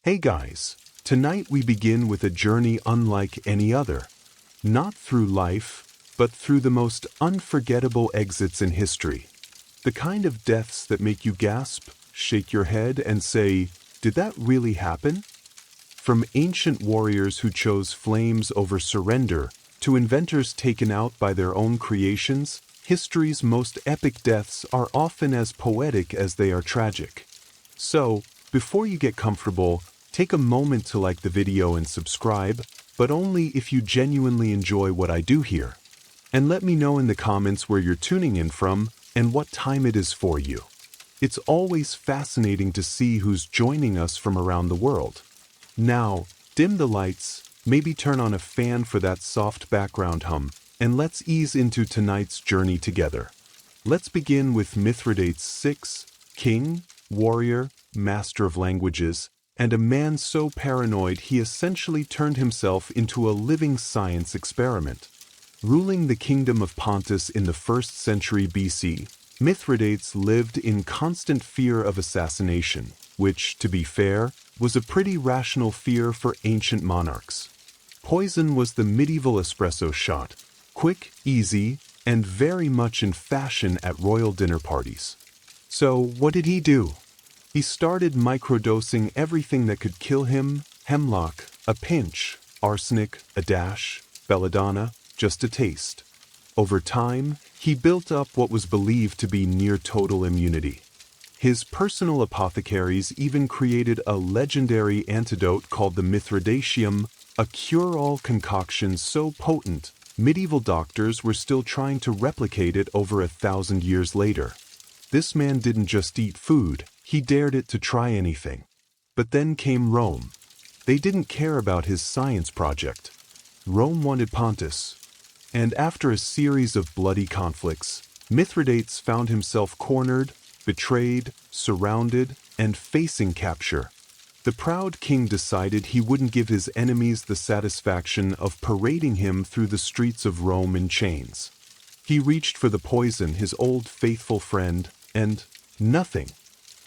Hey guys, tonight we begin with a journey unlike any other. Not through life, but through the most unforgettable exits in history. The kind of deaths that make you gasp, shake your head, and say, "Did that really happen?" From ancient warriors who chose flames over surrender, to inventors taken out by their own creations, history's most epic deaths are often as poetic as they are tragic. So, before you get comfortable, take a moment to like the video and subscribe, but only if you genuinely enjoy what I do here. And let me know in the comments where you're tuning in from and what time it is for you. It's always fascinating to see who's joining us from around the world. Now, dim the lights, maybe turn on a fan for that soft background hum, and let's ease into tonight's journey together. Let's begin with Mithridates VI, king, warrior, master of languages, and a man so paranoid he essentially turned himself into a living science experiment. Ruling the kingdom of Pontus in the 1st century BC, Mithridates lived in constant fear of assassination, which, to be fair, was a pretty rational fear for ancient monarchs. Poison was the medieval espresso shot, quick, easy, and very much in fashion at royal dinner parties. So, what did he do? He started microdosing everything that could kill him: hemlock, a pinch; arsenic, a dash; belladonna, just a taste. Over time, he built up what was believed to be near total immunity. His personal apothecaries even created a legendary antidote called the Mithridatium, a cure-all concoction so potent, medieval doctors were still trying to replicate it over 1,000 years later. This man didn't just eat food, he dared it to try anything. But then came Rome. They didn't care about his science project. Rome wanted Pontus. And after a series of bloody conflicts, Mithridates found himself cornered, betrayed, surrounded, and facing capture. The proud king decided he wouldn't give his enemies the satisfaction of parading him through the streets of Rome in chains. He reached for the poison, his old faithful friend, and nothing.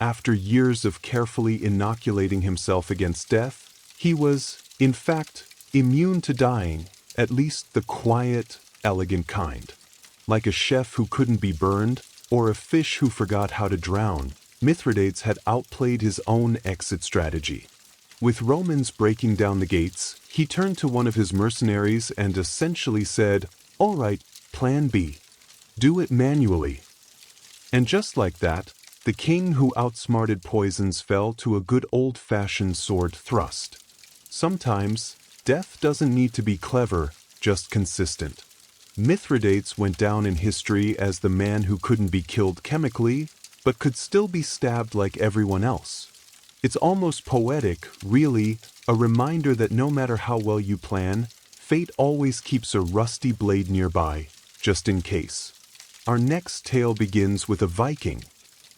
After years of carefully inoculating himself against death, he was, in fact, immune to dying, at least the quiet, elegant kind. Like a chef who couldn't be burned, or a fish who forgot how to drown, Mithridates had outplayed his own exit strategy. With Romans breaking down the gates, he turned to one of his mercenaries and essentially said, "All right, plan B. Do it manually." And just like that, the king who outsmarted poisons fell to a good old-fashioned sword thrust. Sometimes, death doesn't need to be clever, just consistent. Mithridates went down in history as the man who couldn't be killed chemically, but could still be stabbed like everyone else. It's almost poetic, really, a reminder that no matter how well you plan, fate always keeps a rusty blade nearby, just in case. Our next tale begins with a Viking.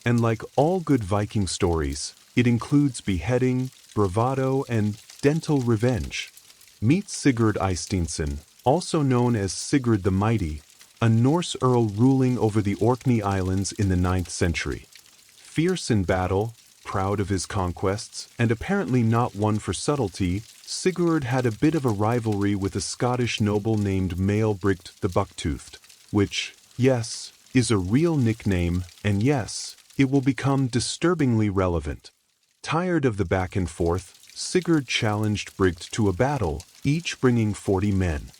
And like all good Viking stories, it includes beheading, bravado, and dental revenge. Meet Sigurd Eysteinsson, also known as Sigurd the Mighty, a Norse earl ruling over the Orkney Islands in the 9th century. Fierce in battle, proud of his conquests, and apparently not one for subtlety, Sigurd had a bit of a rivalry with a Scottish noble named Maelbrigt the Bucktoothed, which, yes, is a real nickname, and yes, it will become disturbingly relevant. Tired of the back and forth, Sigurd challenged Brigt to a battle, each bringing 40 men.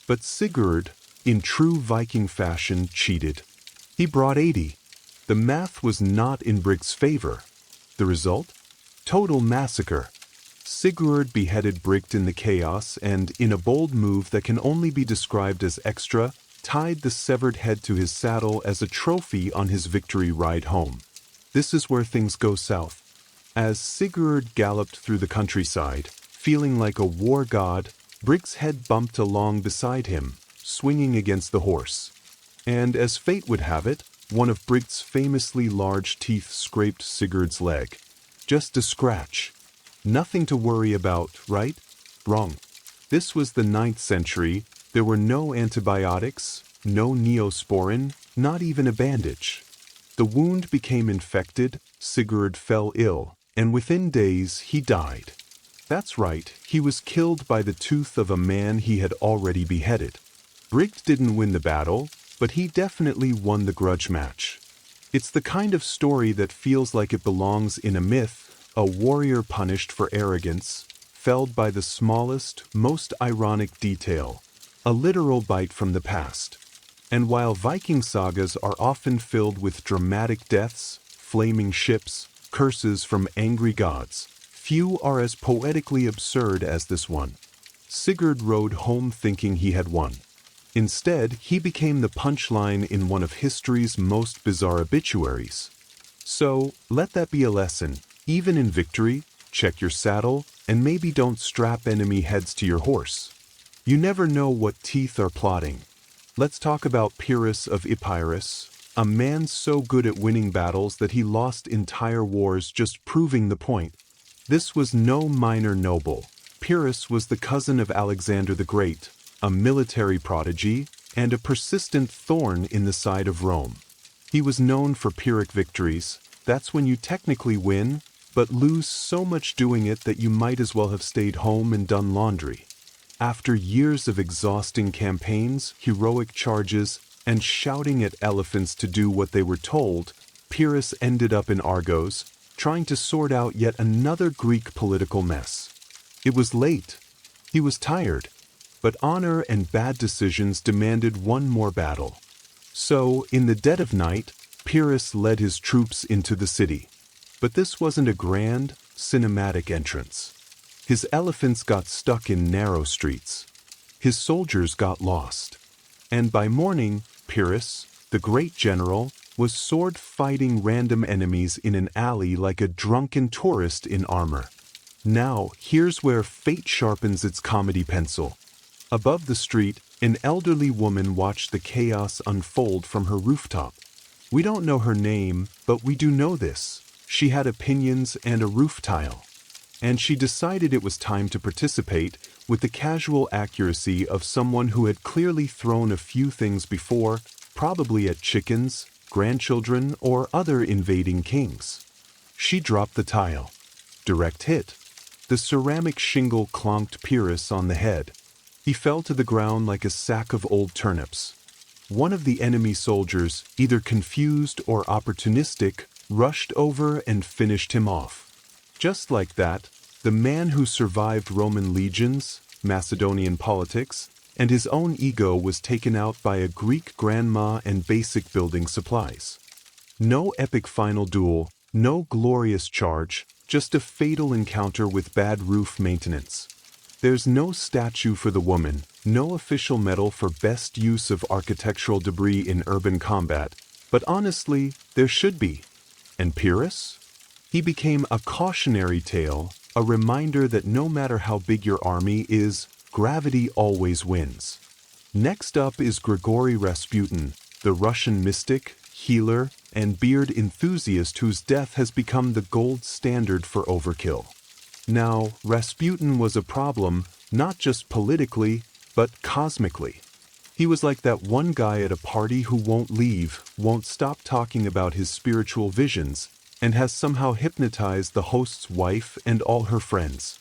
But Sigurd, in true Viking fashion, cheated. He brought 80. The math was not in Brigt's favor. The result? Total massacre. Sigurd beheaded Brigt in the chaos and, in a bold move that can only be described as extra, tied the severed head to his saddle as a trophy on his victory ride home. This is where things go south. As Sigurd galloped through the countryside, feeling like a war god, Brigt's head bumped along beside him, swinging against the horse. And as fate would have it, one of Brigt's famously large teeth scraped Sigurd's leg. Just a scratch. Nothing to worry about, right? Wrong. This was the 9th century. There were no antibiotics, no neosporin, not even a bandage. The wound became infected, Sigurd fell ill, and within days he died. That's right, he was killed by the tooth of a man he had already beheaded. Brigd didn't win the battle, but he definitely won the grudge match. It's the kind of story that feels like it belongs in a myth, a warrior punished for arrogance, felled by the smallest, most ironic detail, a literal bite from the past. And while Viking sagas are often filled with dramatic deaths, flaming ships, curses from angry gods, few are as poetically absurd as this one. Sigurd rode home thinking he had won. Instead, he became the punchline in one of history's most bizarre obituaries. So, let that be a lesson. Even in victory, check your saddle, and maybe don't strap enemy heads to your horse. You never know what teeth are plotting. Let's talk about Pyrrhus of Epirus, a man so good at winning battles that he lost entire wars just proving the point. This was no minor noble. Pyrrhus was the cousin of Alexander the Great, a military prodigy, and a persistent thorn in the side of Rome. He was known for Pyrrhic victories. That's when you technically win, but lose so much doing it that you might as well have stayed home and done laundry. After years of exhausting campaigns, heroic charges, and shouting at elephants to do what they were told, Pyrrhus ended up in Argos, trying to sort out yet another Greek political mess. It was late. He was tired. But honor and bad decisions demanded one more battle. So, in the dead of night, Pyrrhus led his troops into the city. But this wasn't a grand, cinematic entrance. His elephants got stuck in narrow streets. His soldiers got lost. And by morning, Pyrrhus, the great general, was sword-fighting random enemies in an alley like a drunken tourist in armor. Now, here's where fate sharpens its comedy pencil. Above the street, an elderly woman watched the chaos unfold from her rooftop. We don't know her name, but we do know this. She had opinions and a roof tile. And she decided it was time to participate with the casual accuracy of someone who had clearly thrown a few things before, probably at chickens, grandchildren, or other invading kings. She dropped the tile. Direct hit. The ceramic shingle clonked Pyrrhus on the head. He fell to the ground like a sack of old turnips. One of the enemy soldiers, either confused or opportunistic, rushed over and finished him off. Just like that, the man who survived Roman legions, Macedonian politics, and his own ego was taken out by a Greek grandma and basic building supplies. No epic final duel, no glorious charge, just a fatal encounter with bad roof maintenance. There's no statue for the woman, no official medal for best use of architectural debris in urban combat, but honestly, there should be. And Pyrrhus? He became a cautionary tale, a reminder that no matter how big your army is, gravity always wins. Next up is Grigory Rasputin, the Russian mystic, healer, and beard enthusiast whose death has become the gold standard for overkill. Now, Rasputin was a problem, not just politically, but cosmically. He was like that one guy at a party who won't leave, won't stop talking about his spiritual visions, and has somehow hypnotized the host's wife and all her friends.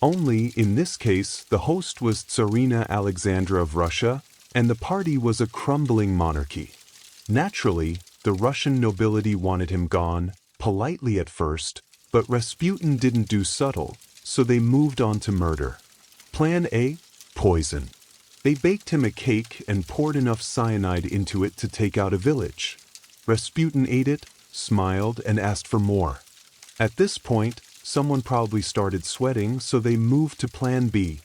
Only, in this case, the host was Tsarina Alexandra of Russia, and the party was a crumbling monarchy. Naturally, the Russian nobility wanted him gone, politely at first, but Rasputin didn't do subtle, so they moved on to murder. Plan A? Poison. They baked him a cake and poured enough cyanide into it to take out a village. Rasputin ate it, smiled, and asked for more. At this point, someone probably started sweating, so they moved to Plan B.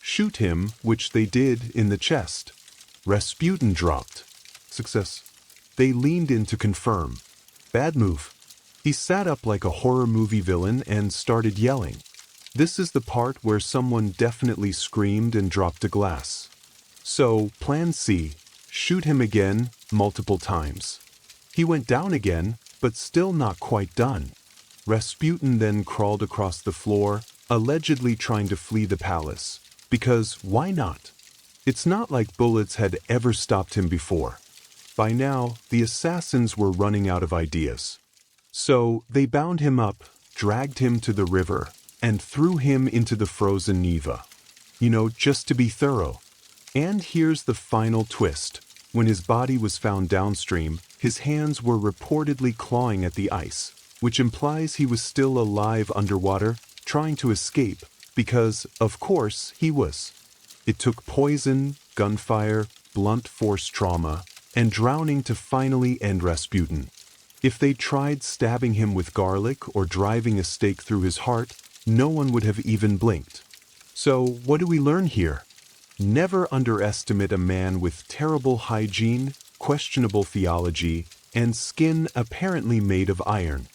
Shoot him, which they did, in the chest. Rasputin dropped. Success. They leaned in to confirm. Bad move. He sat up like a horror movie villain and started yelling. This is the part where someone definitely screamed and dropped a glass. So, Plan C, shoot him again, multiple times. He went down again, but still not quite done. Rasputin then crawled across the floor, allegedly trying to flee the palace. Because why not? It's not like bullets had ever stopped him before. By now, the assassins were running out of ideas. So, they bound him up, dragged him to the river, and threw him into the frozen Neva. Just to be thorough. And here's the final twist. When his body was found downstream, his hands were reportedly clawing at the ice, which implies he was still alive underwater, trying to escape, because, of course, he was. It took poison, gunfire, blunt force trauma, and drowning to finally end Rasputin. If they tried stabbing him with garlic or driving a stake through his heart, no one would have even blinked. So, what do we learn here? Never underestimate a man with terrible hygiene, questionable theology, and skin apparently made of iron.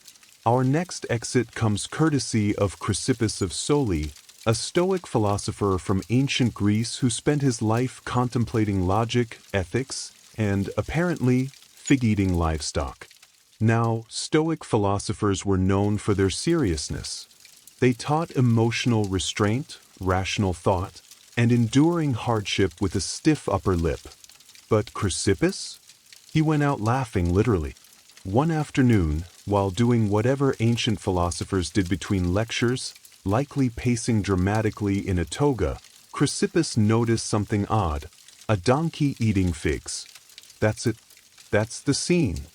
Our next exit comes courtesy of Chrysippus of Soli, a Stoic philosopher from ancient Greece who spent his life contemplating logic, ethics, and, apparently, fig-eating livestock. Now, Stoic philosophers were known for their seriousness. They taught emotional restraint, rational thought, and enduring hardship with a stiff upper lip. But Chrysippus? He went out laughing, literally. One afternoon, while doing whatever ancient philosophers did between lectures, likely pacing dramatically in a toga, Chrysippus noticed something odd: a donkey eating figs. That's it. That's the scene.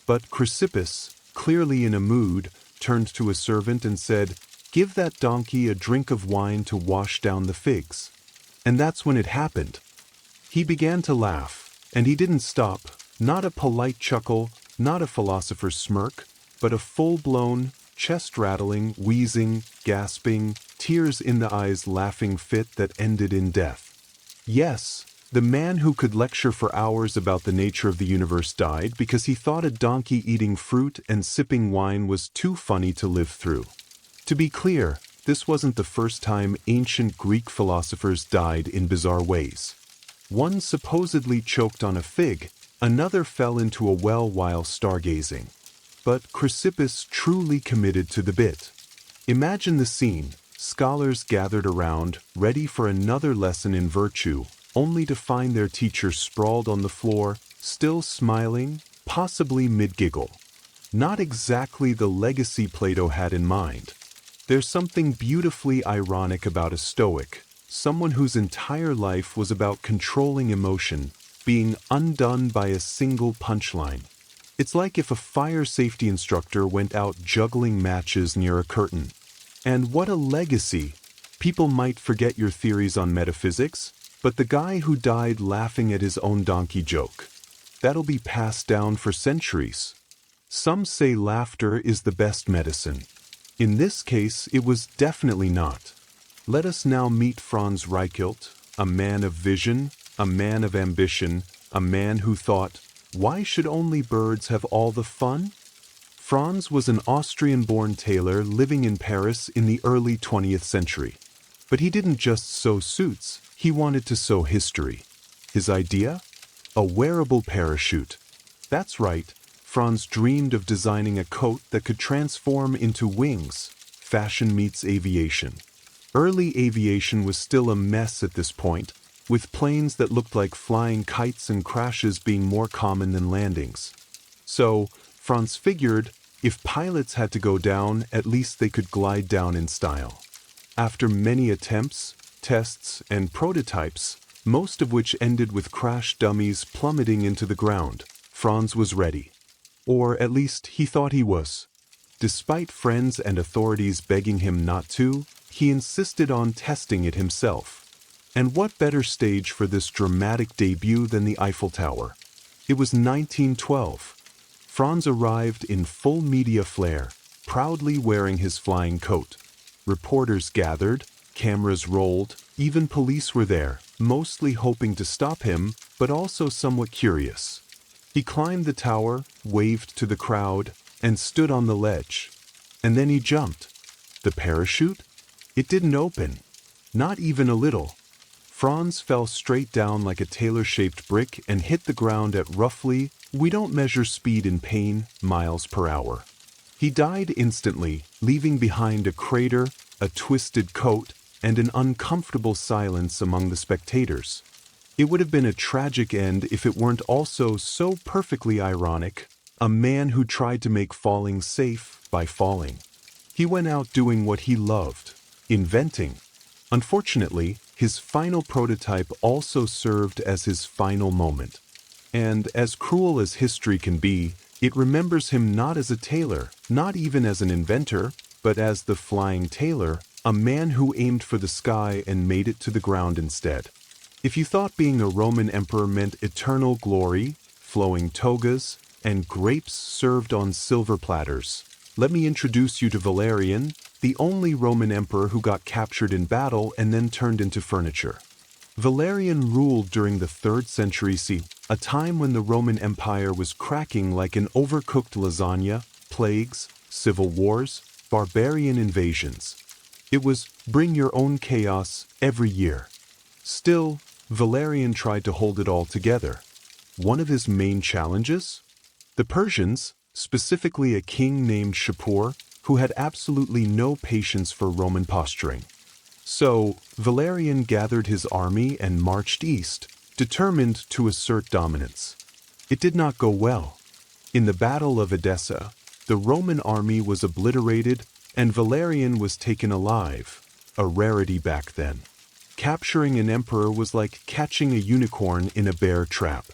But Chrysippus, clearly in a mood, turned to a servant and said, "Give that donkey a drink of wine to wash down the figs." And that's when it happened. He began to laugh, and he didn't stop, not a polite chuckle, not a philosopher's smirk, but a full-blown, chest-rattling, wheezing, gasping, tears-in-the-eyes laughing fit that ended in death. Yes, the man who could lecture for hours about the nature of the universe died because he thought a donkey eating fruit and sipping wine was too funny to live through. To be clear, this wasn't the first time ancient Greek philosophers died in bizarre ways. One supposedly choked on a fig, another fell into a well while stargazing. But Chrysippus truly committed to the bit. Imagine the scene: scholars gathered around, ready for another lesson in virtue, only to find their teacher sprawled on the floor, still smiling, possibly mid-giggle. Not exactly the legacy Plato had in mind. There's something beautifully ironic about a Stoic, someone whose entire life was about controlling emotion, being undone by a single punchline. It's like if a fire safety instructor went out juggling matches near a curtain. And what a legacy! People might forget your theories on metaphysics, but the guy who died laughing at his own donkey joke, that'll be passed down for centuries. Some say laughter is the best medicine. In this case, it was definitely not. Let us now meet Franz Reichelt, a man of vision, a man of ambition, a man who thought, why should only birds have all the fun? Franz was an Austrian-born tailor living in Paris in the early 20th century. But he didn't just sew suits, he wanted to sew history. His idea? A wearable parachute. That's right, Franz dreamed of designing a coat that could transform into wings. Fashion meets aviation. Early aviation was still a mess at this point, with planes that looked like flying kites and crashes being more common than landings. So, Franz figured, if pilots had to go down, at least they could glide down in style. After many attempts, tests, and prototypes, most of which ended with crash dummies plummeting into the ground, Franz was ready. Or at least he thought he was. Despite friends and authorities begging him not to, he insisted on testing it himself. And what better stage for this dramatic debut than the Eiffel Tower? It was 1912. Franz arrived in full media flair, proudly wearing his flying coat. Reporters gathered, cameras rolled, even police were there, mostly hoping to stop him, but also somewhat curious. He climbed the tower, waved to the crowd, and stood on the ledge. And then he jumped. The parachute? It didn't open. Not even a little. Franz fell straight down like a tailor-shaped brick and hit the ground at roughly, we don't measure speed in pain, miles per hour. He died instantly, leaving behind a crater, a twisted coat, and an uncomfortable silence among the spectators. It would have been a tragic end if it weren't also so perfectly ironic, a man who tried to make falling safe by falling. He went out doing what he loved, inventing. Unfortunately, his final prototype also served as his final moment. And as cruel as history can be, it remembers him not as a tailor, not even as an inventor, but as the flying tailor, a man who aimed for the sky and made it to the ground instead. If you thought being a Roman emperor meant eternal glory, flowing togas, and grapes served on silver platters, let me introduce you to Valerian, the only Roman emperor who got captured in battle and then turned into furniture. Valerian ruled during the 3rd century CE, a time when the Roman Empire was cracking like an overcooked lasagna, plagues, civil wars, barbarian invasions. It was bring your own chaos every year. Still, Valerian tried to hold it all together. One of his main challenges? The Persians, specifically a king named Shapur, who had absolutely no patience for Roman posturing. So, Valerian gathered his army and marched east, determined to assert dominance. It did not go well. In the Battle of Edessa, the Roman army was obliterated and Valerian was taken alive, a rarity back then. Capturing an emperor was like catching a unicorn in a bear trap.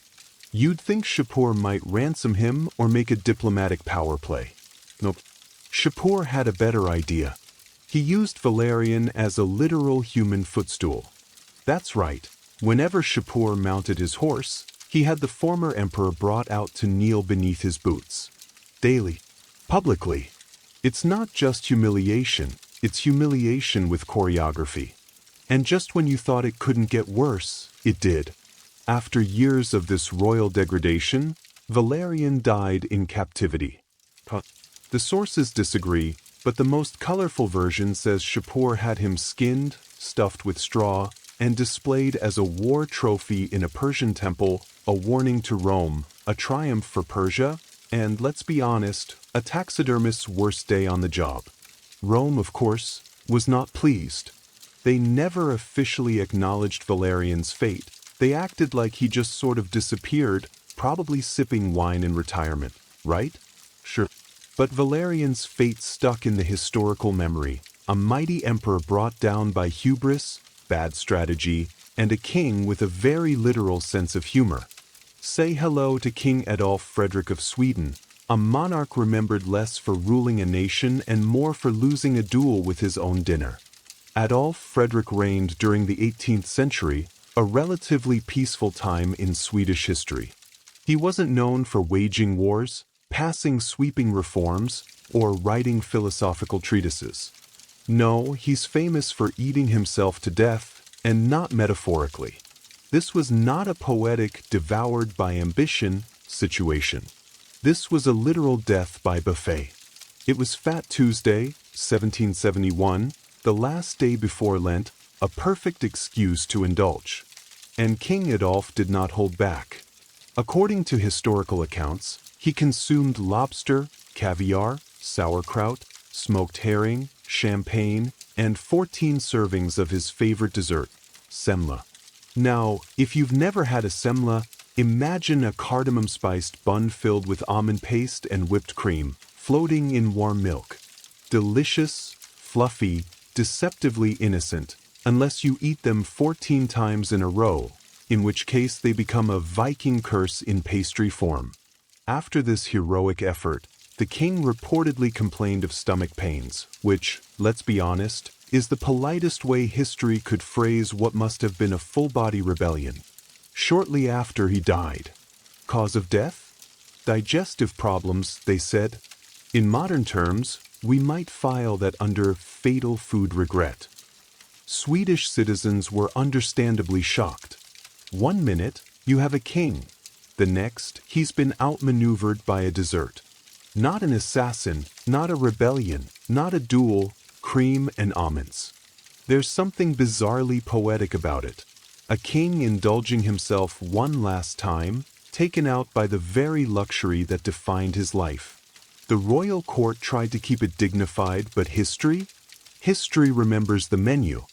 You'd think Shapur might ransom him or make a diplomatic power play. Nope. Shapur had a better idea. He used Valerian as a literal human footstool. That's right, whenever Shapur mounted his horse, he had the former emperor brought out to kneel beneath his boots. Daily. Publicly. It's not just humiliation, it's humiliation with choreography. And just when you thought it couldn't get worse, it did. After years of this royal degradation, Valerian died in captivity. The sources disagree, but the most colorful version says Shapur had him skinned, stuffed with straw, and displayed as a war trophy in a Persian temple, a warning to Rome, a triumph for Persia, and, let's be honest, a taxidermist's worst day on the job. Rome, of course, was not pleased. They never officially acknowledged Valerian's fate. They acted like he just sort of disappeared, probably sipping wine in retirement, right? Sure. But Valerian's fate stuck in the historical memory, a mighty emperor brought down by hubris, bad strategy, and a king with a very literal sense of humor. Say hello to King Adolf Frederick of Sweden, a monarch remembered less for ruling a nation and more for losing a duel with his own dinner. Adolf Frederick reigned during the 18th century, a relatively peaceful time in Swedish history. He wasn't known for waging wars, passing sweeping reforms, or writing philosophical treatises. No, he's famous for eating himself to death, and not metaphorically. This was not a poetic, devoured by ambition situation. This was a literal death by buffet. It was Fat Tuesday, 1771, the last day before Lent, a perfect excuse to indulge. And King Adolf did not hold back. According to historical accounts, he consumed lobster, caviar, sauerkraut, smoked herring, champagne, and 14 servings of his favorite dessert, semla. Now, if you've never had a semla, imagine a cardamom-spiced bun filled with almond paste and whipped cream, floating in warm milk. Delicious, fluffy, deceptively innocent, unless you eat them 14 times in a row, in which case they become a Viking curse in pastry form. After this heroic effort, the king reportedly complained of stomach pains, which, let's be honest, is the politest way history could phrase what must have been a full-body rebellion. Shortly after he died. Cause of death? Digestive problems, they said. In modern terms, we might file that under fatal food regret. Swedish citizens were understandably shocked. 1 minute, you have a king. The next, he's been outmaneuvered by a dessert. Not an assassin, not a rebellion, not a duel, cream and almonds. There's something bizarrely poetic about it. A king indulging himself one last time, taken out by the very luxury that defined his life. The royal court tried to keep it dignified, but history? History remembers the menu.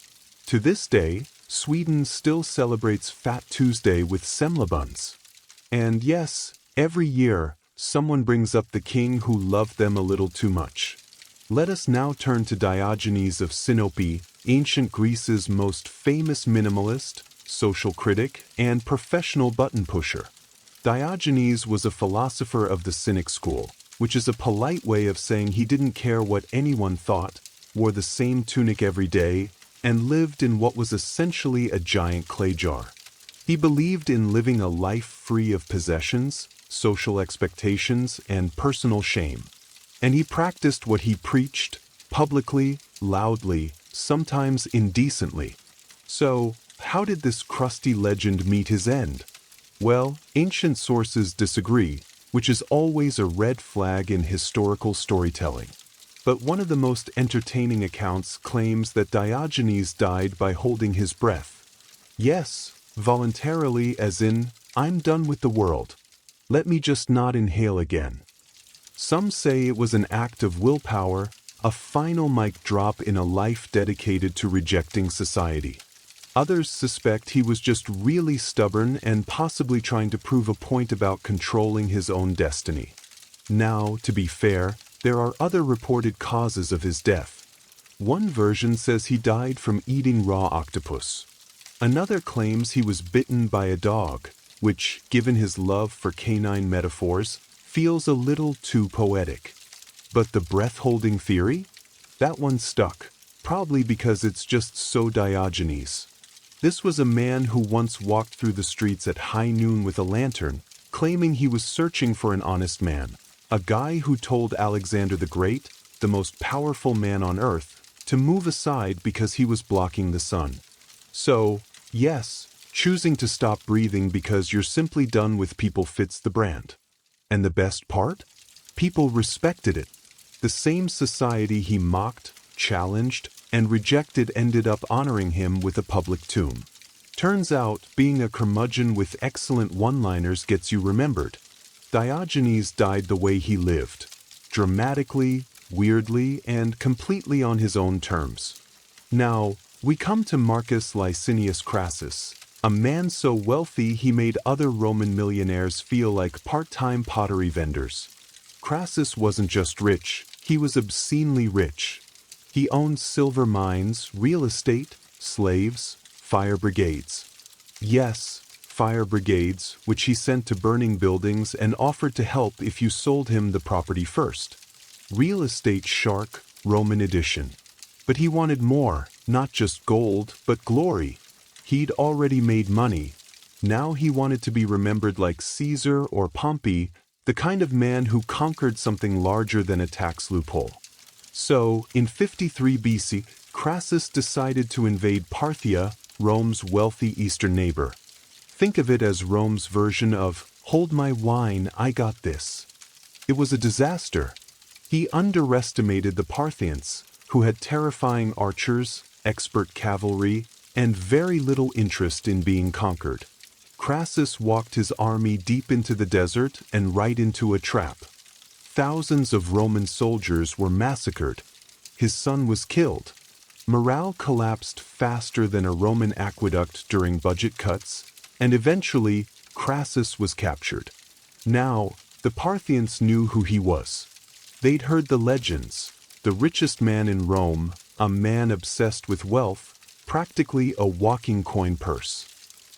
To this day, Sweden still celebrates Fat Tuesday with semla buns. And yes, every year, someone brings up the king who loved them a little too much. Let us now turn to Diogenes of Sinope, ancient Greece's most famous minimalist, social critic, and professional button pusher. Diogenes was a philosopher of the Cynic school, which is a polite way of saying he didn't care what anyone thought, wore the same tunic every day, and lived in what was essentially a giant clay jar. He believed in living a life free of possessions, social expectations, and personal shame. And he practiced what he preached, publicly, loudly, sometimes indecently. So, how did this crusty legend meet his end? Well, ancient sources disagree, which is always a red flag in historical storytelling. But one of the most entertaining accounts claims that Diogenes died by holding his breath. Yes, voluntarily, as in, I'm done with the world. Let me just not inhale again. Some say it was an act of willpower, a final mic drop in a life dedicated to rejecting society. Others suspect he was just really stubborn and possibly trying to prove a point about controlling his own destiny. Now, to be fair, there are other reported causes of his death. One version says he died from eating raw octopus. Another claims he was bitten by a dog, which, given his love for canine metaphors, feels a little too poetic. But the breath-holding theory? That one stuck, probably because it's just so Diogenes. This was a man who once walked through the streets at high noon with a lantern, claiming he was searching for an honest man, a guy who told Alexander the Great, the most powerful man on earth, to move aside because he was blocking the sun. So, yes, choosing to stop breathing because you're simply done with people fits the brand. And the best part? People respected it. The same society he mocked, challenged, and rejected ended up honoring him with a public tomb. Turns out, being a curmudgeon with excellent one-liners gets you remembered. Diogenes died the way he lived, dramatically, weirdly, and completely on his own terms. Now, we come to Marcus Licinius Crassus, a man so wealthy he made other Roman millionaires feel like part-time pottery vendors. Crassus wasn't just rich, he was obscenely rich. He owned silver mines, real estate, slaves, fire brigades. Yes, fire brigades, which he sent to burning buildings and offered to help if you sold him the property first. Real estate shark, Roman edition. But he wanted more, not just gold, but glory. He'd already made money. Now he wanted to be remembered like Caesar or Pompey, the kind of man who conquered something larger than a tax loophole. So, in 53 BC, Crassus decided to invade Parthia, Rome's wealthy eastern neighbor. Think of it as Rome's version of, "Hold my wine, I got this." It was a disaster. He underestimated the Parthians, who had terrifying archers, expert cavalry, and very little interest in being conquered. Crassus walked his army deep into the desert and right into a trap. Thousands of Roman soldiers were massacred. His son was killed. Morale collapsed faster than a Roman aqueduct during budget cuts, and eventually Crassus was captured. Now, the Parthians knew who he was. They'd heard the legends, the richest man in Rome, a man obsessed with wealth, practically a walking coin purse.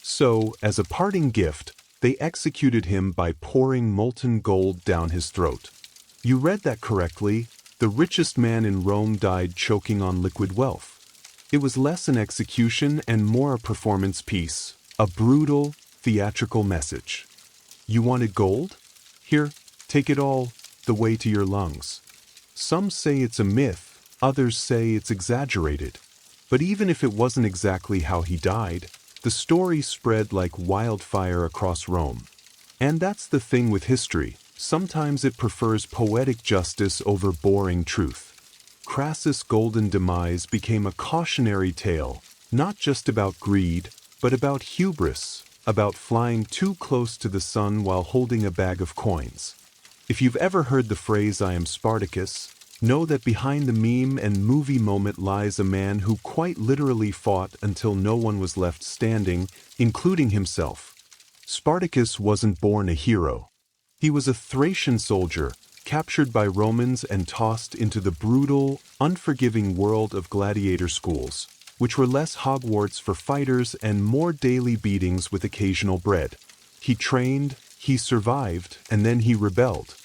So, as a parting gift, they executed him by pouring molten gold down his throat. You read that correctly. The richest man in Rome died choking on liquid wealth. It was less an execution and more a performance piece, a brutal, theatrical message. You wanted gold? Here, take it all, the way to your lungs. Some say it's a myth, others say it's exaggerated. But even if it wasn't exactly how he died, the story spread like wildfire across Rome. And that's the thing with history. Sometimes it prefers poetic justice over boring truth. Crassus' golden demise became a cautionary tale, not just about greed, but about hubris, about flying too close to the sun while holding a bag of coins. If you've ever heard the phrase "I am Spartacus," know that behind the meme and movie moment lies a man who quite literally fought until no one was left standing, including himself. Spartacus wasn't born a hero. He was a Thracian soldier, captured by Romans and tossed into the brutal, unforgiving world of gladiator schools, which were less Hogwarts for fighters and more daily beatings with occasional bread. He trained, he survived, and then he rebelled.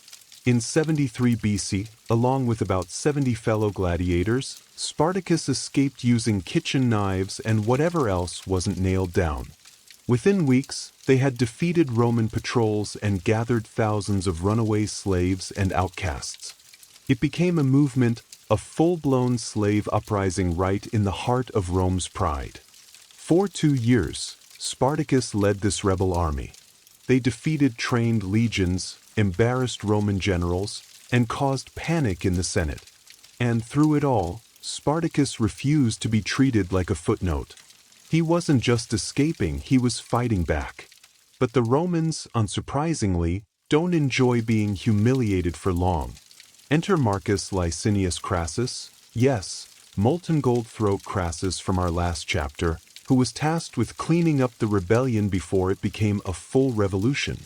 In 73 BC, along with about 70 fellow gladiators, Spartacus escaped using kitchen knives and whatever else wasn't nailed down. Within weeks, they had defeated Roman patrols and gathered thousands of runaway slaves and outcasts. It became a movement, a full-blown slave uprising right in the heart of Rome's pride. For 2 years, Spartacus led this rebel army. They defeated trained legions, embarrassed Roman generals, and caused panic in the Senate. And through it all, Spartacus refused to be treated like a footnote. He wasn't just escaping, he was fighting back. But the Romans, unsurprisingly, don't enjoy being humiliated for long. Enter Marcus Licinius Crassus, yes, molten gold throat Crassus from our last chapter, who was tasked with cleaning up the rebellion before it became a full revolution.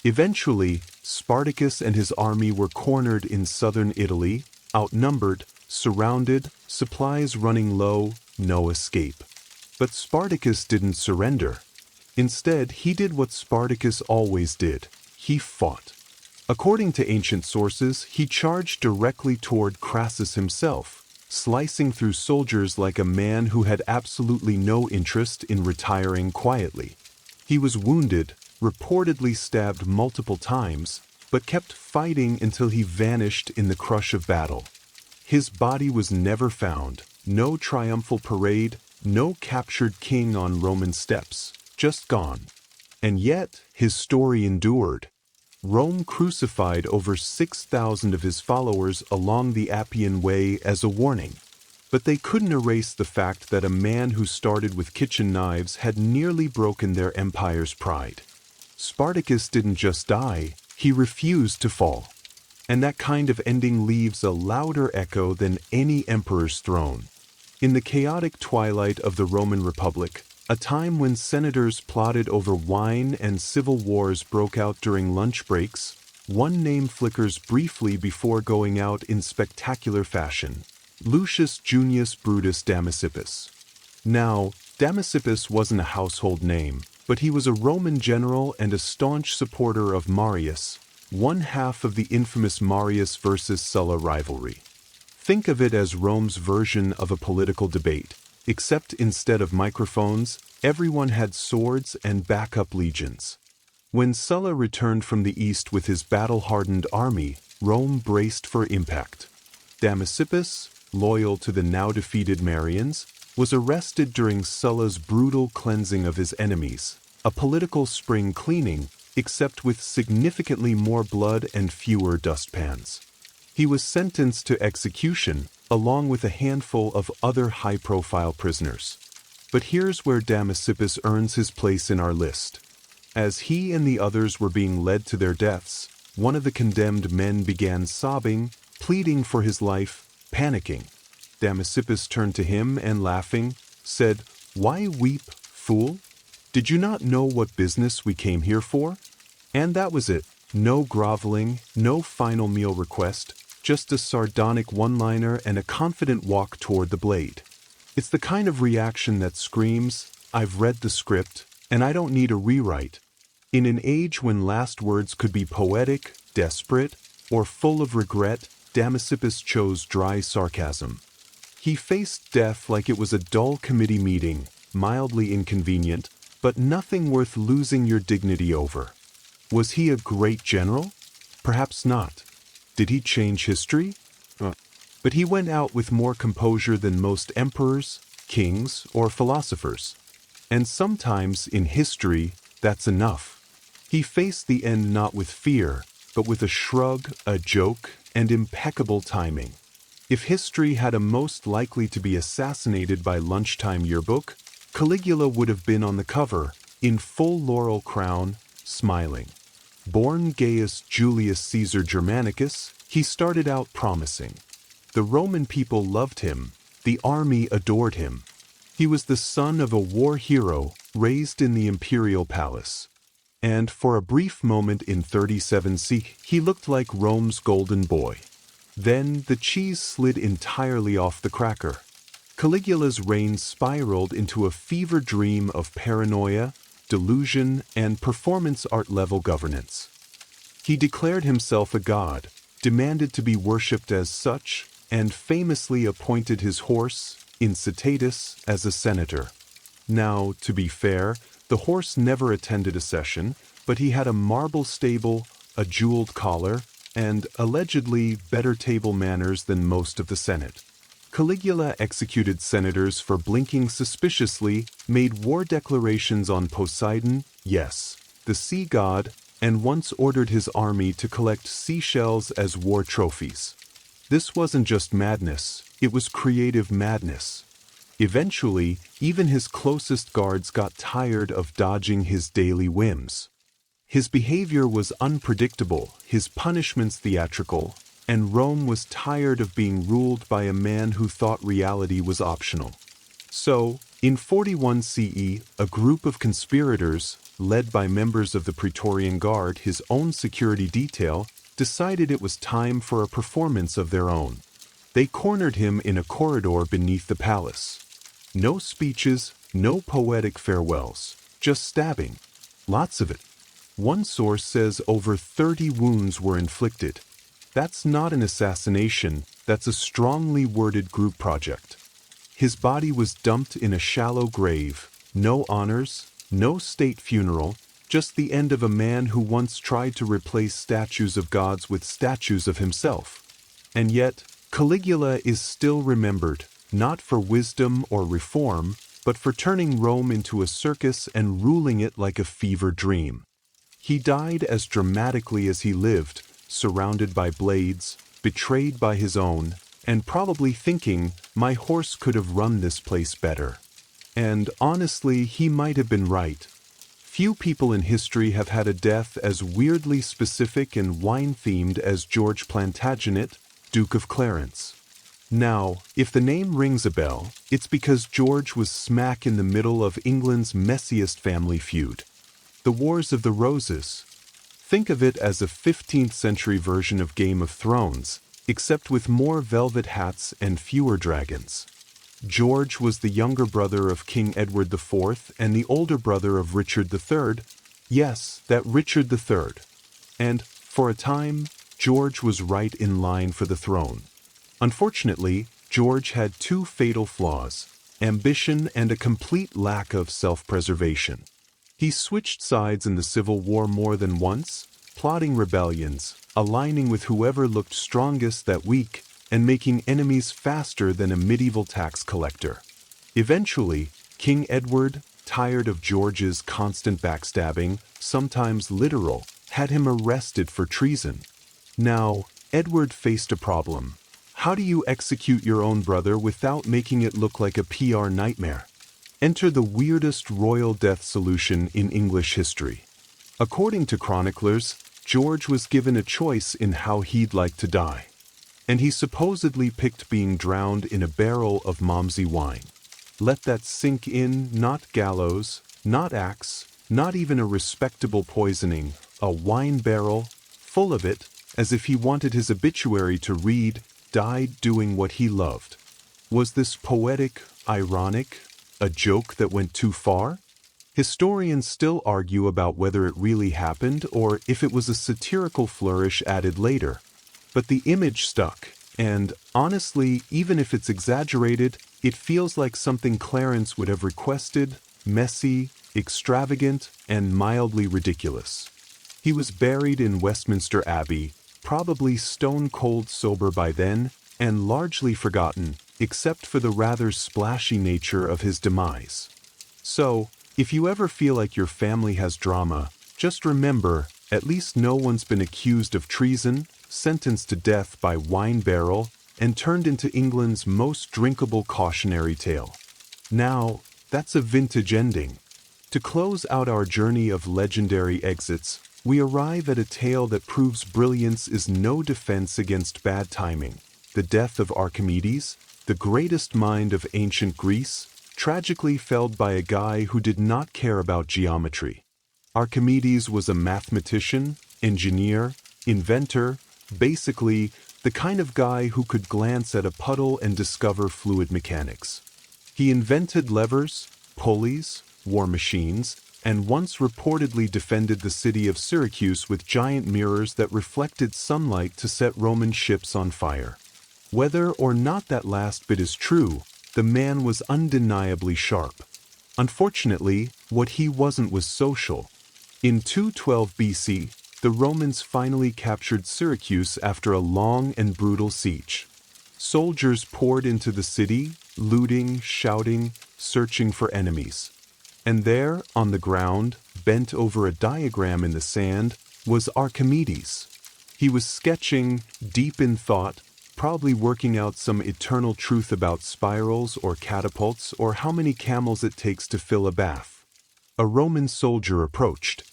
Eventually, Spartacus and his army were cornered in southern Italy, outnumbered, surrounded, supplies running low, no escape. But Spartacus didn't surrender. Instead, he did what Spartacus always did. He fought. According to ancient sources, he charged directly toward Crassus himself, slicing through soldiers like a man who had absolutely no interest in retiring quietly. He was wounded, reportedly stabbed multiple times, but kept fighting until he vanished in the crush of battle. His body was never found, no triumphal parade, no captured king on Roman steps, just gone. And yet, his story endured. Rome crucified over 6,000 of his followers along the Appian Way as a warning. But they couldn't erase the fact that a man who started with kitchen knives had nearly broken their empire's pride. Spartacus didn't just die, he refused to fall. And that kind of ending leaves a louder echo than any emperor's throne. In the chaotic twilight of the Roman Republic, a time when senators plotted over wine and civil wars broke out during lunch breaks, one name flickers briefly before going out in spectacular fashion: Lucius Junius Brutus Damasippus. Now, Damasippus wasn't a household name, but he was a Roman general and a staunch supporter of Marius, one half of the infamous Marius versus Sulla rivalry. Think of it as Rome's version of a political debate, except instead of microphones, everyone had swords and backup legions. When Sulla returned from the east with his battle-hardened army, Rome braced for impact. Damasippus, loyal to the now-defeated Marians, was arrested during Sulla's brutal cleansing of his enemies, a political spring cleaning, except with significantly more blood and fewer dustpans. He was sentenced to execution, along with a handful of other high-profile prisoners. But here's where Damasippus earns his place in our list. As he and the others were being led to their deaths, one of the condemned men began sobbing, pleading for his life, panicking. Damasippus turned to him and, laughing, said, "Why weep, fool? Did you not know what business we came here for?" And that was it. No groveling, no final meal request, just a sardonic one-liner and a confident walk toward the blade. It's the kind of reaction that screams, "I've read the script, and I don't need a rewrite." In an age when last words could be poetic, desperate, or full of regret, Damasippus chose dry sarcasm. He faced death like it was a dull committee meeting, mildly inconvenient, but nothing worth losing your dignity over. Was he a great general? Perhaps not. Did he change history? But he went out with more composure than most emperors, kings, or philosophers. And sometimes, in history, that's enough. He faced the end not with fear, but with a shrug, a joke, and impeccable timing. If history had a most likely to be assassinated by lunchtime yearbook, Caligula would have been on the cover, in full laurel crown, smiling. Born Gaius Julius Caesar Germanicus, he started out promising. The Roman people loved him, the army adored him. He was the son of a war hero raised in the imperial palace. and for a brief moment in 37 CE, he looked like Rome's golden boy. Then the cheese slid entirely off the cracker. Caligula's reign spiraled into a fever dream of paranoia, delusion, and performance art-level governance. He declared himself a god, demanded to be worshipped as such, and famously appointed his horse, Incitatus, as a senator. Now, to be fair, the horse never attended a session, but he had a marble stable, a jeweled collar, and, allegedly, better table manners than most of the Senate. Caligula executed senators for blinking suspiciously, made war declarations on Poseidon, yes, the sea god, and once ordered his army to collect seashells as war trophies. This wasn't just madness, it was creative madness. Eventually, even his closest guards got tired of dodging his daily whims. His behavior was unpredictable, his punishments theatrical, and Rome was tired of being ruled by a man who thought reality was optional. So, in 41 CE, a group of conspirators, led by members of the Praetorian Guard, his own security detail, decided it was time for a performance of their own. They cornered him in a corridor beneath the palace. No speeches, no poetic farewells, just stabbing. Lots of it. One source says over 30 wounds were inflicted. That's not an assassination, that's a strongly worded group project. His body was dumped in a shallow grave, no honors, no state funeral, just the end of a man who once tried to replace statues of gods with statues of himself. And yet, Caligula is still remembered, not for wisdom or reform, but for turning Rome into a circus and ruling it like a fever dream. He died as dramatically as he lived, surrounded by blades, betrayed by his own, and probably thinking, my horse could have run this place better. And honestly, he might have been right. Few people in history have had a death as weirdly specific and wine-themed as George Plantagenet, Duke of Clarence. Now, if the name rings a bell, it's because George was smack in the middle of England's messiest family feud. The Wars of the Roses. Think of it as a 15th century version of Game of Thrones, except with more velvet hats and fewer dragons. George was the younger brother of King Edward IV and the older brother of Richard III. Yes, that Richard III. And, for a time, George was right in line for the throne. Unfortunately, George had two fatal flaws: ambition and a complete lack of self-preservation. He switched sides in the Civil War more than once, plotting rebellions, aligning with whoever looked strongest that week, and making enemies faster than a medieval tax collector. Eventually, King Edward, tired of George's constant backstabbing, sometimes literal, had him arrested for treason. Now, Edward faced a problem. How do you execute your own brother without making it look like a PR nightmare? Enter the weirdest royal death solution in English history. According to chroniclers, George was given a choice in how he'd like to die. And he supposedly picked being drowned in a barrel of Momsey wine. Let that sink in, not gallows, not axe, not even a respectable poisoning, a wine barrel, full of it, as if he wanted his obituary to read, died doing what he loved. Was this poetic, ironic, a joke that went too far? Historians still argue about whether it really happened or if it was a satirical flourish added later. But the image stuck, and, honestly, even if it's exaggerated, it feels like something Clarence would have requested: messy, extravagant, and mildly ridiculous. He was buried in Westminster Abbey, probably stone-cold sober by then, and largely forgotten, except for the rather splashy nature of his demise. So, if you ever feel like your family has drama, just remember, at least no one's been accused of treason, sentenced to death by wine barrel, and turned into England's most drinkable cautionary tale. Now, that's a vintage ending. To close out our journey of legendary exits, we arrive at a tale that proves brilliance is no defense against bad timing: the death of Archimedes, the greatest mind of ancient Greece, tragically felled by a guy who did not care about geometry. Archimedes was a mathematician, engineer, inventor, basically the kind of guy who could glance at a puddle and discover fluid mechanics. He invented levers, pulleys, war machines, and once reportedly defended the city of Syracuse with giant mirrors that reflected sunlight to set Roman ships on fire. Whether or not that last bit is true, the man was undeniably sharp. Unfortunately, what he wasn't was social. In 212 BC, the Romans finally captured Syracuse after a long and brutal siege. Soldiers poured into the city, looting, shouting, searching for enemies. And there, on the ground, bent over a diagram in the sand, was Archimedes. He was sketching, deep in thought, probably working out some eternal truth about spirals or catapults or how many camels it takes to fill a bath. A Roman soldier approached.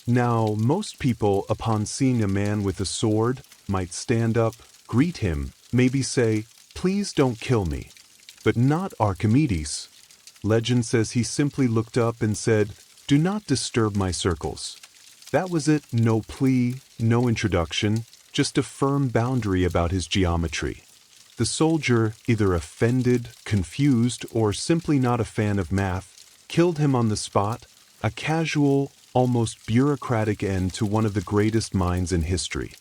Now, most people, upon seeing a man with a sword, might stand up, greet him, maybe say, "Please don't kill me." But not Archimedes. Legend says he simply looked up and said, "Do not disturb my circles." That was it, no plea, no introduction, just a firm boundary about his geometry. The soldier, either offended, confused, or simply not a fan of math, killed him on the spot, a casual, almost bureaucratic end to one of the greatest minds in history.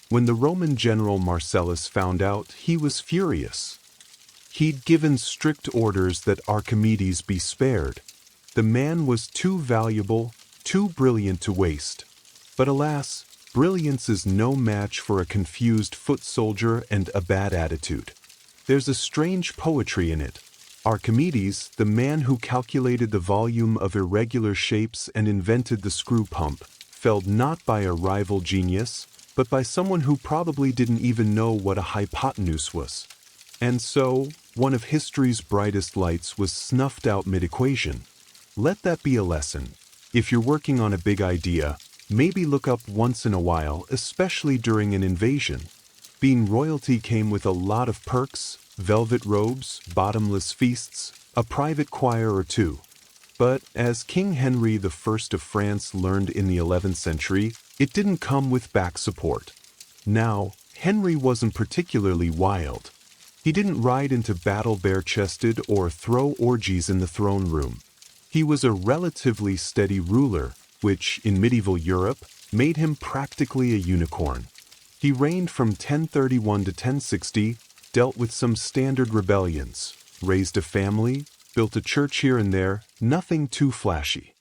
When the Roman general Marcellus found out, he was furious. He'd given strict orders that Archimedes be spared. The man was too valuable, too brilliant to waste. But alas, brilliance is no match for a confused foot soldier and a bad attitude. There's a strange poetry in it. Archimedes, the man who calculated the volume of irregular shapes and invented the screw pump, felled not by a rival genius, but by someone who probably didn't even know what a hypotenuse was. And so, one of history's brightest lights was snuffed out mid-equation. Let that be a lesson. If you're working on a big idea, maybe look up once in a while, especially during an invasion. Being royalty came with a lot of perks, velvet robes, bottomless feasts, a private choir or two. But as King Henry I of France learned in the 11th century, it didn't come with back support. Now, Henry wasn't particularly wild. He didn't ride into battle bare-chested or throw orgies in the throne room. He was a relatively steady ruler, which, in medieval Europe, made him practically a unicorn. He reigned from 1031 to 1060, dealt with some standard rebellions, raised a family, built a church here and there, nothing too flashy.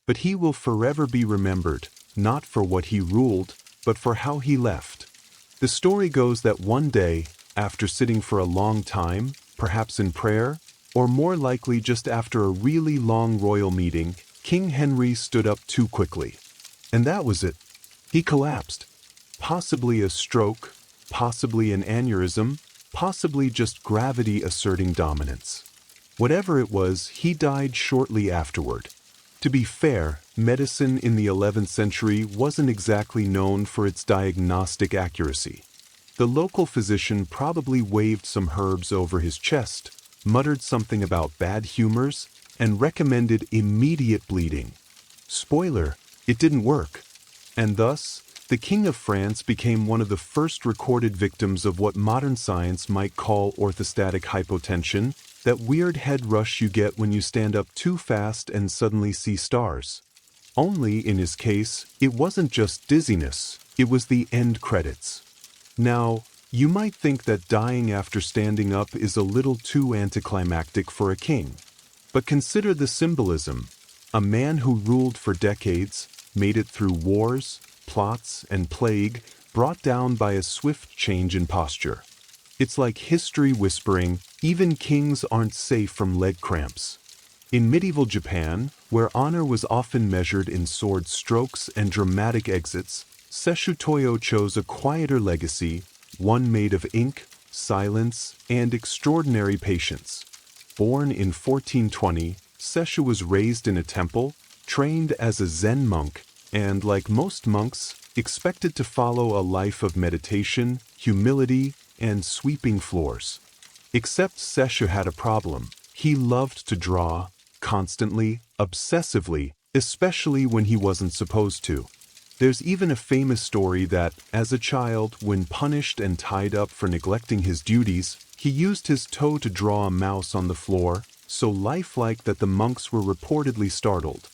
But he will forever be remembered, not for what he ruled, but for how he left. The story goes that one day, after sitting for a long time, perhaps in prayer, or more likely just after a really long royal meeting, King Henry stood up too quickly. And that was it. He collapsed. Possibly a stroke, possibly an aneurysm, possibly just gravity asserting dominance. Whatever it was, he died shortly afterward. To be fair, medicine in the 11th century wasn't exactly known for its diagnostic accuracy. The local physician probably waved some herbs over his chest, muttered something about bad humors, and recommended immediate bleeding. Spoiler, it didn't work. And thus, the King of France became one of the first recorded victims of what modern science might call orthostatic hypotension, that weird head rush you get when you stand up too fast and suddenly see stars. Only, in his case, it wasn't just dizziness, it was the end credits. Now, you might think that dying after standing up is a little too anticlimactic for a king. But consider the symbolism. A man who ruled for decades, made it through wars, plots, and plague, brought down by a swift change in posture. It's like history whispering, even kings aren't safe from leg cramps. In medieval Japan, where honor was often measured in sword strokes and dramatic exits, Sesshu chose a quieter legacy, one made of ink, silence, and extraordinary patience. Born in 1420, Sesshu was raised in a temple, trained as a Zen monk, and, like most monks, expected to follow a life of meditation, humility, and sweeping floors. Except Sesshu had a problem. He loved to draw, constantly, obsessively, especially when he wasn't supposed to. There's even a famous story that, as a child, when punished and tied up for neglecting his duties, he used his toe to draw a mouse on the floor, so lifelike that the monks were reportedly startled.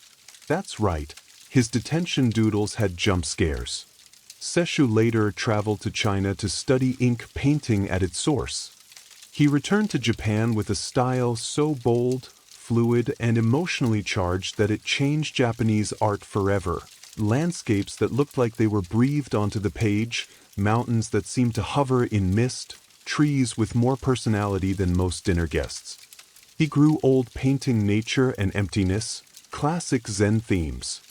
That's right, his detention doodles had jump scares. Sesshu later traveled to China to study ink painting at its source. He returned to Japan with a style so bold, fluid, and emotionally charged that it changed Japanese art forever. Landscapes that looked like they were breathed onto the page, mountains that seemed to hover in mist, trees with more personality than most dinner guests. He grew old painting nature and emptiness, classic Zen themes.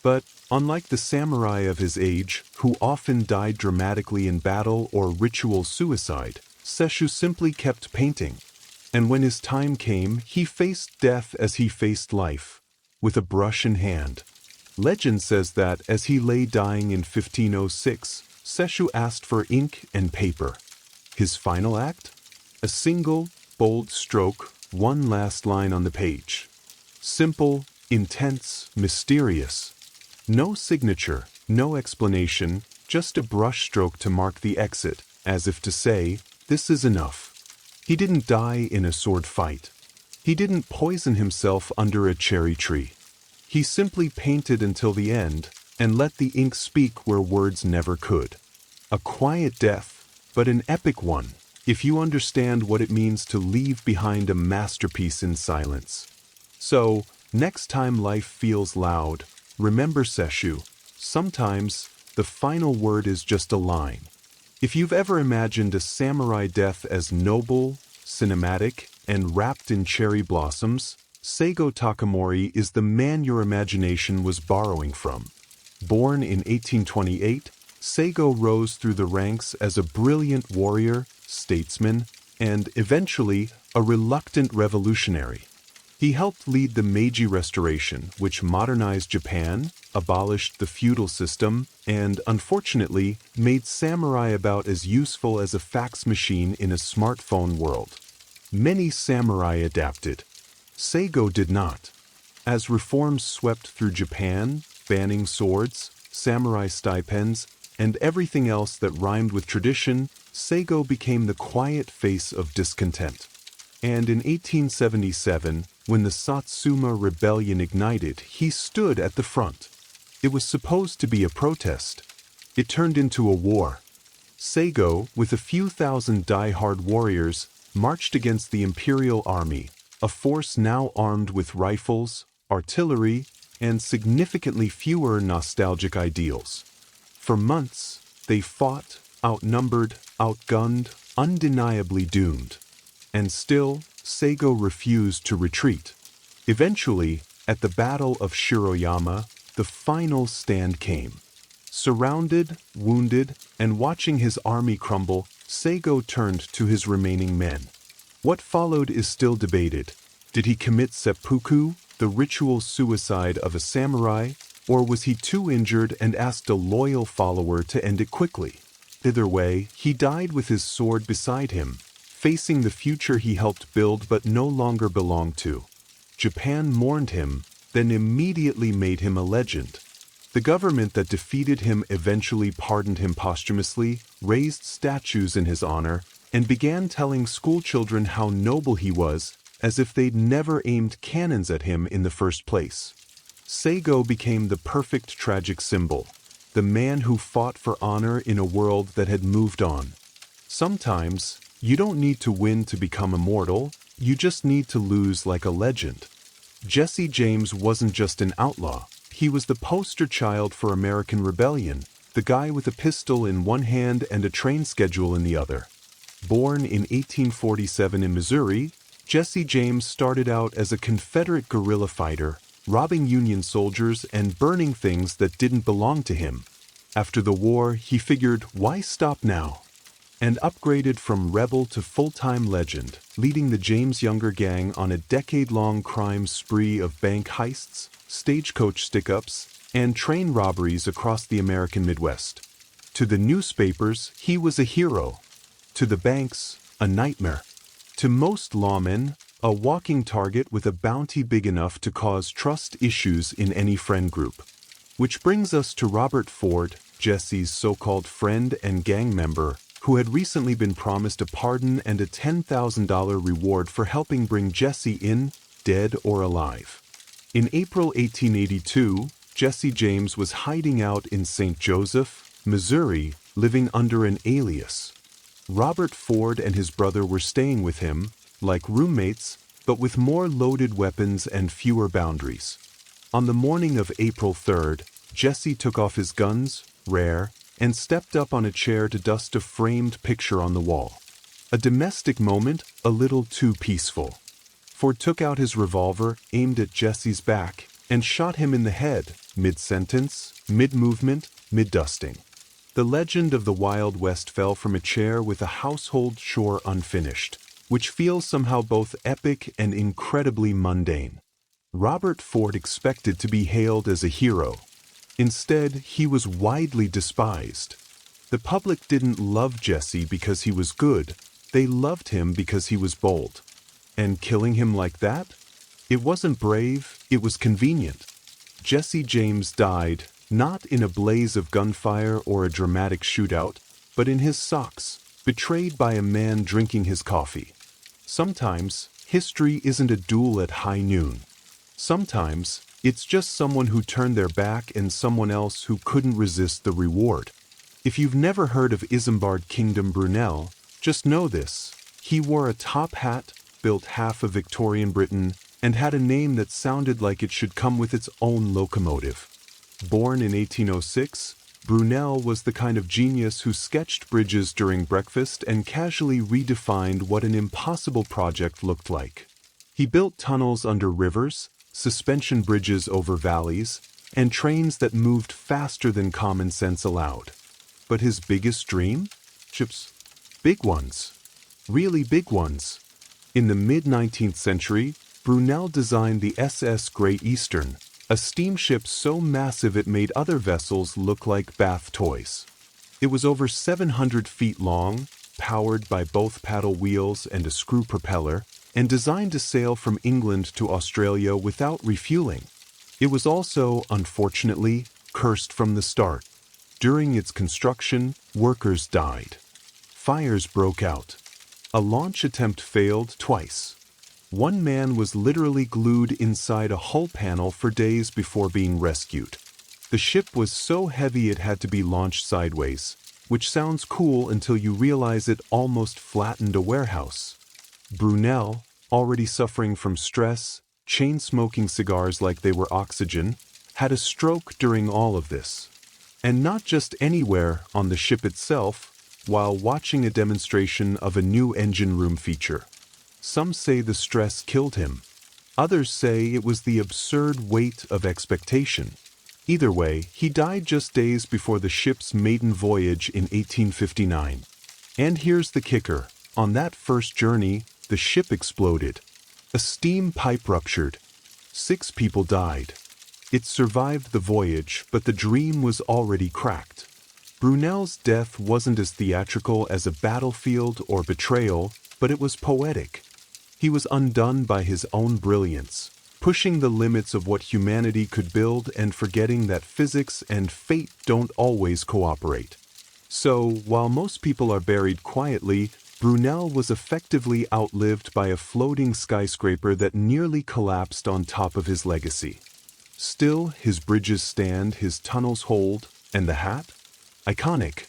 But, unlike the samurai of his age, who often died dramatically in battle or ritual suicide, Sesshu simply kept painting. And when his time came, he faced death as he faced life, with a brush in hand. Legend says that, as he lay dying in 1506, Sesshu asked for ink and paper. His final act? A single, bold stroke, one last line on the page. Simple, intense, mysterious. No signature, no explanation, just a brushstroke to mark the exit, as if to say, this is enough. He didn't die in a sword fight. He didn't poison himself under a cherry tree. He simply painted until the end, and let the ink speak where words never could. A quiet death, but an epic one, if you understand what it means to leave behind a masterpiece in silence. So, next time life feels loud, remember Sesshu, sometimes the final word is just a line. If you've ever imagined a samurai death as noble, cinematic, and wrapped in cherry blossoms, Seigo Takamori is the man your imagination was borrowing from. Born in 1828, Seigo rose through the ranks as a brilliant warrior, statesman, and, eventually, a reluctant revolutionary. He helped lead the Meiji Restoration, which modernized Japan, abolished the feudal system, and, unfortunately, made samurai about as useful as a fax machine in a smartphone world. Many samurai adapted. Seigo did not. As reforms swept through Japan, banning swords, samurai stipends, and everything else that rhymed with tradition, Seigo became the quiet face of discontent. And in 1877, when the Satsuma Rebellion ignited, he stood at the front. It was supposed to be a protest. It turned into a war. Seigo, with a few thousand die-hard warriors, marched against the imperial army, a force now armed with rifles, artillery, and significantly fewer nostalgic ideals. For months, they fought, outnumbered, outgunned, undeniably doomed. And still, Seigo refused to retreat. Eventually, at the Battle of Shiroyama, the final stand came. Surrounded, wounded, and watching his army crumble, Seigo turned to his remaining men. What followed is still debated. Did he commit seppuku, the ritual suicide of a samurai, or was he too injured and asked a loyal follower to end it quickly? Either way, he died with his sword beside him, facing the future he helped build but no longer belonged to. Japan mourned him, then immediately made him a legend. The government that defeated him eventually pardoned him posthumously, raised statues in his honor, and began telling schoolchildren how noble he was, as if they'd never aimed cannons at him in the first place. Seigo became the perfect tragic symbol, the man who fought for honor in a world that had moved on. Sometimes, you don't need to win to become immortal, you just need to lose like a legend. Jesse James wasn't just an outlaw, he was the poster child for American rebellion, the guy with a pistol in one hand and a train schedule in the other. Born in 1847 in Missouri, Jesse James started out as a Confederate guerrilla fighter, robbing Union soldiers and burning things that didn't belong to him. After the war, he figured, why stop now? And upgraded from rebel to full-time legend, leading the James Younger Gang on a decade-long crime spree of bank heists, stagecoach stick-ups, and train robberies across the American Midwest. To the newspapers, he was a hero. To the banks, a nightmare. To most lawmen, a walking target with a bounty big enough to cause trust issues in any friend group. Which brings us to Robert Ford, Jesse's so-called friend and gang member, who had recently been promised a pardon and a $10,000 reward for helping bring Jesse in, dead or alive. In April 1882, Jesse James was hiding out in St. Joseph, Missouri, living under an alias. Robert Ford and his brother were staying with him, like roommates, but with more loaded weapons and fewer boundaries. On the morning of April 3rd, Jesse took off his guns, rare, and stepped up on a chair to dust a framed picture on the wall. A domestic moment, a little too peaceful. Ford took out his revolver, aimed at Jesse's back, and shot him in the head, mid-sentence, mid-movement, mid-dusting. The legend of the Wild West fell from a chair with a household chore unfinished, which feels somehow both epic and incredibly mundane. Robert Ford expected to be hailed as a hero. Instead, he was widely despised. The public didn't love Jesse because he was good, they loved him because he was bold. And killing him like that? It wasn't brave, it was convenient. Jesse James died, not in a blaze of gunfire or a dramatic shootout, but in his socks, betrayed by a man drinking his coffee. Sometimes, history isn't a duel at high noon. Sometimes, it's just someone who turned their back and someone else who couldn't resist the reward. If you've never heard of Isambard Kingdom Brunel, just know this. He wore a top hat, built half of Victorian Britain, and had a name that sounded like it should come with its own locomotive. Born in 1806, Brunel was the kind of genius who sketched bridges during breakfast and casually redefined what an impossible project looked like. He built tunnels under rivers, suspension bridges over valleys, and trains that moved faster than common sense allowed. But his biggest dream? Ships. Big ones. Really big ones. In the mid-19th century, Brunel designed the SS Great Eastern, a steamship so massive it made other vessels look like bath toys. It was over 700 feet long, powered by both paddle wheels and a screw propeller, and designed to sail from England to Australia without refueling. It was also, unfortunately, cursed from the start. During its construction, workers died. Fires broke out. A launch attempt failed twice. One man was literally glued inside a hull panel for days before being rescued. The ship was so heavy it had to be launched sideways, which sounds cool until you realize it almost flattened a warehouse. Brunel, already suffering from stress, chain-smoking cigars like they were oxygen, had a stroke during all of this. And not just anywhere on the ship itself, while watching a demonstration of a new engine room feature. Some say the stress killed him. Others say it was the absurd weight of expectation. Either way, he died just days before the ship's maiden voyage in 1859. And here's the kicker. On that first journey, the ship exploded. A steam pipe ruptured. 6 people died. It survived the voyage, but the dream was already cracked. Brunel's death wasn't as theatrical as a battlefield or betrayal, but it was poetic. He was undone by his own brilliance, pushing the limits of what humanity could build and forgetting that physics and fate don't always cooperate. So, while most people are buried quietly, Brunel was effectively outlived by a floating skyscraper that nearly collapsed on top of his legacy. Still, his bridges stand, his tunnels hold, and the hat? Iconic.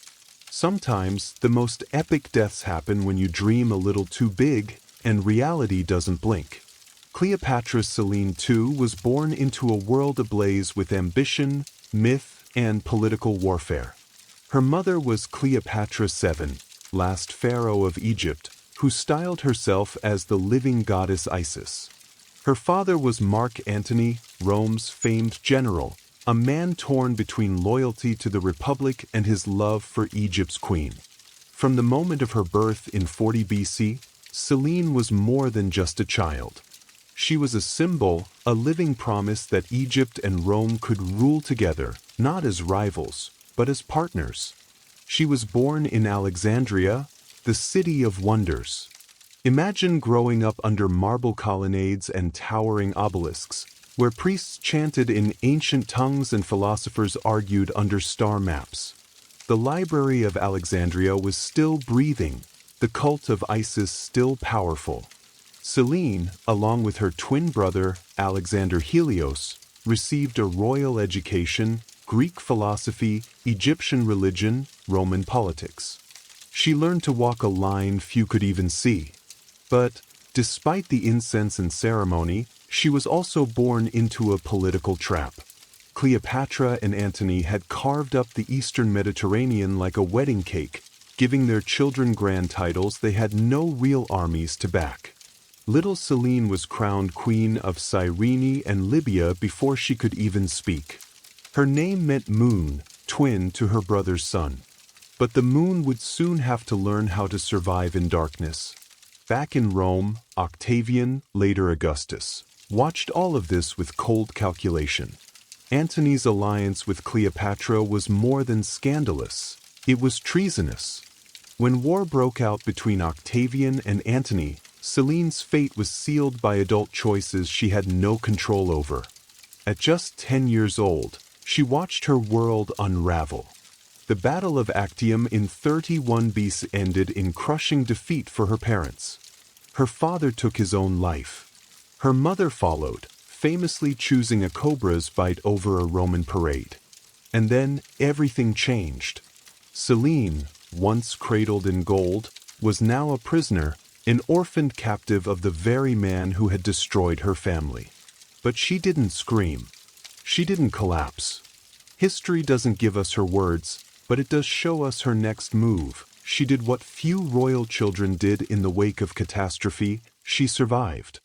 Sometimes, the most epic deaths happen when you dream a little too big, and reality doesn't blink. Cleopatra Selene II was born into a world ablaze with ambition, myth, and political warfare. Her mother was Cleopatra VII, last pharaoh of Egypt, who styled herself as the living goddess Isis. Her father was Mark Antony, Rome's famed general, a man torn between loyalty to the Republic and his love for Egypt's queen. From the moment of her birth in 40 BC, Selene was more than just a child. She was a symbol, a living promise that Egypt and Rome could rule together, not as rivals, but as partners. She was born in Alexandria, the city of wonders. Imagine growing up under marble colonnades and towering obelisks, where priests chanted in ancient tongues and philosophers argued under star maps. The Library of Alexandria was still breathing, the cult of Isis still powerful. Selene, along with her twin brother, Alexander Helios, received a royal education, Greek philosophy, Egyptian religion, Roman politics. She learned to walk a line few could even see. But, despite the incense and ceremony, she was also born into a political trap. Cleopatra and Antony had carved up the Eastern Mediterranean like a wedding cake, giving their children grand titles they had no real armies to back. Little Selene was crowned queen of Cyrene and Libya before she could even speak. Her name meant moon, twin to her brother's sun. But the moon would soon have to learn how to survive in darkness. Back in Rome, Octavian, later Augustus, watched all of this with cold calculation. Antony's alliance with Cleopatra was more than scandalous. It was treasonous. When war broke out between Octavian and Antony, Selene's fate was sealed by adult choices she had no control over. At just 10 years old, she watched her world unravel. The Battle of Actium in 31 BC ended in crushing defeat for her parents. Her father took his own life. Her mother followed, famously choosing a cobra's bite over a Roman parade. And then everything changed. Selene, once cradled in gold, was now a prisoner, an orphaned captive of the very man who had destroyed her family. But she didn't scream. She didn't collapse. History doesn't give us her words, but it does show us her next move. She did what few royal children did in the wake of catastrophe. She survived.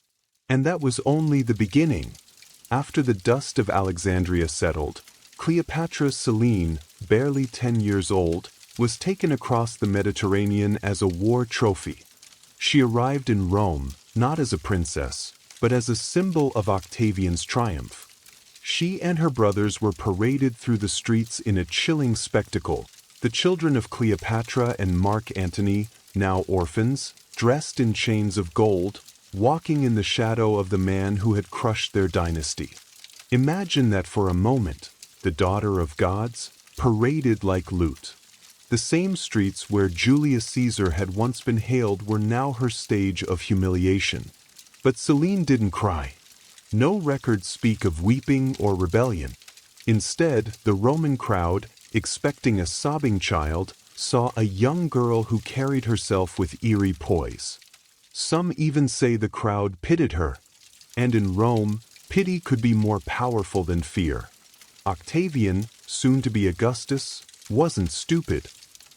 And that was only the beginning. After the dust of Alexandria settled, Cleopatra Selene, barely 10 years old, was taken across the Mediterranean as a war trophy. She arrived in Rome, not as a princess, but as a symbol of Octavian's triumph. She and her brothers were paraded through the streets in a chilling spectacle. The children of Cleopatra and Mark Antony, now orphans, dressed in chains of gold, walking in the shadow of the man who had crushed their dynasty. Imagine that for a moment, the daughter of gods, paraded like loot. The same streets where Julius Caesar had once been hailed were now her stage of humiliation. But Selene didn't cry. No records speak of weeping or rebellion. Instead, the Roman crowd, expecting a sobbing child, saw a young girl who carried herself with eerie poise. Some even say the crowd pitied her. And in Rome, pity could be more powerful than fear. Octavian, soon to be Augustus, wasn't stupid.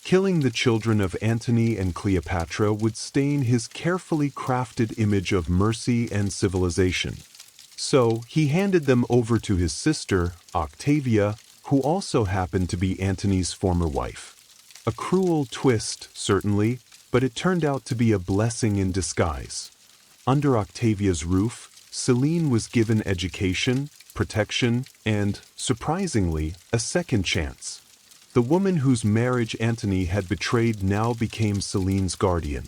Killing the children of Antony and Cleopatra would stain his carefully crafted image of mercy and civilization. So he handed them over to his sister, Octavia, who also happened to be Antony's former wife. A cruel twist, certainly, but it turned out to be a blessing in disguise. Under Octavia's roof, Selene was given education, protection, and, surprisingly, a second chance. The woman whose marriage Antony had betrayed now became Selene's guardian.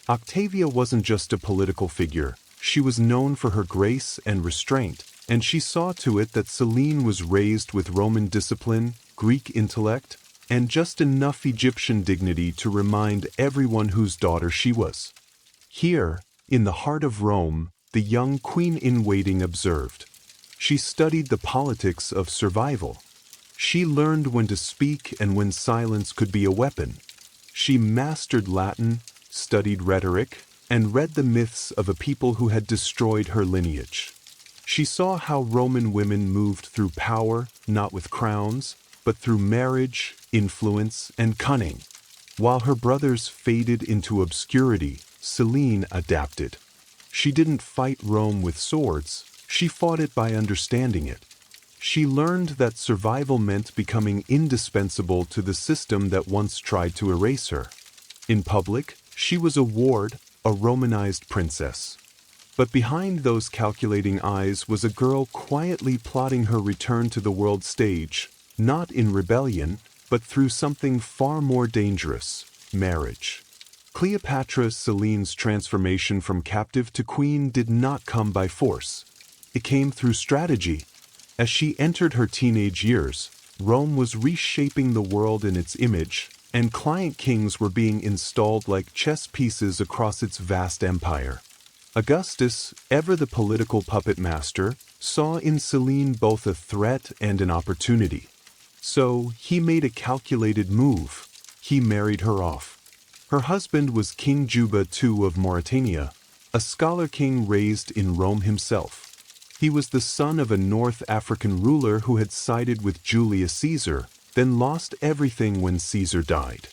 Octavia wasn't just a political figure. She was known for her grace and restraint, and she saw to it that Selene was raised with Roman discipline, Greek intellect, and just enough Egyptian dignity to remind everyone whose daughter she was. Here, in the heart of Rome, the young queen-in-waiting observed. She studied the politics of survival. She learned when to speak and when silence could be a weapon. She mastered Latin, studied rhetoric, and read the myths of a people who had destroyed her lineage. She saw how Roman women moved through power, not with crowns, but through marriage, influence, and cunning. While her brothers faded into obscurity, Selene adapted. She didn't fight Rome with swords, she fought it by understanding it. She learned that survival meant becoming indispensable to the system that once tried to erase her. In public, she was a ward, a Romanized princess. But behind those calculating eyes was a girl quietly plotting her return to the world stage, not in rebellion, but through something far more dangerous: marriage. Cleopatra Selene's transformation from captive to queen did not come by force. It came through strategy. As she entered her teenage years, Rome was reshaping the world in its image, and client kings were being installed like chess pieces across its vast empire. Augustus, ever the political puppet master, saw in Selene both a threat and an opportunity. So he made a calculated move. He married her off. Her husband was King Juba II of Mauritania, a scholar king raised in Rome himself. He was the son of a North African ruler who had sided with Julius Caesar, then lost everything when Caesar died.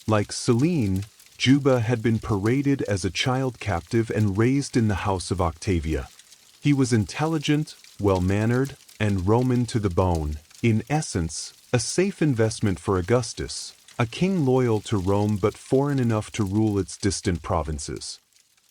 Like Selene, Juba had been paraded as a child captive and raised in the house of Octavia. He was intelligent, well-mannered, and Roman to the bone, in essence, a safe investment for Augustus, a king loyal to Rome but foreign enough to rule its distant provinces.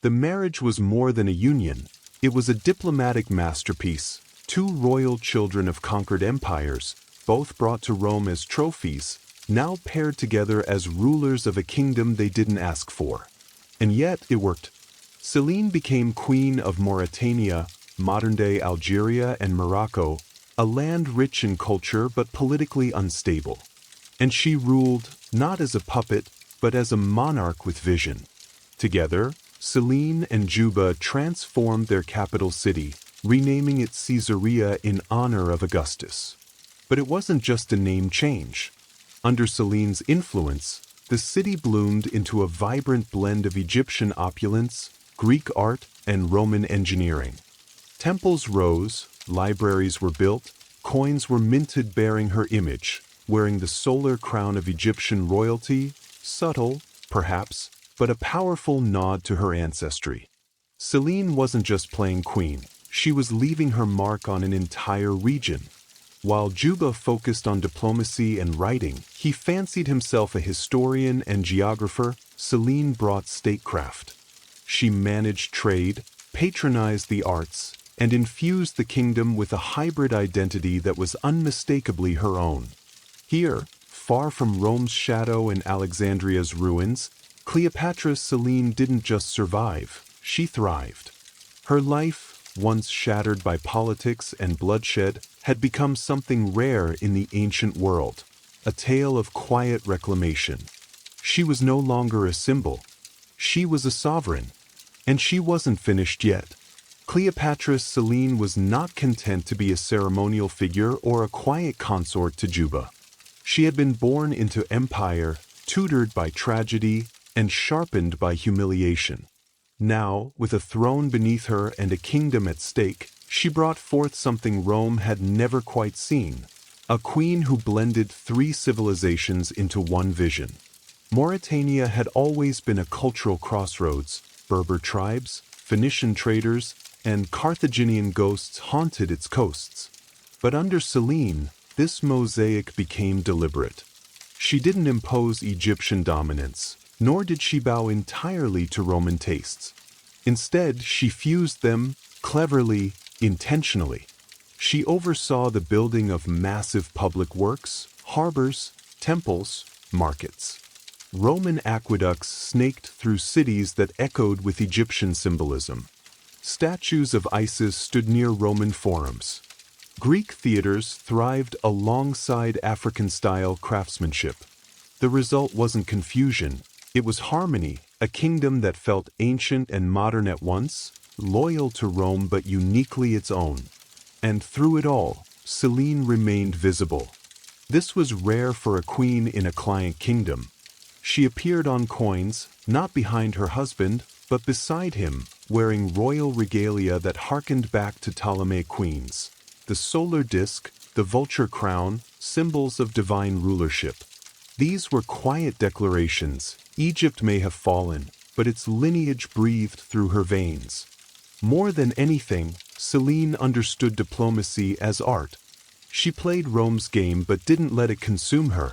The marriage was more than a union. It was a diplomatic masterpiece, two royal children of conquered empires, both brought to Rome as trophies, now paired together as rulers of a kingdom they didn't ask for. And yet it worked. Selene became queen of Mauritania, modern-day Algeria and Morocco, a land rich in culture but politically unstable. And she ruled, not as a puppet, but as a monarch with vision. Together, Selene and Juba transformed their capital city, renaming it Caesarea in honor of Augustus. But it wasn't just a name change. Under Selene's influence, the city bloomed into a vibrant blend of Egyptian opulence, Greek art, and Roman engineering. Temples rose, libraries were built, coins were minted bearing her image, wearing the solar crown of Egyptian royalty, subtle, perhaps, but a powerful nod to her ancestry. Selene wasn't just playing queen, she was leaving her mark on an entire region. While Juba focused on diplomacy and writing, he fancied himself a historian and geographer. Selene brought statecraft. She managed trade, patronized the arts, and infused the kingdom with a hybrid identity that was unmistakably her own. Here, far from Rome's shadow and Alexandria's ruins, Cleopatra Selene didn't just survive, she thrived. Her life, once shattered by politics and bloodshed, had become something rare in the ancient world, a tale of quiet reclamation. She was no longer a symbol. She was a sovereign. And she wasn't finished yet. Cleopatra Selene was not content to be a ceremonial figure or a quiet consort to Juba. She had been born into empire, tutored by tragedy, and sharpened by humiliation. Now, with a throne beneath her and a kingdom at stake, she brought forth something Rome had never quite seen, a queen who blended three civilizations into one vision. Mauritania had always been a cultural crossroads. Berber tribes, Phoenician traders, and Carthaginian ghosts haunted its coasts. But under Selene, this mosaic became deliberate. She didn't impose Egyptian dominance, nor did she bow entirely to Roman tastes. Instead, she fused them, cleverly, intentionally. She oversaw the building of massive public works, harbors, temples, markets. Roman aqueducts snaked through cities that echoed with Egyptian symbolism. Statues of Isis stood near Roman forums. Greek theaters thrived alongside African-style craftsmanship. The result wasn't confusion, it was harmony, a kingdom that felt ancient and modern at once, loyal to Rome but uniquely its own. And through it all, Selene remained visible. This was rare for a queen in a client kingdom. She appeared on coins, not behind her husband, but beside him, wearing royal regalia that harkened back to Ptolemaic queens. The solar disk, the vulture crown, symbols of divine rulership. These were quiet declarations. Egypt may have fallen, but its lineage breathed through her veins. More than anything, Selene understood diplomacy as art. She played Rome's game but didn't let it consume her.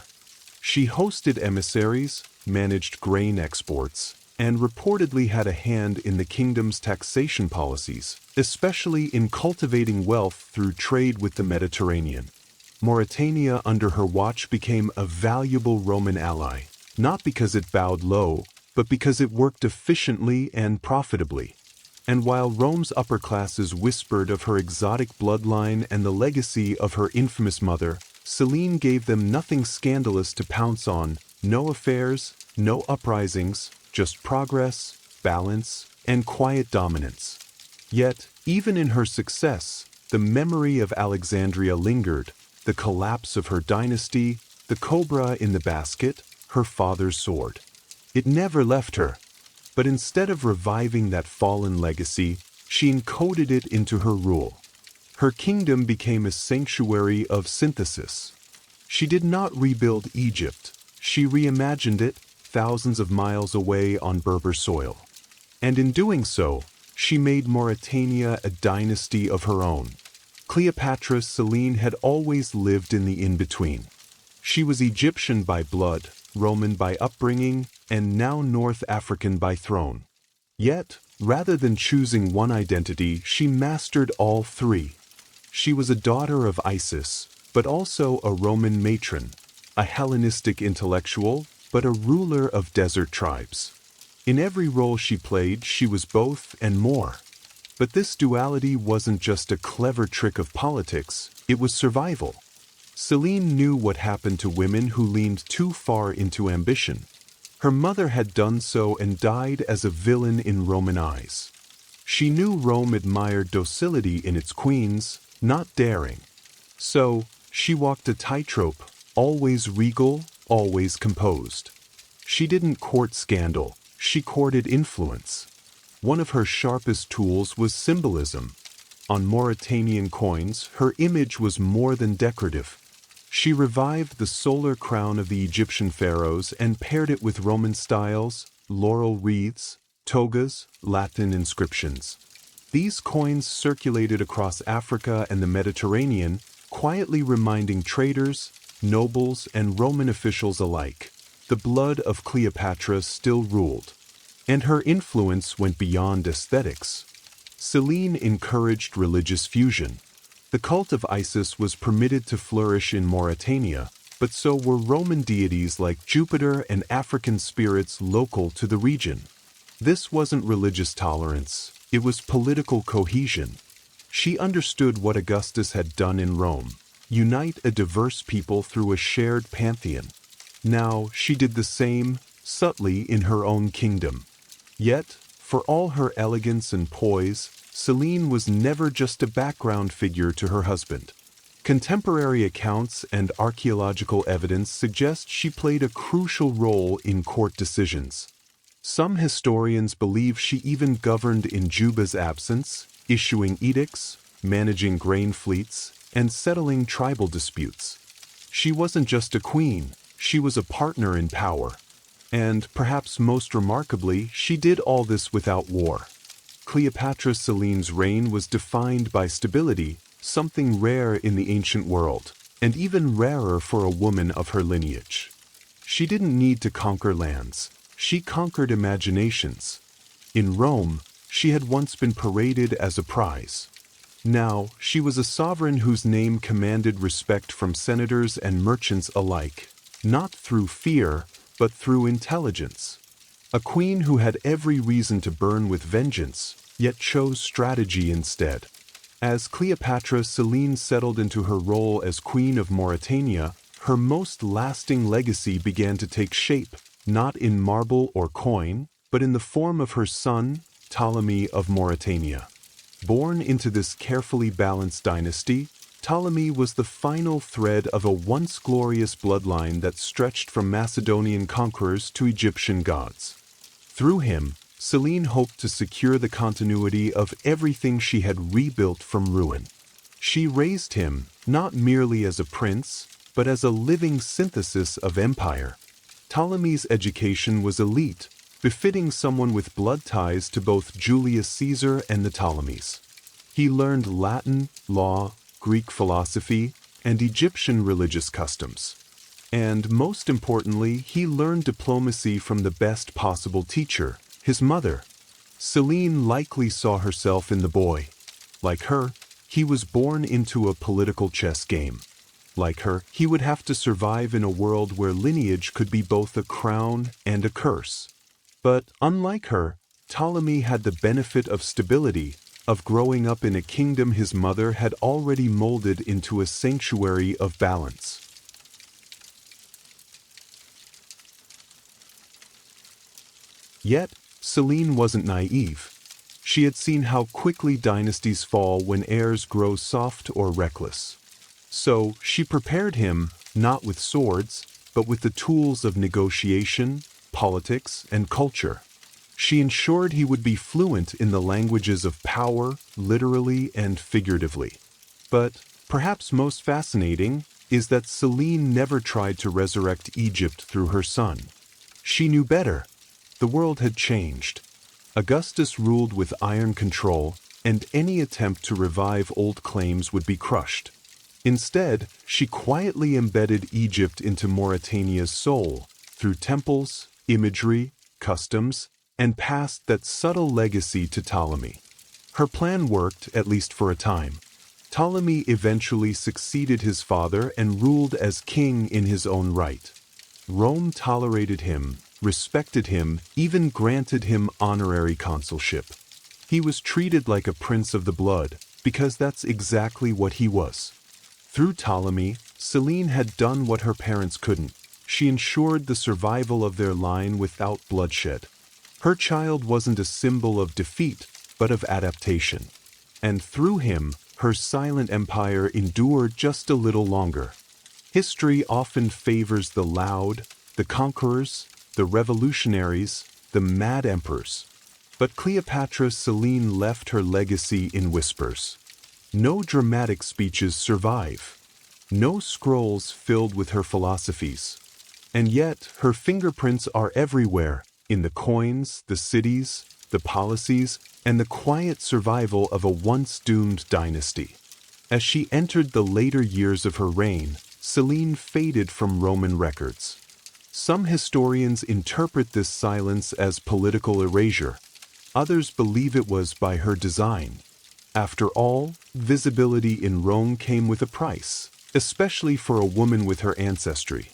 She hosted emissaries, managed grain exports, and reportedly had a hand in the kingdom's taxation policies, especially in cultivating wealth through trade with the Mediterranean. Mauritania under her watch became a valuable Roman ally, not because it bowed low, but because it worked efficiently and profitably. And while Rome's upper classes whispered of her exotic bloodline and the legacy of her infamous mother, Selene gave them nothing scandalous to pounce on: no affairs, no uprisings, just progress, balance, and quiet dominance. Yet, even in her success, the memory of Alexandria lingered: the collapse of her dynasty, the cobra in the basket, her father's sword. It never left her. But instead of reviving that fallen legacy, she encoded it into her rule. Her kingdom became a sanctuary of synthesis. She did not rebuild Egypt. She reimagined it thousands of miles away on Berber soil. And in doing so, she made Mauritania a dynasty of her own. Cleopatra Selene had always lived in the in-between. She was Egyptian by blood, Roman by upbringing, and now North African by throne. Yet, rather than choosing one identity, she mastered all three. She was a daughter of Isis, but also a Roman matron, a Hellenistic intellectual, but a ruler of desert tribes. In every role she played, she was both and more. But this duality wasn't just a clever trick of politics, it was survival. Selene knew what happened to women who leaned too far into ambition. Her mother had done so and died as a villain in Roman eyes. She knew Rome admired docility in its queens, not daring. So, she walked a tightrope, always regal, always composed. She didn't court scandal, she courted influence. One of her sharpest tools was symbolism. On Mauritanian coins, her image was more than decorative. She revived the solar crown of the Egyptian pharaohs and paired it with Roman styles, laurel wreaths, togas, Latin inscriptions. These coins circulated across Africa and the Mediterranean, quietly reminding traders, nobles, and Roman officials alike: the blood of Cleopatra still ruled. And her influence went beyond aesthetics. Selene encouraged religious fusion. The cult of Isis was permitted to flourish in Mauritania, but so were Roman deities like Jupiter and African spirits local to the region. This wasn't religious tolerance, it was political cohesion. She understood what Augustus had done in Rome: unite a diverse people through a shared pantheon. Now she did the same, subtly, in her own kingdom. Yet, for all her elegance and poise, Selene was never just a background figure to her husband. Contemporary accounts and archaeological evidence suggest she played a crucial role in court decisions. Some historians believe she even governed in Juba's absence, issuing edicts, managing grain fleets, and settling tribal disputes. She wasn't just a queen, she was a partner in power. And, perhaps most remarkably, she did all this without war. Cleopatra Selene's reign was defined by stability, something rare in the ancient world, and even rarer for a woman of her lineage. She didn't need to conquer lands, she conquered imaginations. In Rome, she had once been paraded as a prize. Now, she was a sovereign whose name commanded respect from senators and merchants alike, not through fear, but through intelligence. A queen who had every reason to burn with vengeance, yet chose strategy instead. As Cleopatra Selene settled into her role as Queen of Mauritania, her most lasting legacy began to take shape, not in marble or coin, but in the form of her son, Ptolemy of Mauritania. Born into this carefully balanced dynasty, Ptolemy was the final thread of a once glorious bloodline that stretched from Macedonian conquerors to Egyptian gods. Through him, Selene hoped to secure the continuity of everything she had rebuilt from ruin. She raised him, not merely as a prince, but as a living synthesis of empire. Ptolemy's education was elite, befitting someone with blood ties to both Julius Caesar and the Ptolemies. He learned Latin, law, Greek philosophy, and Egyptian religious customs. And most importantly, he learned diplomacy from the best possible teacher, his mother. Selene likely saw herself in the boy. Like her, he was born into a political chess game. Like her, he would have to survive in a world where lineage could be both a crown and a curse. But unlike her, Ptolemy had the benefit of stability, of growing up in a kingdom his mother had already molded into a sanctuary of balance. Yet, Selene wasn't naive. She had seen how quickly dynasties fall when heirs grow soft or reckless. So, she prepared him, not with swords, but with the tools of negotiation, politics, and culture. She ensured he would be fluent in the languages of power, literally and figuratively. But, perhaps most fascinating, is that Selene never tried to resurrect Egypt through her son. She knew better. The world had changed. Augustus ruled with iron control, and any attempt to revive old claims would be crushed. Instead, she quietly embedded Egypt into Mauritania's soul, through temples, imagery, customs, and passed that subtle legacy to Ptolemy. Her plan worked, at least for a time. Ptolemy eventually succeeded his father and ruled as king in his own right. Rome tolerated him, respected him, even granted him honorary consulship. He was treated like a prince of the blood, because that's exactly what he was. Through Ptolemy, Selene had done what her parents couldn't. She ensured the survival of their line without bloodshed. Her child wasn't a symbol of defeat, but of adaptation. And through him, her silent empire endured just a little longer. History often favors the loud, the conquerors, the revolutionaries, the mad emperors. But Cleopatra Selene left her legacy in whispers. No dramatic speeches survive. No scrolls filled with her philosophies. And yet, her fingerprints are everywhere, in the coins, the cities, the policies, and the quiet survival of a once-doomed dynasty. As she entered the later years of her reign, Selene faded from Roman records. Some historians interpret this silence as political erasure. Others believe it was by her design. After all, visibility in Rome came with a price, especially for a woman with her ancestry.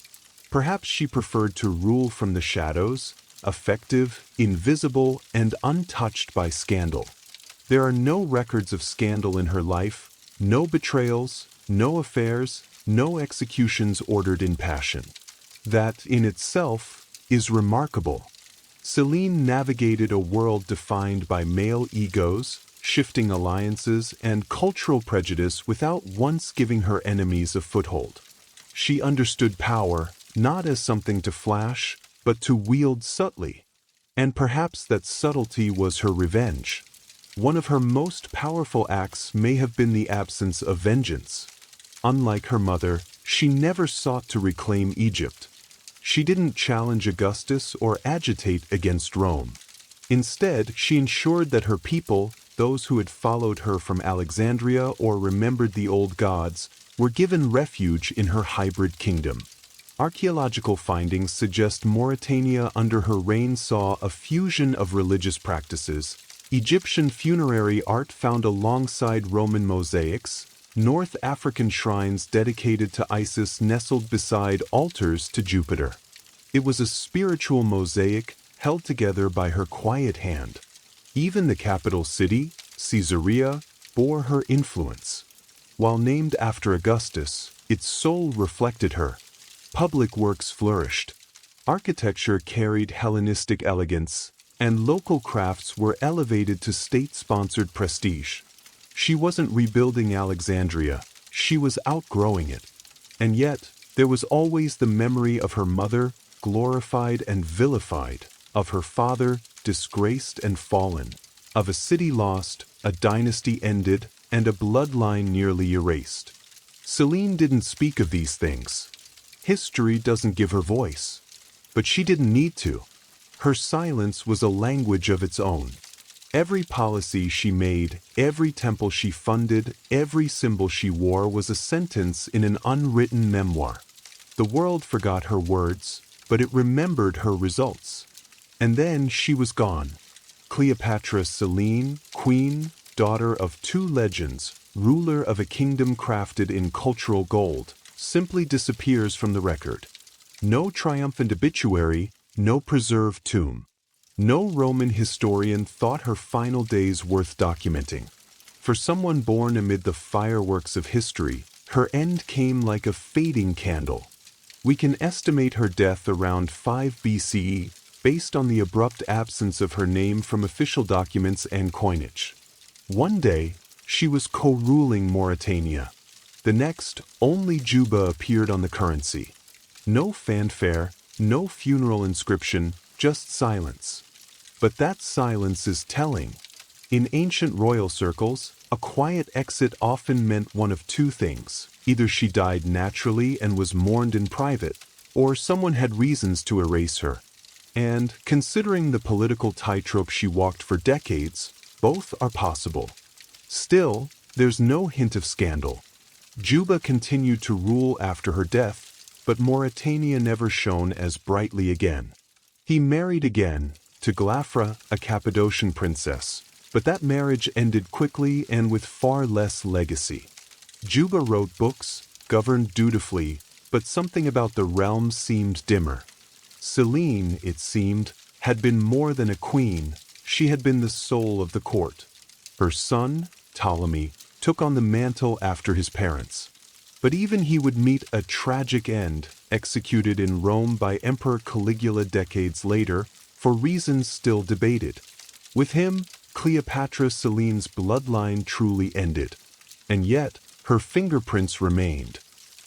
Perhaps she preferred to rule from the shadows, effective, invisible, and untouched by scandal. There are no records of scandal in her life, no betrayals, no affairs, no executions ordered in passion. That, in itself, is remarkable. Selene navigated a world defined by male egos, shifting alliances, and cultural prejudice without once giving her enemies a foothold. She understood power, not as something to flash, but to wield subtly. And perhaps that subtlety was her revenge. One of her most powerful acts may have been the absence of vengeance. Unlike her mother, she never sought to reclaim Egypt. She didn't challenge Augustus or agitate against Rome. Instead, she ensured that her people, those who had followed her from Alexandria or remembered the old gods, were given refuge in her hybrid kingdom. Archaeological findings suggest Mauritania under her reign saw a fusion of religious practices, Egyptian funerary art found alongside Roman mosaics, North African shrines dedicated to Isis nestled beside altars to Jupiter. It was a spiritual mosaic held together by her quiet hand. Even the capital city, Caesarea, bore her influence. While named after Augustus, its soul reflected her. Public works flourished. Architecture carried Hellenistic elegance, and local crafts were elevated to state-sponsored prestige. She wasn't rebuilding Alexandria, she was outgrowing it. And yet, there was always the memory of her mother, glorified and vilified, of her father, disgraced and fallen, of a city lost, a dynasty ended, and a bloodline nearly erased. Selene didn't speak of these things. History doesn't give her voice. But she didn't need to. Her silence was a language of its own. Every policy she made, every temple she funded, every symbol she wore was a sentence in an unwritten memoir. The world forgot her words, but it remembered her results. And then she was gone. Cleopatra Selene, queen, daughter of two legends, ruler of a kingdom crafted in cultural gold, simply disappears from the record. No triumphant obituary, no preserved tomb. No Roman historian thought her final days worth documenting. For someone born amid the fireworks of history, her end came like a fading candle. We can estimate her death around 5 BCE, based on the abrupt absence of her name from official documents and coinage. One day, she was co-ruling Mauritania. The next, only Juba appeared on the currency. No fanfare, no funeral inscription, just silence. But that silence is telling. In ancient royal circles, a quiet exit often meant one of two things. Either she died naturally and was mourned in private, or someone had reasons to erase her. And, considering the political tightrope she walked for decades, both are possible. Still, there's no hint of scandal. Juba continued to rule after her death, but Mauritania never shone as brightly again. He married again, to Glafra, a Cappadocian princess, but that marriage ended quickly and with far less legacy. Juba wrote books, governed dutifully, but something about the realm seemed dimmer. Selene, it seemed, had been more than a queen, she had been the soul of the court. Her son, Ptolemy, took on the mantle after his parents. But even he would meet a tragic end, executed in Rome by Emperor Caligula decades later, for reasons still debated. With him, Cleopatra Selene's bloodline truly ended. And yet, her fingerprints remained.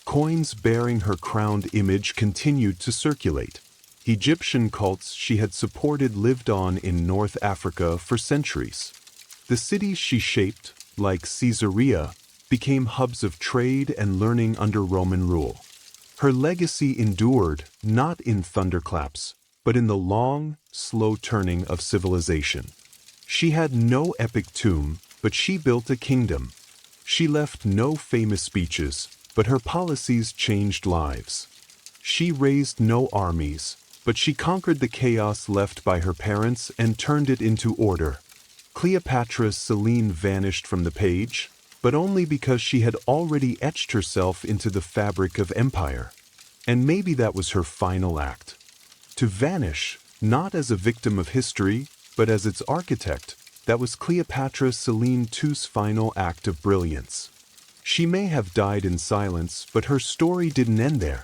Coins bearing her crowned image continued to circulate. Egyptian cults she had supported lived on in North Africa for centuries. The cities she shaped, like Caesarea, became hubs of trade and learning under Roman rule. Her legacy endured, not in thunderclaps, but in the long, slow turning of civilization. She had no epic tomb, but she built a kingdom. She left no famous speeches, but her policies changed lives. She raised no armies, but she conquered the chaos left by her parents and turned it into order. Cleopatra Selene vanished from the page, but only because she had already etched herself into the fabric of empire. And maybe that was her final act. To vanish, not as a victim of history, but as its architect, that was Cleopatra Selene II's final act of brilliance. She may have died in silence, but her story didn't end there.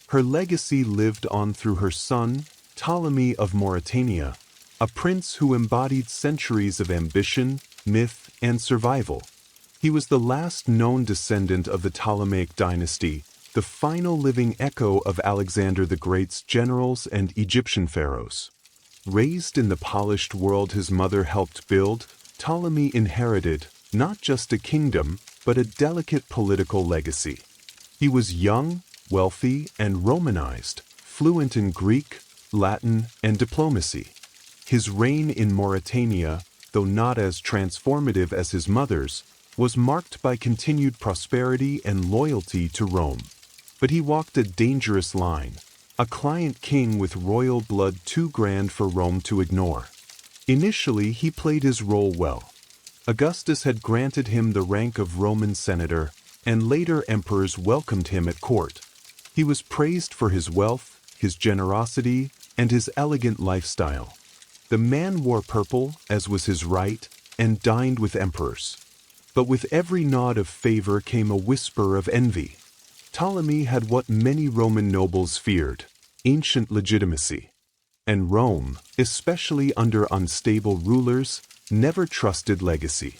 Her legacy lived on through her son, Ptolemy of Mauritania, a prince who embodied centuries of ambition, myth, and survival. He was the last known descendant of the Ptolemaic dynasty, the final living echo of Alexander the Great's generals and Egyptian pharaohs. Raised in the polished world his mother helped build, Ptolemy inherited not just a kingdom, but a delicate political legacy. He was young, wealthy, and Romanized, fluent in Greek, Latin, and diplomacy. His reign in Mauritania, though not as transformative as his mother's, was marked by continued prosperity and loyalty to Rome. But he walked a dangerous line, a client king with royal blood too grand for Rome to ignore. Initially, he played his role well. Augustus had granted him the rank of Roman senator, and later emperors welcomed him at court. He was praised for his wealth, his generosity, and his elegant lifestyle. The man wore purple, as was his right, and dined with emperors. But with every nod of favor came a whisper of envy. Ptolemy had what many Roman nobles feared: ancient legitimacy. And Rome, especially under unstable rulers, never trusted legacy.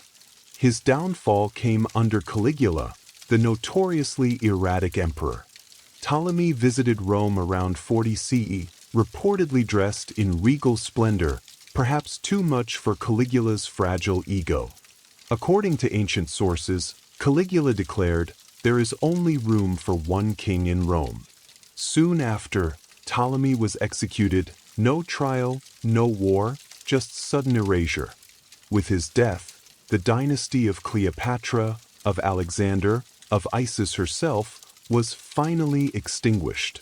His downfall came under Caligula, the notoriously erratic emperor. Ptolemy visited Rome around 40 CE, reportedly dressed in regal splendor, perhaps too much for Caligula's fragile ego. According to ancient sources, Caligula declared, "There is only room for one king in Rome." Soon after, Ptolemy was executed, no trial, no war, just sudden erasure. With his death, the dynasty of Cleopatra, of Alexander, of Isis herself, was finally extinguished.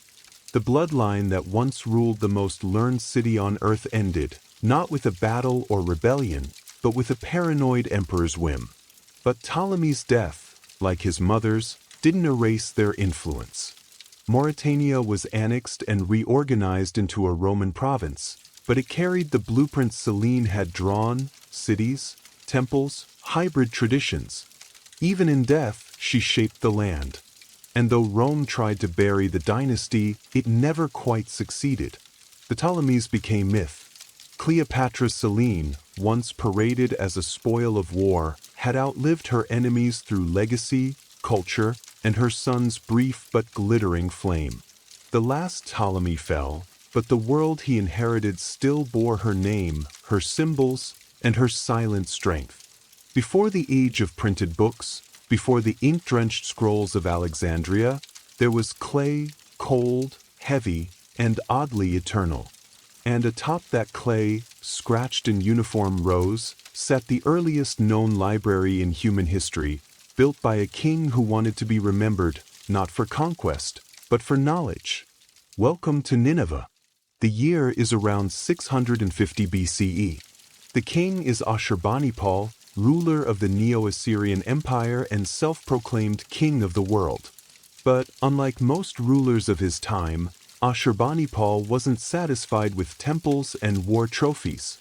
The bloodline that once ruled the most learned city on earth ended, not with a battle or rebellion, but with a paranoid emperor's whim. But Ptolemy's death, like his mother's, didn't erase their influence. Mauritania was annexed and reorganized into a Roman province, but it carried the blueprints Selene had drawn: cities, temples, hybrid traditions. Even in death, she shaped the land. And though Rome tried to bury the dynasty, it never quite succeeded. The Ptolemies became myth. Cleopatra's Selene, once paraded as a spoil of war, had outlived her enemies through legacy, culture, and her son's brief but glittering flame. The last Ptolemy fell, but the world he inherited still bore her name, her symbols, and her silent strength. Before the age of printed books, before the ink-drenched scrolls of Alexandria, there was clay, cold, heavy, and oddly eternal. And atop that clay, scratched in uniform rows, sat the earliest known library in human history, built by a king who wanted to be remembered, not for conquest, but for knowledge. Welcome to Nineveh. The year is around 650 BCE. The king is Ashurbanipal, ruler of the Neo-Assyrian Empire and self-proclaimed king of the world. But unlike most rulers of his time, Ashurbanipal wasn't satisfied with temples and war trophies.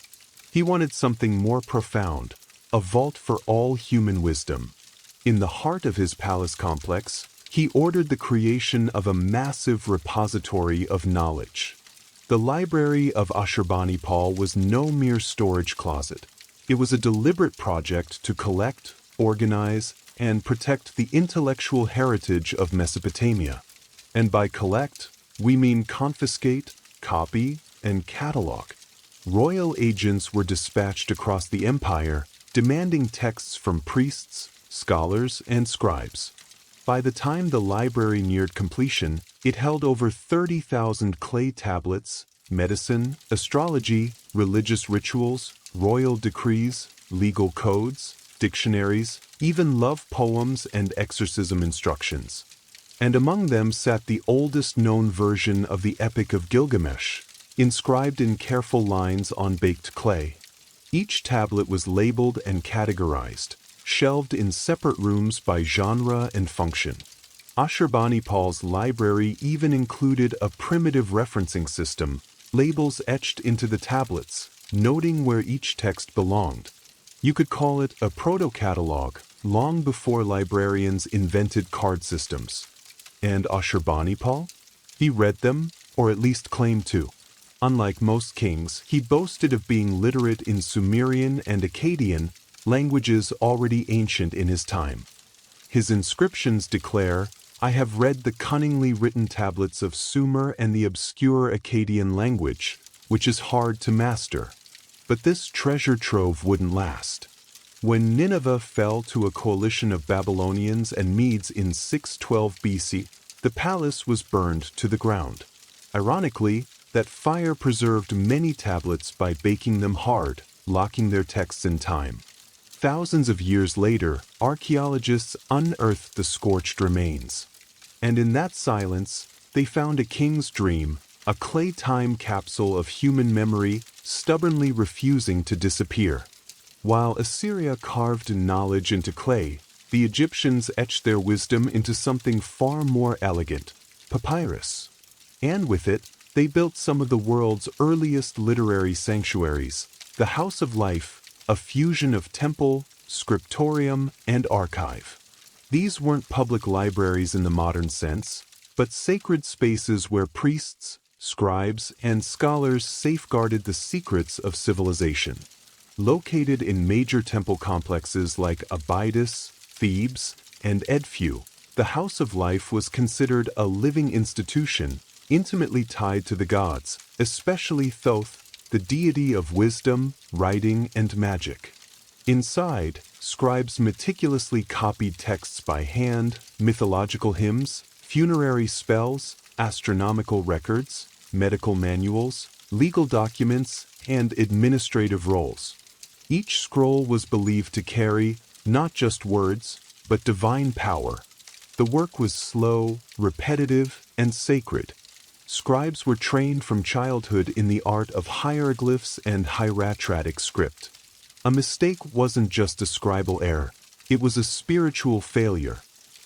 He wanted something more profound, a vault for all human wisdom. In the heart of his palace complex, he ordered the creation of a massive repository of knowledge. The library of Ashurbanipal was no mere storage closet. It was a deliberate project to collect, organize, and protect the intellectual heritage of Mesopotamia. And by collect, we mean confiscate, copy, and catalog. Royal agents were dispatched across the empire, demanding texts from priests, scholars, and scribes. By the time the library neared completion, it held over 30,000 clay tablets, medicine, astrology, religious rituals, royal decrees, legal codes, dictionaries, even love poems and exorcism instructions. And among them sat the oldest known version of the Epic of Gilgamesh, inscribed in careful lines on baked clay. Each tablet was labeled and categorized, shelved in separate rooms by genre and function. Ashurbanipal's library even included a primitive referencing system, labels etched into the tablets, noting where each text belonged. You could call it a proto-catalog, long before librarians invented card systems. And Ashurbanipal? He read them, or at least claimed to. Unlike most kings, he boasted of being literate in Sumerian and Akkadian, languages already ancient in his time. His inscriptions declare, "I have read the cunningly written tablets of Sumer and the obscure Akkadian language, which is hard to master." But this treasure trove wouldn't last. When Nineveh fell to a coalition of Babylonians and Medes in 612 BC, the palace was burned to the ground. Ironically, that fire preserved many tablets by baking them hard, locking their texts in time. Thousands of years later, archaeologists unearthed the scorched remains. And in that silence, they found a king's dream, a clay time capsule of human memory, stubbornly refusing to disappear. While Assyria carved knowledge into clay, the Egyptians etched their wisdom into something far more elegant, papyrus. And with it, they built some of the world's earliest literary sanctuaries, the House of Life, a fusion of temple, scriptorium, and archive. These weren't public libraries in the modern sense, but sacred spaces where priests, scribes, and scholars safeguarded the secrets of civilization. Located in major temple complexes like Abydos, Thebes, and Edfu, the House of Life was considered a living institution, intimately tied to the gods, especially Thoth, the deity of wisdom, writing, and magic. Inside, scribes meticulously copied texts by hand, mythological hymns, funerary spells, astronomical records, medical manuals, legal documents, and administrative roles. Each scroll was believed to carry not just words, but divine power. The work was slow, repetitive, and sacred. Scribes were trained from childhood in the art of hieroglyphs and hieratic script. A mistake wasn't just a scribal error, it was a spiritual failure.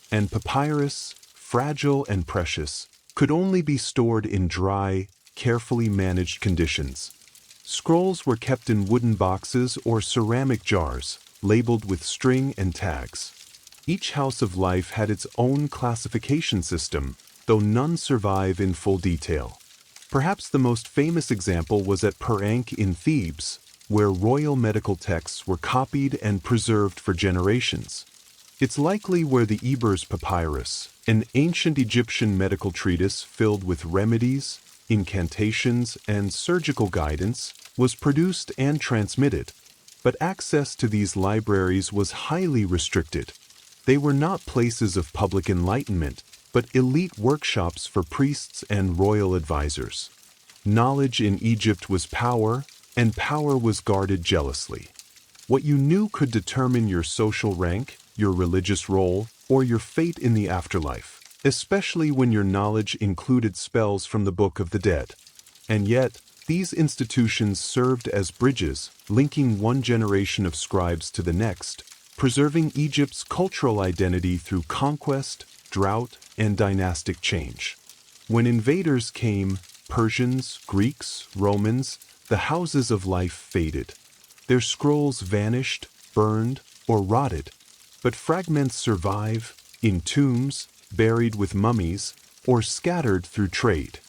And papyrus, fragile and precious, could only be stored in dry, carefully managed conditions. Scrolls were kept in wooden boxes or ceramic jars, labeled with string and tags. Each house of life had its own classification system, though none survive in full detail. Perhaps the most famous example was at Per-Ankh in Thebes, where royal medical texts were copied and preserved for generations. It's likely where the Ebers Papyrus, an ancient Egyptian medical treatise filled with remedies, incantations, and surgical guidance, was produced and transmitted. But access to these libraries was highly restricted. They were not places of public enlightenment, but elite workshops for priests and royal advisors. Knowledge in Egypt was power, and power was guarded jealously. What you knew could determine your social rank, your religious role, or your fate in the afterlife, especially when your knowledge included spells from the Book of the Dead. And yet, these institutions served as bridges, linking one generation of scribes to the next, preserving Egypt's cultural identity through conquest, drought, and dynastic change. When invaders came, Persians, Greeks, Romans, the houses of life faded. Their scrolls vanished, burned, or rotted, but fragments survive, in tombs, buried with mummies, or scattered through trade.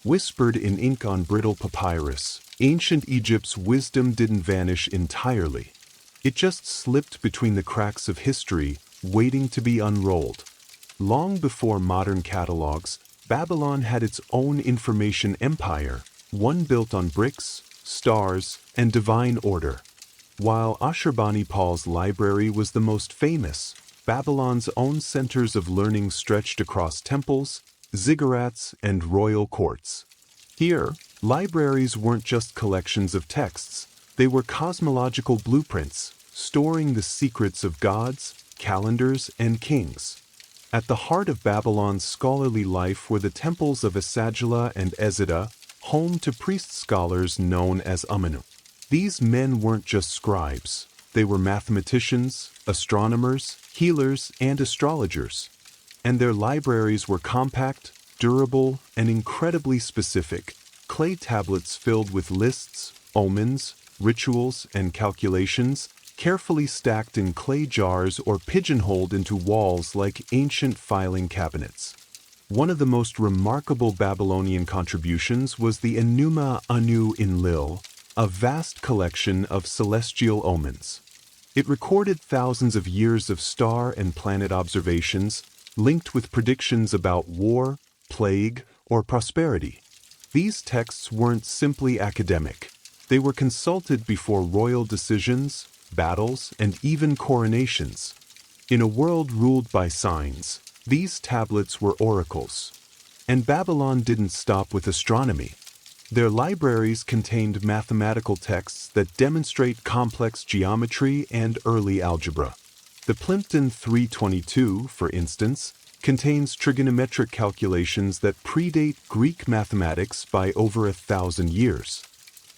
Whispered in ink on brittle papyrus, ancient Egypt's wisdom didn't vanish entirely. It just slipped between the cracks of history, waiting to be unrolled. Long before modern catalogs, Babylon had its own information empire, one built on bricks, stars, and divine order. While Ashurbanipal's library was the most famous, Babylon's own centers of learning stretched across temples, ziggurats, and royal courts. Here, libraries weren't just collections of texts, they were cosmological blueprints, storing the secrets of gods, calendars, and kings. At the heart of Babylon's scholarly life were the temples of Esagila and Ezida, home to priest-scholars known as Umanu. These men weren't just scribes, they were mathematicians, astronomers, healers, and astrologers. And their libraries were compact, durable, and incredibly specific, clay tablets filled with lists, omens, rituals, and calculations, carefully stacked in clay jars or pigeonholed into walls like ancient filing cabinets. One of the most remarkable Babylonian contributions was the Enuma Anu Enlil, a vast collection of celestial omens. It recorded thousands of years of star and planet observations, linked with predictions about war, plague, or prosperity. These texts weren't simply academic. They were consulted before royal decisions, battles, and even coronations. In a world ruled by signs, these tablets were oracles. And Babylon didn't stop with astronomy. Their libraries contained mathematical texts that demonstrate complex geometry and early algebra. The Plimpton 322, for instance, contains trigonometric calculations that predate Greek mathematics by over 1,000 years.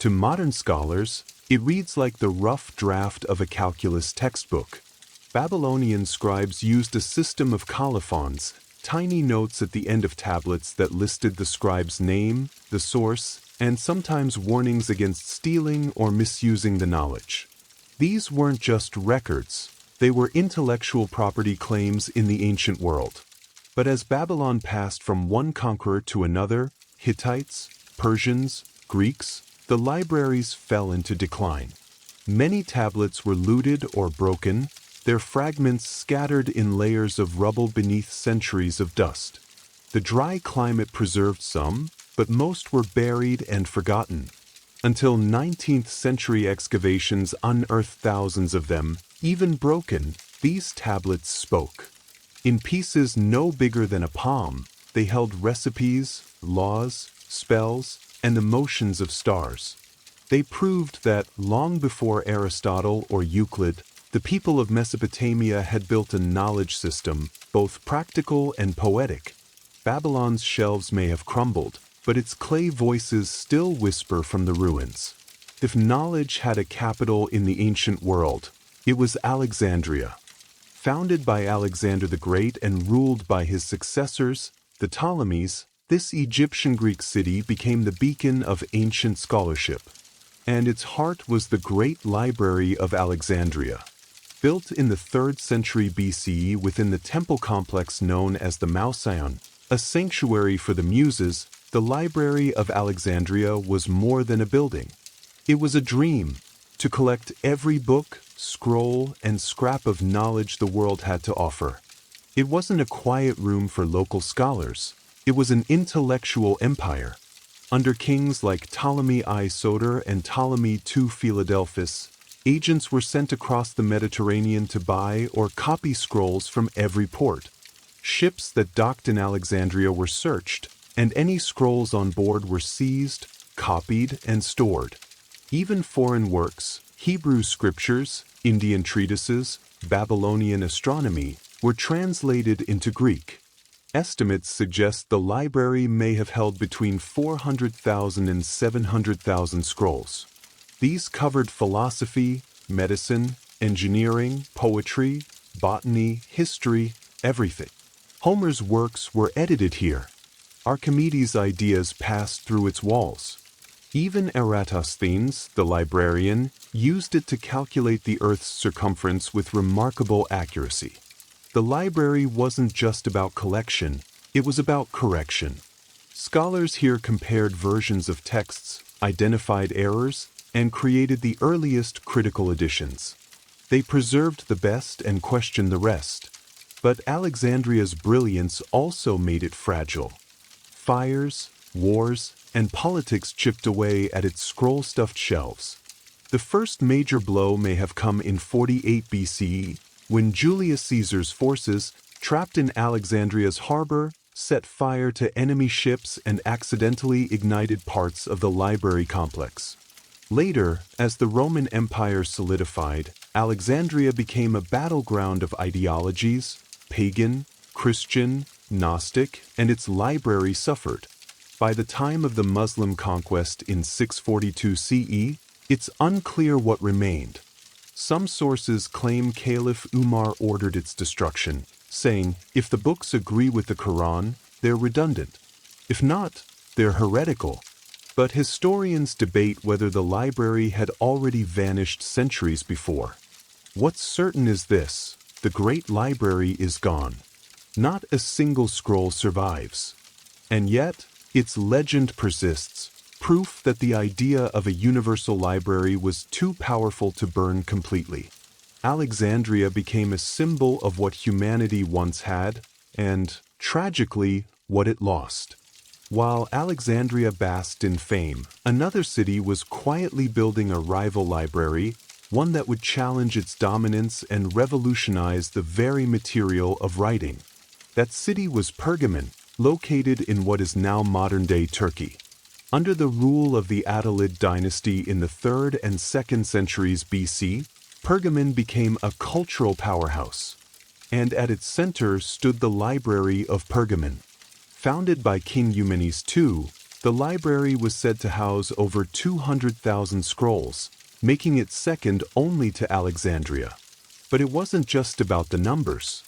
To modern scholars, it reads like the rough draft of a calculus textbook. Babylonian scribes used a system of colophons, tiny notes at the end of tablets that listed the scribe's name, the source, and sometimes warnings against stealing or misusing the knowledge. These weren't just records, they were intellectual property claims in the ancient world. But as Babylon passed from one conqueror to another, Hittites, Persians, Greeks, the libraries fell into decline. Many tablets were looted or broken, their fragments scattered in layers of rubble beneath centuries of dust. The dry climate preserved some, but most were buried and forgotten. Until 19th century excavations unearthed thousands of them, even broken, these tablets spoke. In pieces no bigger than a palm, they held recipes, laws, spells, and the motions of stars. They proved that, long before Aristotle or Euclid, the people of Mesopotamia had built a knowledge system, both practical and poetic. Babylon's shelves may have crumbled, but its clay voices still whisper from the ruins. If knowledge had a capital in the ancient world, it was Alexandria. Founded by Alexander the Great and ruled by his successors, the Ptolemies, this Egyptian Greek city became the beacon of ancient scholarship. and its heart was the Great Library of Alexandria. Built in the 3rd century BCE within the temple complex known as the Mausoleum, a sanctuary for the Muses, the Library of Alexandria was more than a building. It was a dream, to collect every book, scroll, and scrap of knowledge the world had to offer. It wasn't a quiet room for local scholars. It was an intellectual empire. Under kings like Ptolemy I Soter and Ptolemy II Philadelphus, agents were sent across the Mediterranean to buy or copy scrolls from every port. Ships that docked in Alexandria were searched, and any scrolls on board were seized, copied, and stored. Even foreign works, Hebrew scriptures, Indian treatises, Babylonian astronomy, were translated into Greek. Estimates suggest the library may have held between 400,000 and 700,000 scrolls. These covered philosophy, medicine, engineering, poetry, botany, history, everything. Homer's works were edited here. Archimedes' ideas passed through its walls. Even Eratosthenes, the librarian, used it to calculate the Earth's circumference with remarkable accuracy. The library wasn't just about collection, it was about correction. Scholars here compared versions of texts, identified errors, and created the earliest critical editions. They preserved the best and questioned the rest. But Alexandria's brilliance also made it fragile. Fires, wars, and politics chipped away at its scroll-stuffed shelves. The first major blow may have come in 48 BCE, when Julius Caesar's forces, trapped in Alexandria's harbor, set fire to enemy ships and accidentally ignited parts of the library complex. Later, as the Roman Empire solidified, Alexandria became a battleground of ideologies, pagan, Christian, Gnostic, and its library suffered. By the time of the Muslim conquest in 642 CE, it's unclear what remained. Some sources claim Caliph Umar ordered its destruction, saying, if the books agree with the Quran, they're redundant. If not, they're heretical. But historians debate whether the library had already vanished centuries before. What's certain is this: the Great Library is gone. Not a single scroll survives. And yet, its legend persists, proof that the idea of a universal library was too powerful to burn completely. Alexandria became a symbol of what humanity once had, and, tragically, what it lost. While Alexandria basked in fame, another city was quietly building a rival library, one that would challenge its dominance and revolutionize the very material of writing. That city was Pergamon, located in what is now modern-day Turkey. Under the rule of the Attalid dynasty in the 3rd and 2nd centuries BC, Pergamon became a cultural powerhouse. And at its center stood the Library of Pergamon. Founded by King Eumenes II, the library was said to house over 200,000 scrolls, making it second only to Alexandria. But it wasn't just about the numbers.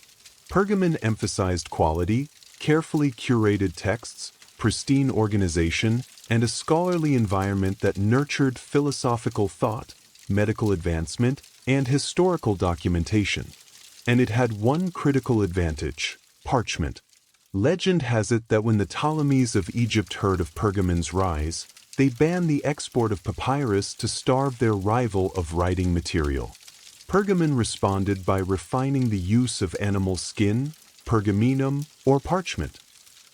Pergamon emphasized quality, carefully curated texts, pristine organization, and a scholarly environment that nurtured philosophical thought, medical advancement, and historical documentation. And it had one critical advantage: parchment. Legend has it that when the Ptolemies of Egypt heard of Pergamon's rise, they banned the export of papyrus to starve their rival of writing material. Pergamon responded by refining the use of animal skin, pergaminum, or parchment.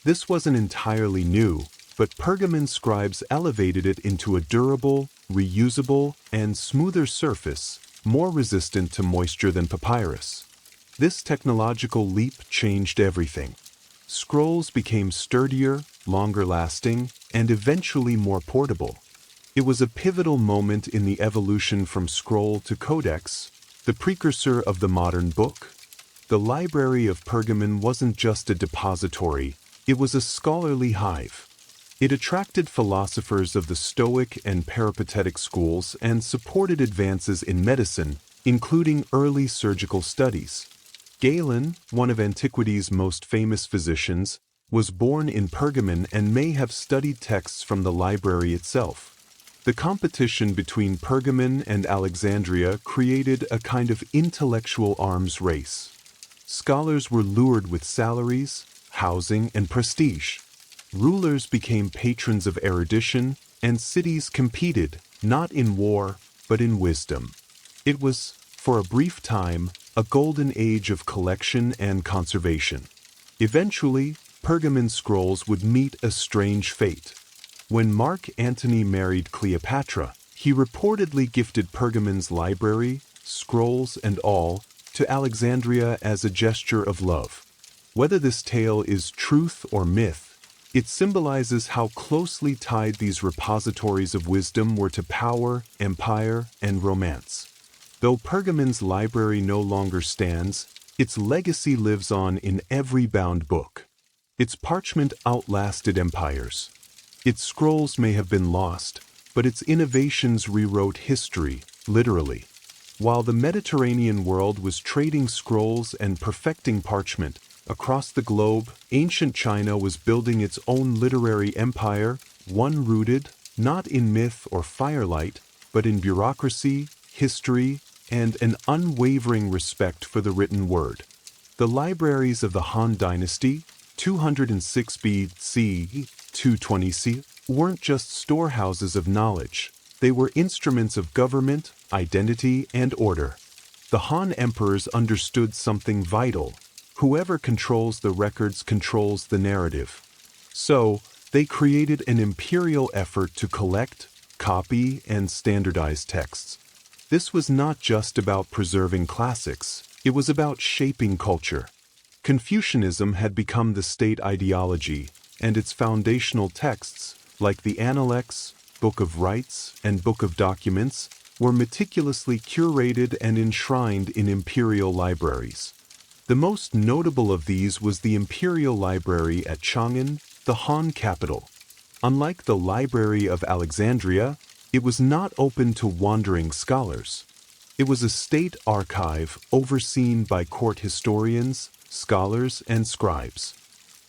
This wasn't entirely new, but Pergamon scribes elevated it into a durable, reusable, and smoother surface, more resistant to moisture than papyrus. This technological leap changed everything. Scrolls became sturdier, longer-lasting, and eventually more portable. It was a pivotal moment in the evolution from scroll to codex, the precursor of the modern book. The Library of Pergamon wasn't just a depository, it was a scholarly hive. It attracted philosophers of the Stoic and Peripatetic schools and supported advances in medicine, including early surgical studies. Galen, one of antiquity's most famous physicians, was born in Pergamon and may have studied texts from the library itself. The competition between Pergamon and Alexandria created a kind of intellectual arms race. Scholars were lured with salaries, housing, and prestige. Rulers became patrons of erudition, and cities competed, not in war, but in wisdom. It was, for a brief time, a golden age of collection and conservation. Eventually, Pergamon scrolls would meet a strange fate. When Mark Antony married Cleopatra, he reportedly gifted Pergamon's library, scrolls and all, to Alexandria as a gesture of love. Whether this tale is truth or myth, it symbolizes how closely tied these repositories of wisdom were to power, empire, and romance. Though Pergamon's library no longer stands, its legacy lives on in every bound book. Its parchment outlasted empires. Its scrolls may have been lost, but its innovations rewrote history, literally. While the Mediterranean world was trading scrolls and perfecting parchment, across the globe, ancient China was building its own literary empire, one rooted, not in myth or firelight, but in bureaucracy, history, and an unwavering respect for the written word. The libraries of the Han Dynasty, 206 BC, 220 C, weren't just storehouses of knowledge. They were instruments of government, identity, and order. The Han emperors understood something vital. Whoever controls the records controls the narrative. So, they created an imperial effort to collect, copy, and standardize texts. This was not just about preserving classics, it was about shaping culture. Confucianism had become the state ideology, and its foundational texts, like the Analects, Book of Rites, and Book of Documents, were meticulously curated and enshrined in imperial libraries. The most notable of these was the Imperial Library at Chang'an, the Han capital. Unlike the Library of Alexandria, it was not open to wandering scholars. It was a state archive overseen by court historians, scholars, and scribes.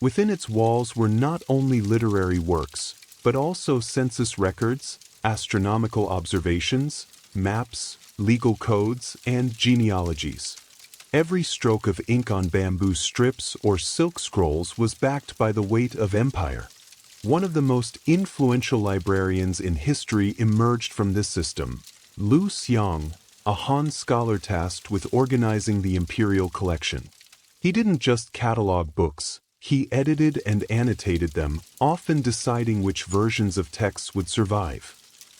Within its walls were not only literary works, but also census records, astronomical observations, maps, legal codes, and genealogies. Every stroke of ink on bamboo strips or silk scrolls was backed by the weight of empire. One of the most influential librarians in history emerged from this system, Lu Xiang, a Han scholar tasked with organizing the imperial collection. He didn't just catalog books, he edited and annotated them, often deciding which versions of texts would survive.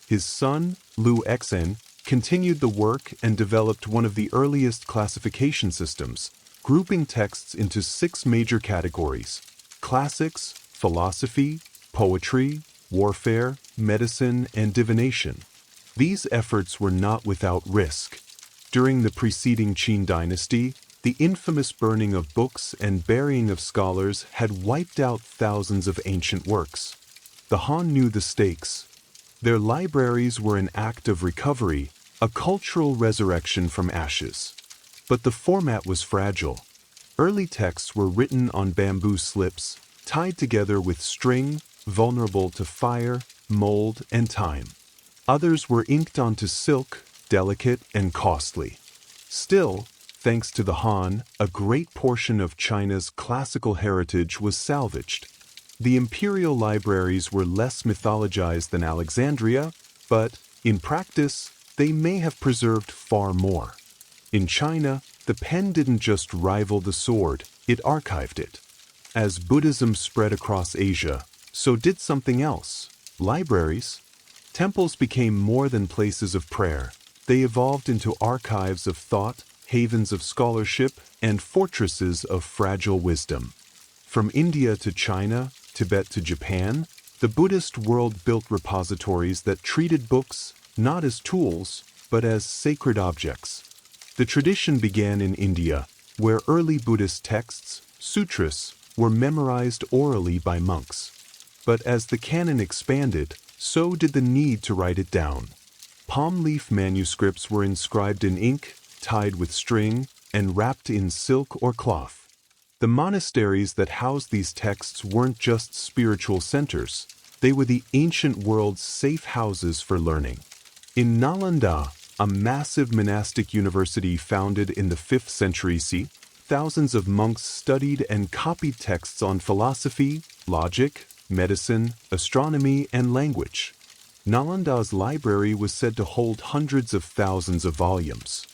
His son, Lu Xen, continued the work and developed one of the earliest classification systems, grouping texts into 6 major categories: classics, philosophy, poetry, warfare, medicine, and divination. These efforts were not without risk. During the preceding Qin dynasty, the infamous burning of books and burying of scholars had wiped out thousands of ancient works. The Han knew the stakes. Their libraries were an act of recovery, a cultural resurrection from ashes. But the format was fragile. Early texts were written on bamboo slips, tied together with string, vulnerable to fire, mold, and time. Others were inked onto silk, delicate and costly. Still, thanks to the Han, a great portion of China's classical heritage was salvaged. The imperial libraries were less mythologized than Alexandria, but, in practice, they may have preserved far more. In China, the pen didn't just rival the sword, it archived it. As Buddhism spread across Asia, so did something else: libraries. Temples became more than places of prayer. They evolved into archives of thought, havens of scholarship, and fortresses of fragile wisdom. From India to China, Tibet to Japan, the Buddhist world built repositories that treated books not as tools, but as sacred objects. The tradition began in India, where early Buddhist texts, sutras, were memorized orally by monks. But as the canon expanded, so did the need to write it down. Palm leaf manuscripts were inscribed in ink, tied with string, and wrapped in silk or cloth. The monasteries that housed these texts weren't just spiritual centers. They were the ancient world's safe houses for learning. In Nalanda, a massive monastic university founded in the 5th century CE, thousands of monks studied and copied texts on philosophy, logic, medicine, astronomy, and language. Nalanda's library was said to hold hundreds of thousands of volumes.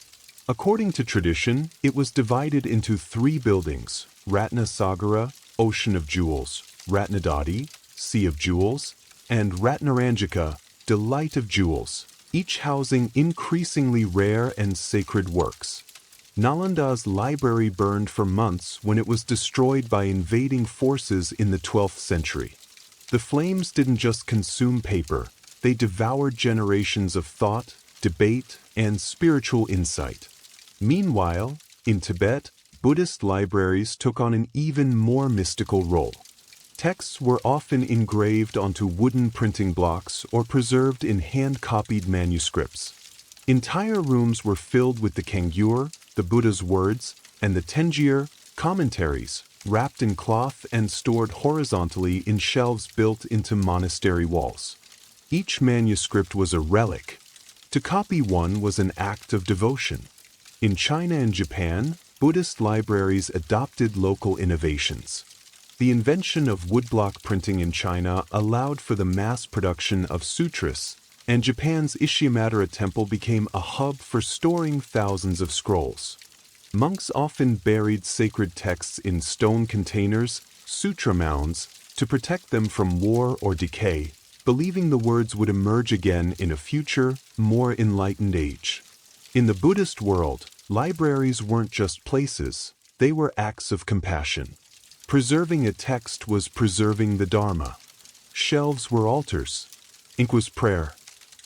According to tradition, it was divided into 3 buildings: Ratnasagara, Ocean of Jewels; Ratnadati, Sea of Jewels; and Ratnaranjika, Delight of Jewels, each housing increasingly rare and sacred works. Nalanda's library burned for months when it was destroyed by invading forces in the 12th century. The flames didn't just consume paper, they devoured generations of thought, debate, and spiritual insight. Meanwhile, in Tibet, Buddhist libraries took on an even more mystical role. Texts were often engraved onto wooden printing blocks or preserved in hand-copied manuscripts. Entire rooms were filled with the Kangyur, the Buddha's words, and the Tenjir, commentaries, wrapped in cloth and stored horizontally in shelves built into monastery walls. Each manuscript was a relic. To copy one was an act of devotion. In China and Japan, Buddhist libraries adopted local innovations. The invention of woodblock printing in China allowed for the mass production of sutras, and Japan's Ishimatara Temple became a hub for storing thousands of scrolls. Monks often buried sacred texts in stone containers, sutra mounds, to protect them from war or decay, believing the words would emerge again in a future, more enlightened age. In the Buddhist world, libraries weren't just places, they were acts of compassion. Preserving a text was preserving the Dharma. Shelves were altars. Ink was prayer.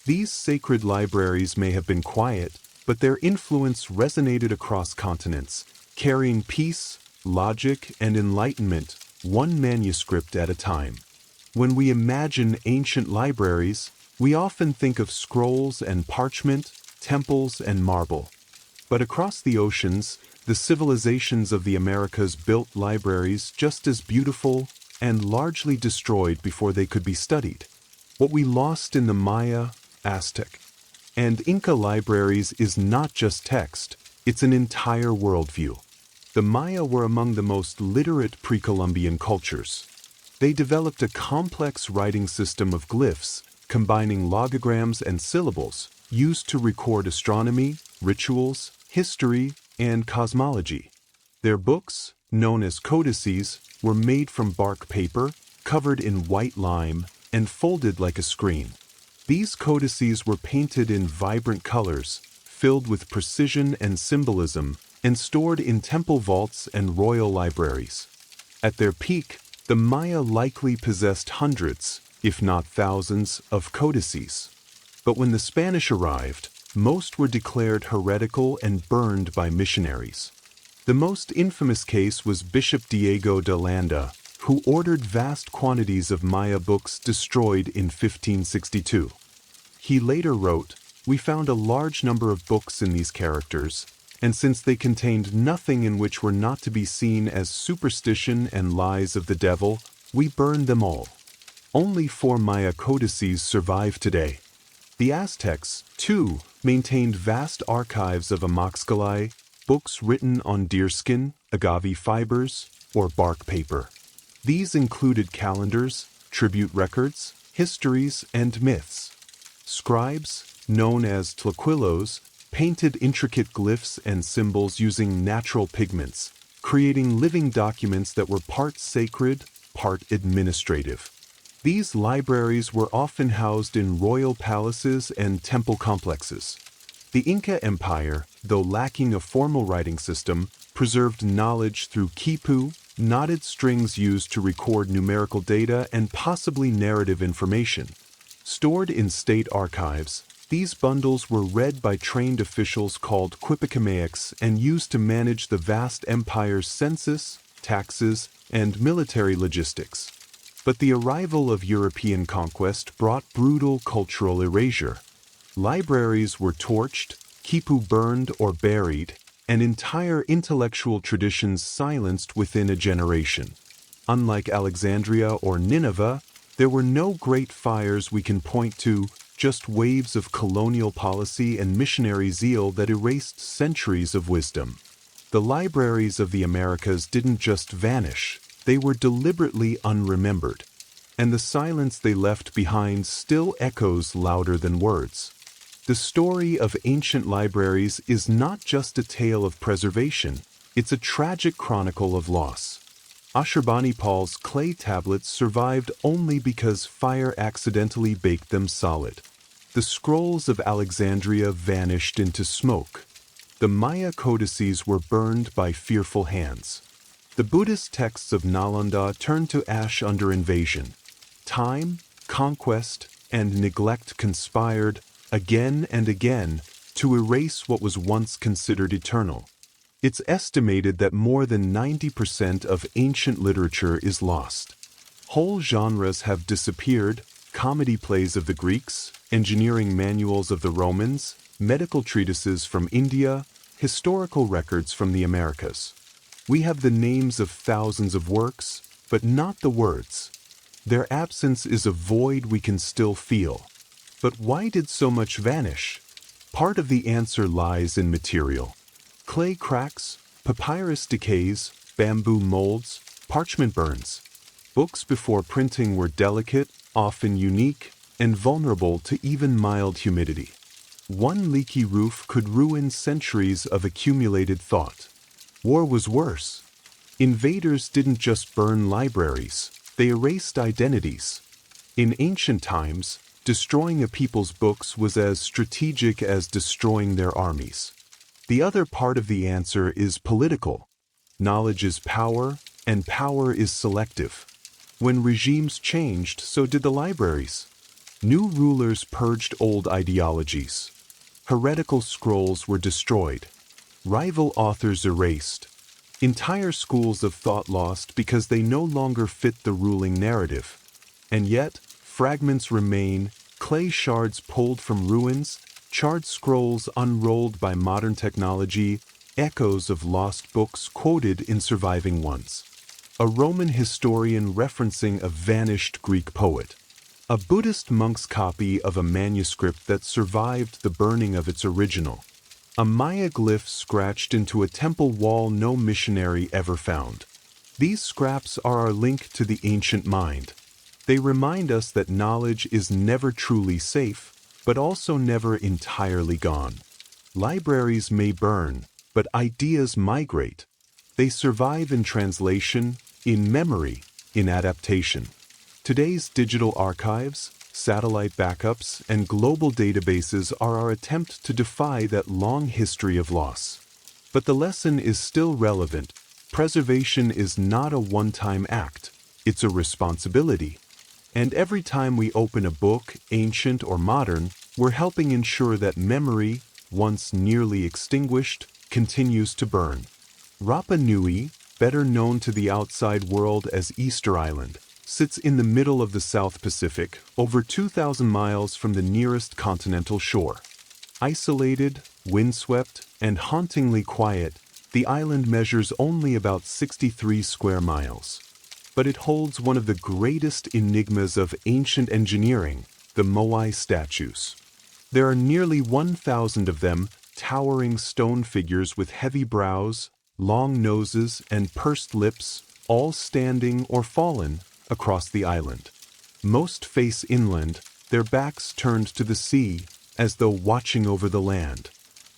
These sacred libraries may have been quiet, but their influence resonated across continents, carrying peace, logic, and enlightenment, one manuscript at a time. When we imagine ancient libraries, we often think of scrolls and parchment, temples and marble. But across the oceans, the civilizations of the Americas built libraries just as beautiful and largely destroyed before they could be studied. What we lost in the Maya, Aztec, and Inca libraries is not just text, it's an entire worldview. The Maya were among the most literate pre-Columbian cultures. They developed a complex writing system of glyphs, combining logograms and syllables, used to record astronomy, rituals, history, and cosmology. Their books, known as codices, were made from bark paper, covered in white lime, and folded like a screen. These codices were painted in vibrant colors, filled with precision and symbolism, and stored in temple vaults and royal libraries. At their peak, the Maya likely possessed hundreds, if not thousands, of codices. But when the Spanish arrived, most were declared heretical and burned by missionaries. The most infamous case was Bishop Diego de Landa, who ordered vast quantities of Maya books destroyed in 1562. He later wrote, "We found a large number of books in these characters, and since they contained nothing in which were not to be seen as superstition and lies of the devil, we burned them all." Only 4 Maya codices survive today. The Aztecs, too, maintained vast archives of amaxcalai, books written on deerskin, agave fibers, or bark paper. These included calendars, tribute records, histories, and myths. Scribes, known as tlaquillos, painted intricate glyphs and symbols using natural pigments, creating living documents that were part sacred, part administrative. These libraries were often housed in royal palaces and temple complexes. The Inca Empire, though lacking a formal writing system, preserved knowledge through quipu, knotted strings used to record numerical data and possibly narrative information. Stored in state archives, these bundles were read by trained officials called quipicameacs and used to manage the vast empire's census, taxes, and military logistics. But the arrival of European conquest brought brutal cultural erasure. Libraries were torched, quipu burned or buried, and entire intellectual traditions silenced within a generation. Unlike Alexandria or Nineveh, There were no great fires we can point to, just waves of colonial policy and missionary zeal that erased centuries of wisdom. The libraries of the Americas didn't just vanish, they were deliberately unremembered. And the silence they left behind still echoes louder than words. The story of ancient libraries is not just a tale of preservation, it's a tragic chronicle of loss. Ashurbanipal's clay tablets survived only because fire accidentally baked them solid. The scrolls of Alexandria vanished into smoke. The Maya codices were burned by fearful hands. The Buddhist texts of Nalanda turned to ash under invasion. Time, conquest, and neglect conspired, again and again, to erase what was once considered eternal. It's estimated that more than 90% of ancient literature is lost. Whole genres have disappeared: comedy plays of the Greeks, engineering manuals of the Romans, medical treatises from India, historical records from the Americas. We have the names of thousands of works, but not the words. Their absence is a void we can still feel. But why did so much vanish? Part of the answer lies in material. Clay cracks, papyrus decays, bamboo molds, parchment burns. Books before printing were delicate, often unique, and vulnerable to even mild humidity. One leaky roof could ruin centuries of accumulated thought. War was worse. Invaders didn't just burn libraries, they erased identities. In ancient times, destroying a people's books was as strategic as destroying their armies. The other part of the answer is political. Knowledge is power, and power is selective. When regimes changed, so did the libraries. New rulers purged old ideologies. Heretical scrolls were destroyed. Rival authors erased. Entire schools of thought lost because they no longer fit the ruling narrative. And yet, fragments remain: clay shards pulled from ruins, charred scrolls unrolled by modern technology, echoes of lost books quoted in surviving ones. A Roman historian referencing a vanished Greek poet. A Buddhist monk's copy of a manuscript that survived the burning of its original. A Maya glyph scratched into a temple wall no missionary ever found. These scraps are our link to the ancient mind. They remind us that knowledge is never truly safe, but also never entirely gone. Libraries may burn, but ideas migrate. They survive in translation, in memory, in adaptation. Today's digital archives, satellite backups, and global databases are our attempt to defy that long history of loss. But the lesson is still relevant. Preservation is not a one-time act. It's a responsibility. And every time we open a book, ancient or modern, we're helping ensure that memory, once nearly extinguished, continues to burn. Rapa Nui, better known to the outside world as Easter Island, sits in the middle of the South Pacific, over 2,000 miles from the nearest continental shore. Isolated, windswept, and hauntingly quiet, the island measures only about 63 square miles. But it holds one of the greatest enigmas of ancient engineering, the Moai statues. There are nearly 1,000 of them, towering stone figures with heavy brows, long noses, and pursed lips, all standing or fallen across the island. Most face inland, their backs turned to the sea, as though watching over the land.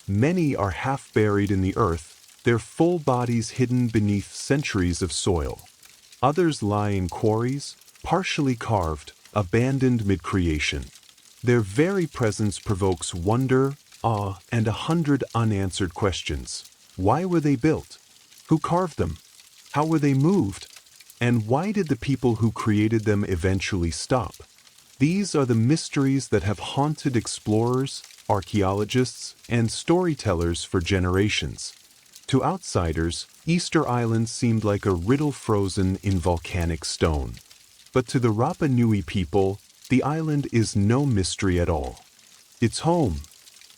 Many are half buried in the earth, their full bodies hidden beneath centuries of soil. Others lie in quarries, partially carved, abandoned mid-creation. Their very presence provokes wonder, awe, and 100 unanswered questions. Why were they built? Who carved them? How were they moved? And why did the people who created them eventually stop? These are the mysteries that have haunted explorers, archaeologists, and storytellers for generations. To outsiders, Easter Island seemed like a riddle frozen in volcanic stone. But to the Rapa Nui people, the island is no mystery at all. It's home.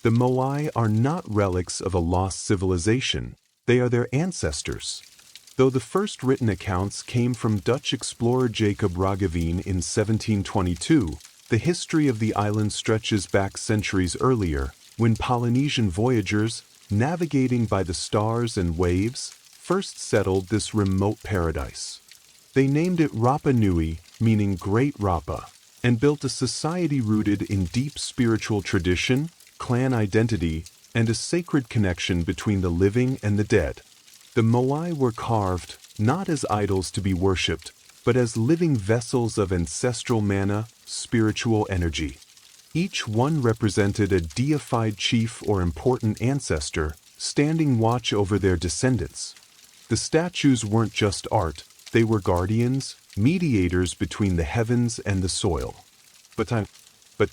The Moai are not relics of a lost civilization, they are their ancestors. Though the first written accounts came from Dutch explorer Jacob Roggeveen in 1722, the history of the island stretches back centuries earlier, when Polynesian voyagers, navigating by the stars and waves, first settled this remote paradise. They named it Rapa Nui, meaning Great Rapa, and built a society rooted in deep spiritual tradition, clan identity, and a sacred connection between the living and the dead. The moai were carved, not as idols to be worshipped, but as living vessels of ancestral mana, spiritual energy. Each one represented a deified chief or important ancestor, standing watch over their descendants. The statues weren't just art, they were guardians, mediators between the heavens and the soil. But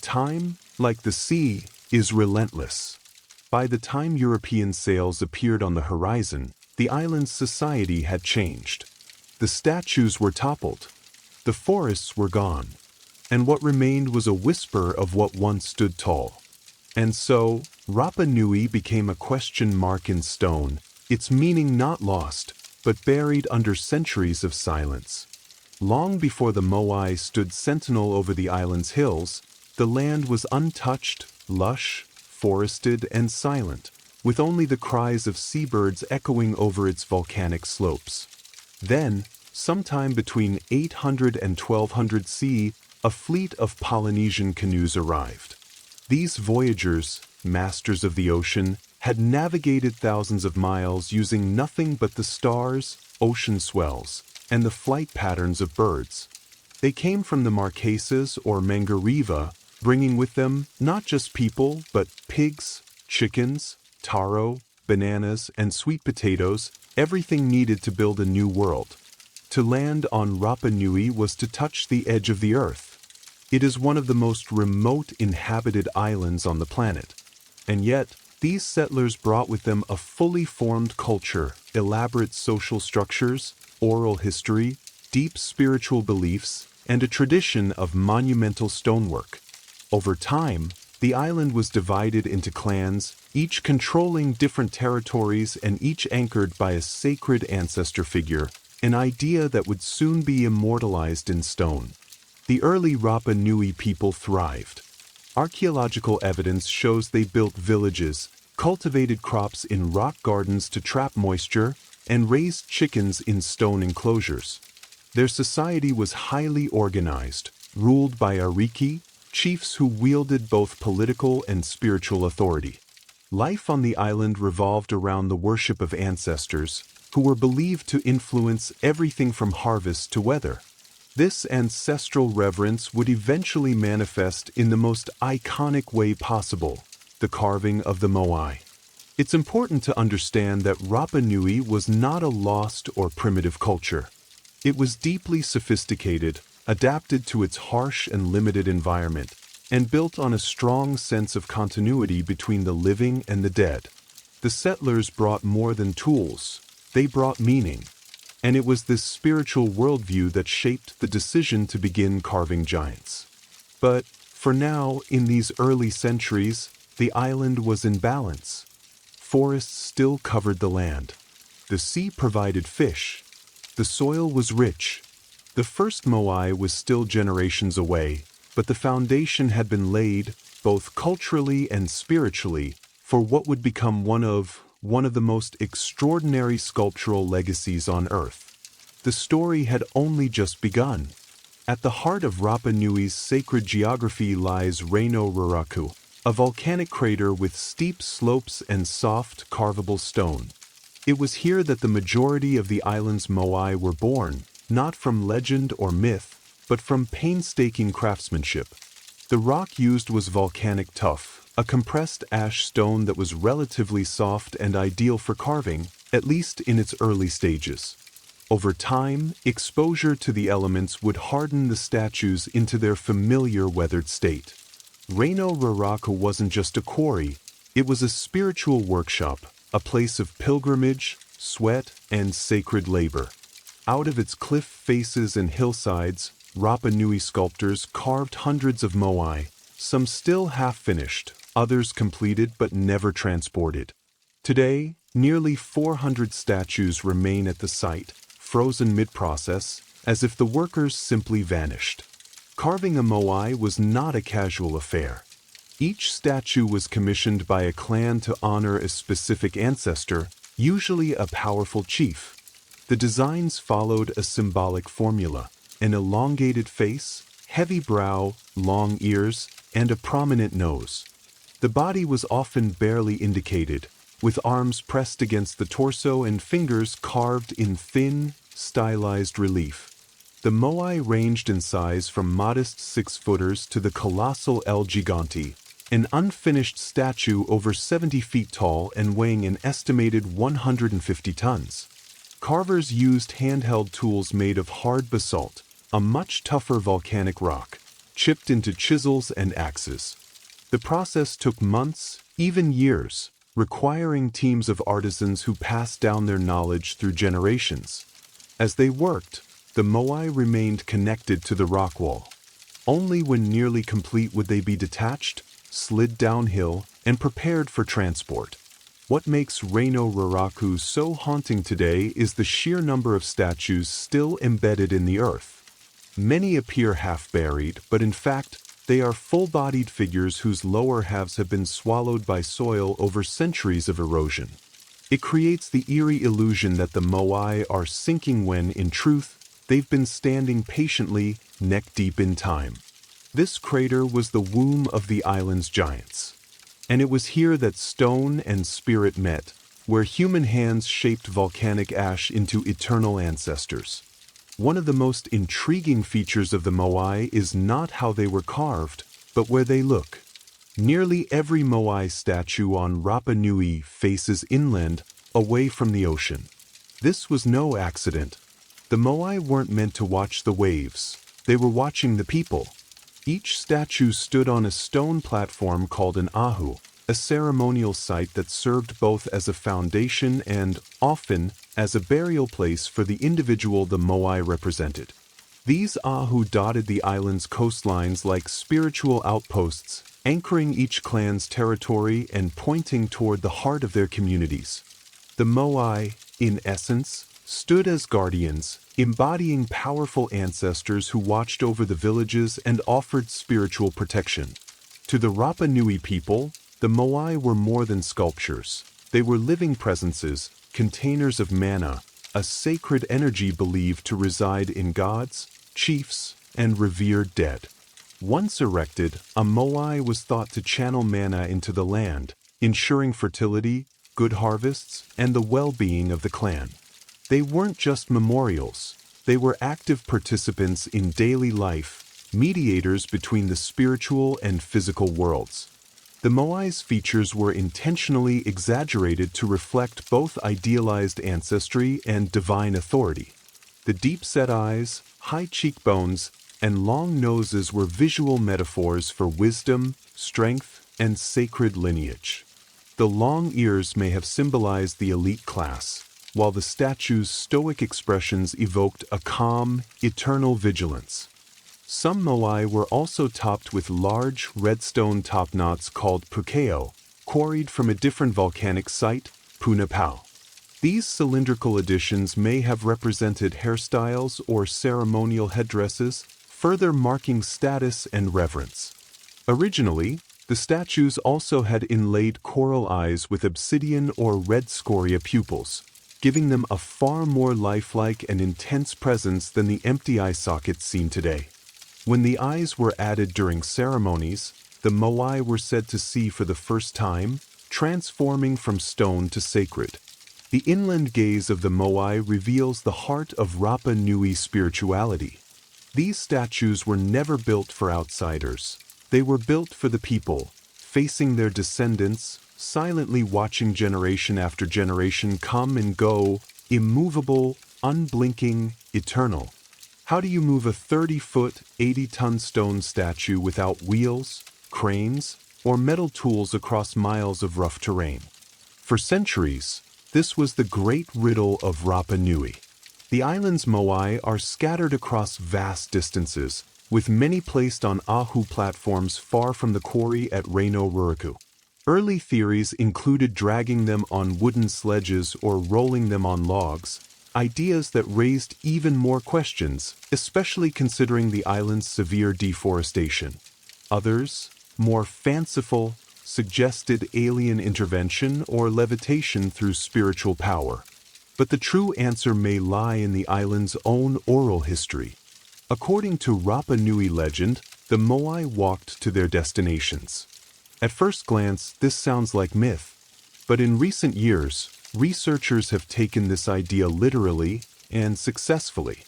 time, like the sea, is relentless. By the time European sails appeared on the horizon, the island's society had changed. The statues were toppled. The forests were gone. And what remained was a whisper of what once stood tall. And so, Rapa Nui became a question mark in stone, its meaning not lost, but buried under centuries of silence. Long before the moai stood sentinel over the island's hills, the land was untouched, lush, forested, and silent, with only the cries of seabirds echoing over its volcanic slopes. Then, sometime between 800 and 1200 CE, a fleet of Polynesian canoes arrived. These voyagers, masters of the ocean, had navigated thousands of miles using nothing but the stars, ocean swells, and the flight patterns of birds. They came from the Marquesas or Mangariva, bringing with them not just people, but pigs, chickens, taro, bananas, and sweet potatoes, everything needed to build a new world. To land on Rapa Nui was to touch the edge of the earth. It is one of the most remote inhabited islands on the planet. And yet, these settlers brought with them a fully formed culture, elaborate social structures, oral history, deep spiritual beliefs, and a tradition of monumental stonework. Over time, the island was divided into clans, each controlling different territories and each anchored by a sacred ancestor figure, an idea that would soon be immortalized in stone. The early Rapa Nui people thrived. Archaeological evidence shows they built villages, cultivated crops in rock gardens to trap moisture, and raised chickens in stone enclosures. Their society was highly organized, ruled by ariki, chiefs who wielded both political and spiritual authority. Life on the island revolved around the worship of ancestors, who were believed to influence everything from harvest to weather. This ancestral reverence would eventually manifest in the most iconic way possible, the carving of the moai. It's important to understand that Rapa Nui was not a lost or primitive culture. It was deeply sophisticated, adapted to its harsh and limited environment, and built on a strong sense of continuity between the living and the dead. The settlers brought more than tools, they brought meaning. And it was this spiritual worldview that shaped the decision to begin carving giants. But, for now, in these early centuries, the island was in balance. Forests still covered the land. The sea provided fish. The soil was rich. The first moai was still generations away, but the foundation had been laid, both culturally and spiritually, for what would become one of the most extraordinary sculptural legacies on Earth. The story had only just begun. At the heart of Rapa Nui's sacred geography lies Reino Raraku, a volcanic crater with steep slopes and soft, carvable stone. It was here that the majority of the island's moai were born, not from legend or myth, but from painstaking craftsmanship. The rock used was volcanic tuff, a compressed ash stone that was relatively soft and ideal for carving, at least in its early stages. Over time, exposure to the elements would harden the statues into their familiar weathered state. Reino Raraku wasn't just a quarry, it was a spiritual workshop, a place of pilgrimage, sweat, and sacred labor. Out of its cliff faces and hillsides, Rapa Nui sculptors carved hundreds of moai, some still half-finished, others completed but never transported. Today, Nearly 400 statues remain at the site, frozen mid-process, as if the workers simply vanished. Carving a moai was not a casual affair. Each statue was commissioned by a clan to honor a specific ancestor, usually a powerful chief. The designs followed a symbolic formula: an elongated face, heavy brow, long ears, and a prominent nose. The body was often barely indicated, with arms pressed against the torso and fingers carved in thin, stylized relief. The moai ranged in size from modest 6-footers to the colossal El Gigante, an unfinished statue over 70 feet tall and weighing an estimated 150 tons. Carvers used handheld tools made of hard basalt, a much tougher volcanic rock, chipped into chisels and axes. The process took months, even years, requiring teams of artisans who passed down their knowledge through generations. As they worked, the moai remained connected to the rock wall. Only when nearly complete would they be detached, slid downhill, and prepared for transport. What makes Reino Raraku so haunting today is the sheer number of statues still embedded in the earth. Many appear half-buried, but in fact, they are full-bodied figures whose lower halves have been swallowed by soil over centuries of erosion. It creates the eerie illusion that the moai are sinking when, in truth, they've been standing patiently, neck-deep in time. This crater was the womb of the island's giants. And it was here that stone and spirit met, where human hands shaped volcanic ash into eternal ancestors. One of the most intriguing features of the moai is not how they were carved, but where they look. Nearly every moai statue on Rapa Nui faces inland, away from the ocean. This was no accident. The moai weren't meant to watch the waves. They were watching the people. Each statue stood on a stone platform called an ahu, a ceremonial site that served both as a foundation and, often, as a burial place for the individual the moai represented. These ahu dotted the island's coastlines like spiritual outposts, anchoring each clan's territory and pointing toward the heart of their communities. The moai, in essence, stood as guardians, embodying powerful ancestors who watched over the villages and offered spiritual protection. To the Rapa Nui people, the moai were more than sculptures. They were living presences, containers of mana, a sacred energy believed to reside in gods, chiefs, and revered dead. Once erected, a moai was thought to channel mana into the land, ensuring fertility, good harvests, and the well-being of the clan. They weren't just memorials. They were active participants in daily life, mediators between the spiritual and physical worlds. The moai's features were intentionally exaggerated to reflect both idealized ancestry and divine authority. The deep-set eyes, high cheekbones, and long noses were visual metaphors for wisdom, strength, and sacred lineage. The long ears may have symbolized the elite class, while the statue's stoic expressions evoked a calm, eternal vigilance. Some moai were also topped with large, redstone topknots called pukeo, quarried from a different volcanic site, Punapau. These cylindrical additions may have represented hairstyles or ceremonial headdresses, further marking status and reverence. Originally, the statues also had inlaid coral eyes with obsidian or red scoria pupils, giving them a far more lifelike and intense presence than the empty eye sockets seen today. When the eyes were added during ceremonies, the moai were said to see for the first time, transforming from stone to sacred. The inland gaze of the moai reveals the heart of Rapa Nui spirituality. These statues were never built for outsiders. They were built for the people, facing their descendants, silently watching generation after generation come and go, immovable, unblinking, eternal. How do you move a 30-foot, 80-ton stone statue without wheels, cranes, or metal tools across miles of rough terrain? For centuries, this was the great riddle of Rapa Nui. The island's moai are scattered across vast distances, with many placed on ahu platforms far from the quarry at Reino Raraku. Early theories included dragging them on wooden sledges or rolling them on logs, ideas that raised even more questions, especially considering the island's severe deforestation. Others, more fanciful, suggested alien intervention or levitation through spiritual power. But the true answer may lie in the island's own oral history. According to Rapa Nui legend, the Moai walked to their destinations. At first glance, this sounds like myth, but in recent years, researchers have taken this idea literally and successfully.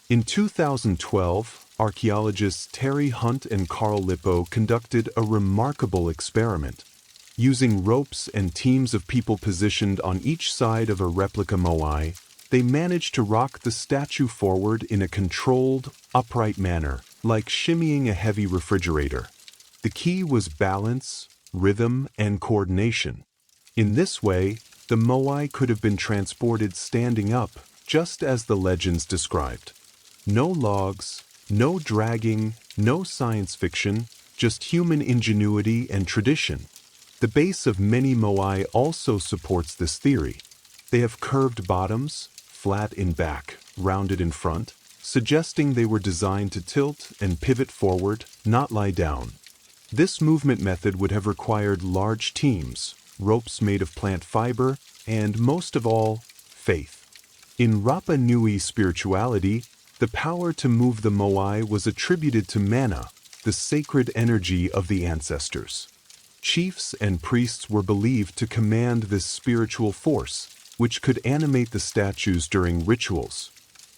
In 2012, archaeologists Terry Hunt and Carl Lippo conducted a remarkable experiment. Using ropes and teams of people positioned on each side of a replica moai, they managed to rock the statue forward in a controlled, upright manner, like shimmying a heavy refrigerator. The key was balance, rhythm, and coordination. In this way, the moai could have been transported standing up, just as the legends described. No logs, no dragging, no science fiction, just human ingenuity and tradition. The base of many moai also supports this theory. They have curved bottoms, flat in back, rounded in front, suggesting they were designed to tilt and pivot forward, not lie down. This movement method would have required large teams, ropes made of plant fiber, and most of all, faith. In Rapa Nui spirituality, the power to move the moai was attributed to mana, the sacred energy of the ancestors. Chiefs and priests were believed to command this spiritual force, which could animate the statues during rituals.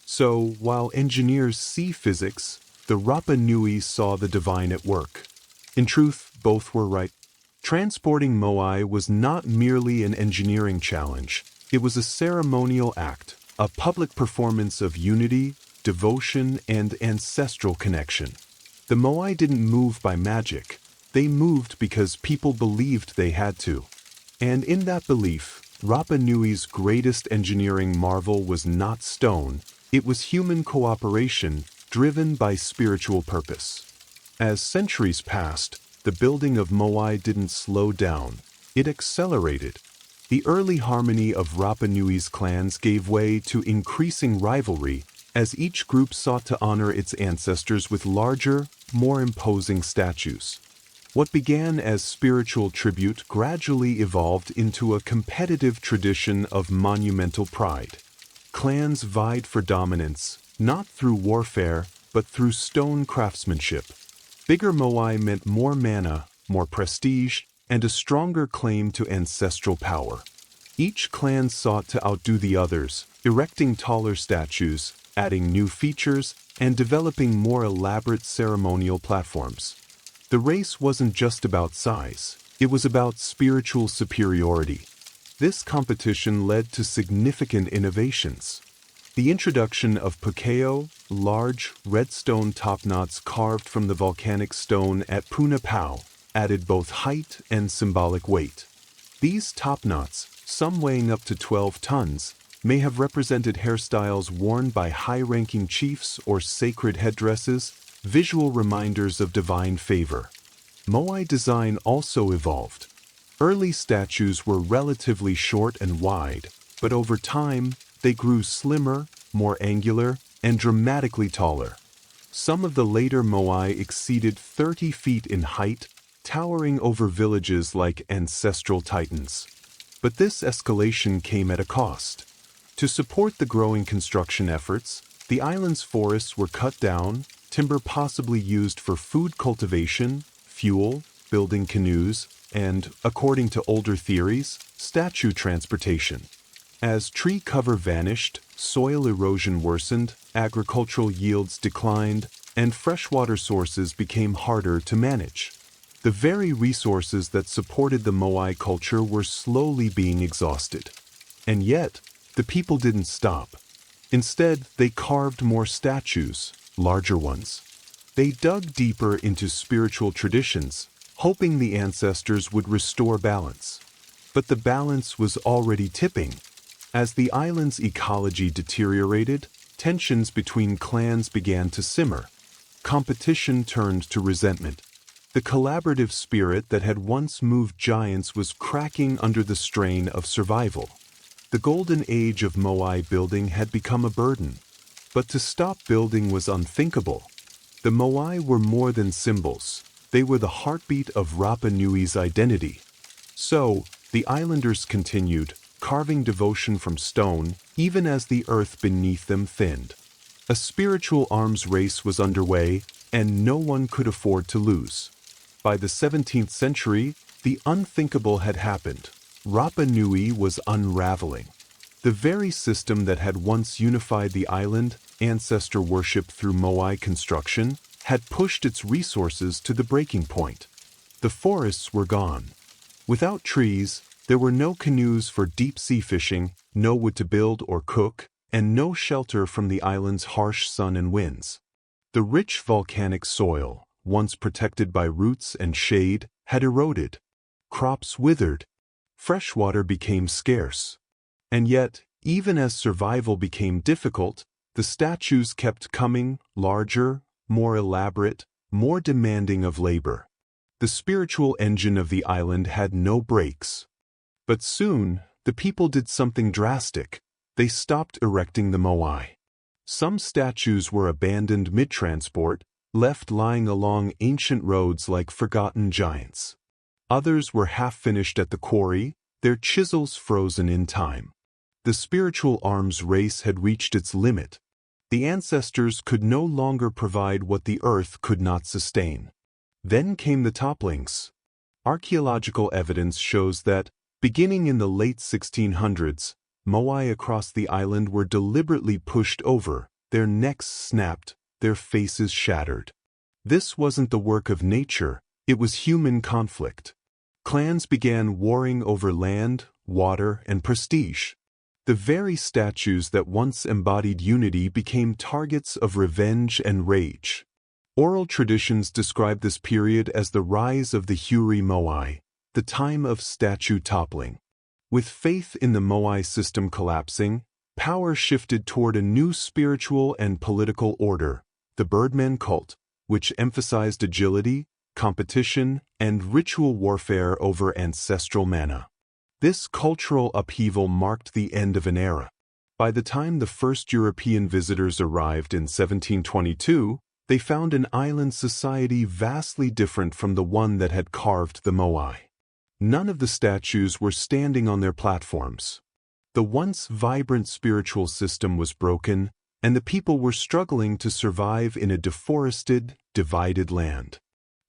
So, while engineers see physics, the Rapa Nui saw the divine at work. In truth, both were right. Transporting moai was not merely an engineering challenge, it was a ceremonial act, a public performance of unity, devotion, and ancestral connection. The moai didn't move by magic. They moved because people believed they had to. And in that belief, Rapa Nui's greatest engineering marvel was not stone, it was human cooperation driven by spiritual purpose. As centuries passed, the building of moai didn't slow down, it accelerated. The early harmony of Rapa Nui's clans gave way to increasing rivalry as each group sought to honor its ancestors with larger, more imposing statues. What began as spiritual tribute gradually evolved into a competitive tradition of monumental pride. Clans vied for dominance, not through warfare, but through stone craftsmanship. Bigger moai meant more mana, more prestige, and a stronger claim to ancestral power. Each clan sought to outdo the others, erecting taller statues, adding new features, and developing more elaborate ceremonial platforms. The race wasn't just about size, it was about spiritual superiority. This competition led to significant innovations. The introduction of pukeo, large, red stone topknots carved from the volcanic stone at Punapau, added both height and symbolic weight. These topknots, some weighing up to 12 tons, may have represented hairstyles worn by high-ranking chiefs or sacred headdresses, visual reminders of divine favor. Moai design also evolved. Early statues were relatively short and wide, but over time, they grew slimmer, more angular, and dramatically taller. Some of the later moai exceeded 30 feet in height, towering over villages like ancestral titans. But this escalation came at a cost. To support the growing construction efforts, the island's forests were cut down, timber possibly used for food cultivation, fuel, building canoes, and, according to older theories, statue transportation. As tree cover vanished, soil erosion worsened, agricultural yields declined, and freshwater sources became harder to manage. The very resources that supported the moai culture were slowly being exhausted. And yet, the people didn't stop. Instead, they carved more statues, larger ones. They dug deeper into spiritual traditions, hoping the ancestors would restore balance. But the balance was already tipping. As the island's ecology deteriorated, tensions between clans began to simmer. Competition turned to resentment. The collaborative spirit that had once moved giants was cracking under the strain of survival. The golden age of Moai building had become a burden. But to stop building was unthinkable. The Moai were more than symbols. They were the heartbeat of Rapa Nui's identity. So, the islanders continued, carving devotion from stone, even as the earth beneath them thinned. A spiritual arms race was underway, and no one could afford to lose. By the 17th century, the unthinkable had happened. Rapa Nui was unraveling. The very system that had once unified the island, ancestor worship through Moai construction, had pushed its resources to the breaking point. The forests were gone. Without trees, there were no canoes for deep-sea fishing, no wood to build or cook, and no shelter from the island's harsh sun and winds. The rich volcanic soil, once protected by roots and shade, had eroded. Crops withered. Fresh water became scarce. And yet, even as survival became difficult, the statues kept coming, larger, more elaborate, more demanding of labor. The spiritual engine of the island had no brakes. But soon, the people did something drastic. They stopped erecting the Moai. Some statues were abandoned mid-transport, left lying along ancient roads like forgotten giants. Others were half-finished at the quarry, their chisels frozen in time. The spiritual arms race had reached its limit. The ancestors could no longer provide what the earth could not sustain. Then came the topplings. Archaeological evidence shows that, beginning in the late 1600s, Moai across the island were deliberately pushed over, their necks snapped, their faces shattered. This wasn't the work of nature, it was human conflict. Clans began warring over land, water, and prestige. The very statues that once embodied unity became targets of revenge and rage. Oral traditions describe this period as the rise of the Huri Moai, the time of statue toppling. With faith in the Moai system collapsing, power shifted toward a new spiritual and political order, the Birdman cult, which emphasized agility, competition, and ritual warfare over ancestral mana. This cultural upheaval marked the end of an era. By the time the first European visitors arrived in 1722, they found an island society vastly different from the one that had carved the Moai. None of the statues were standing on their platforms. The once vibrant spiritual system was broken, and the people were struggling to survive in a deforested, divided land.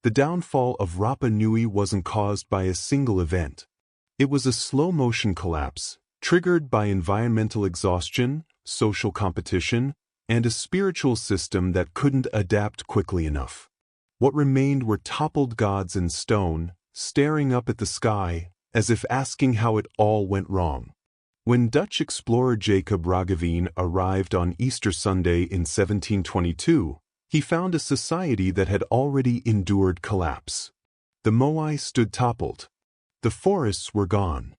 The downfall of Rapa Nui wasn't caused by a single event. It was a slow-motion collapse, triggered by environmental exhaustion, social competition, and a spiritual system that couldn't adapt quickly enough. What remained were toppled gods in stone, staring up at the sky, as if asking how it all went wrong. When Dutch explorer Jacob Roggeveen arrived on Easter Sunday in 1722, he found a society that had already endured collapse. The Moai stood toppled. The forests were gone.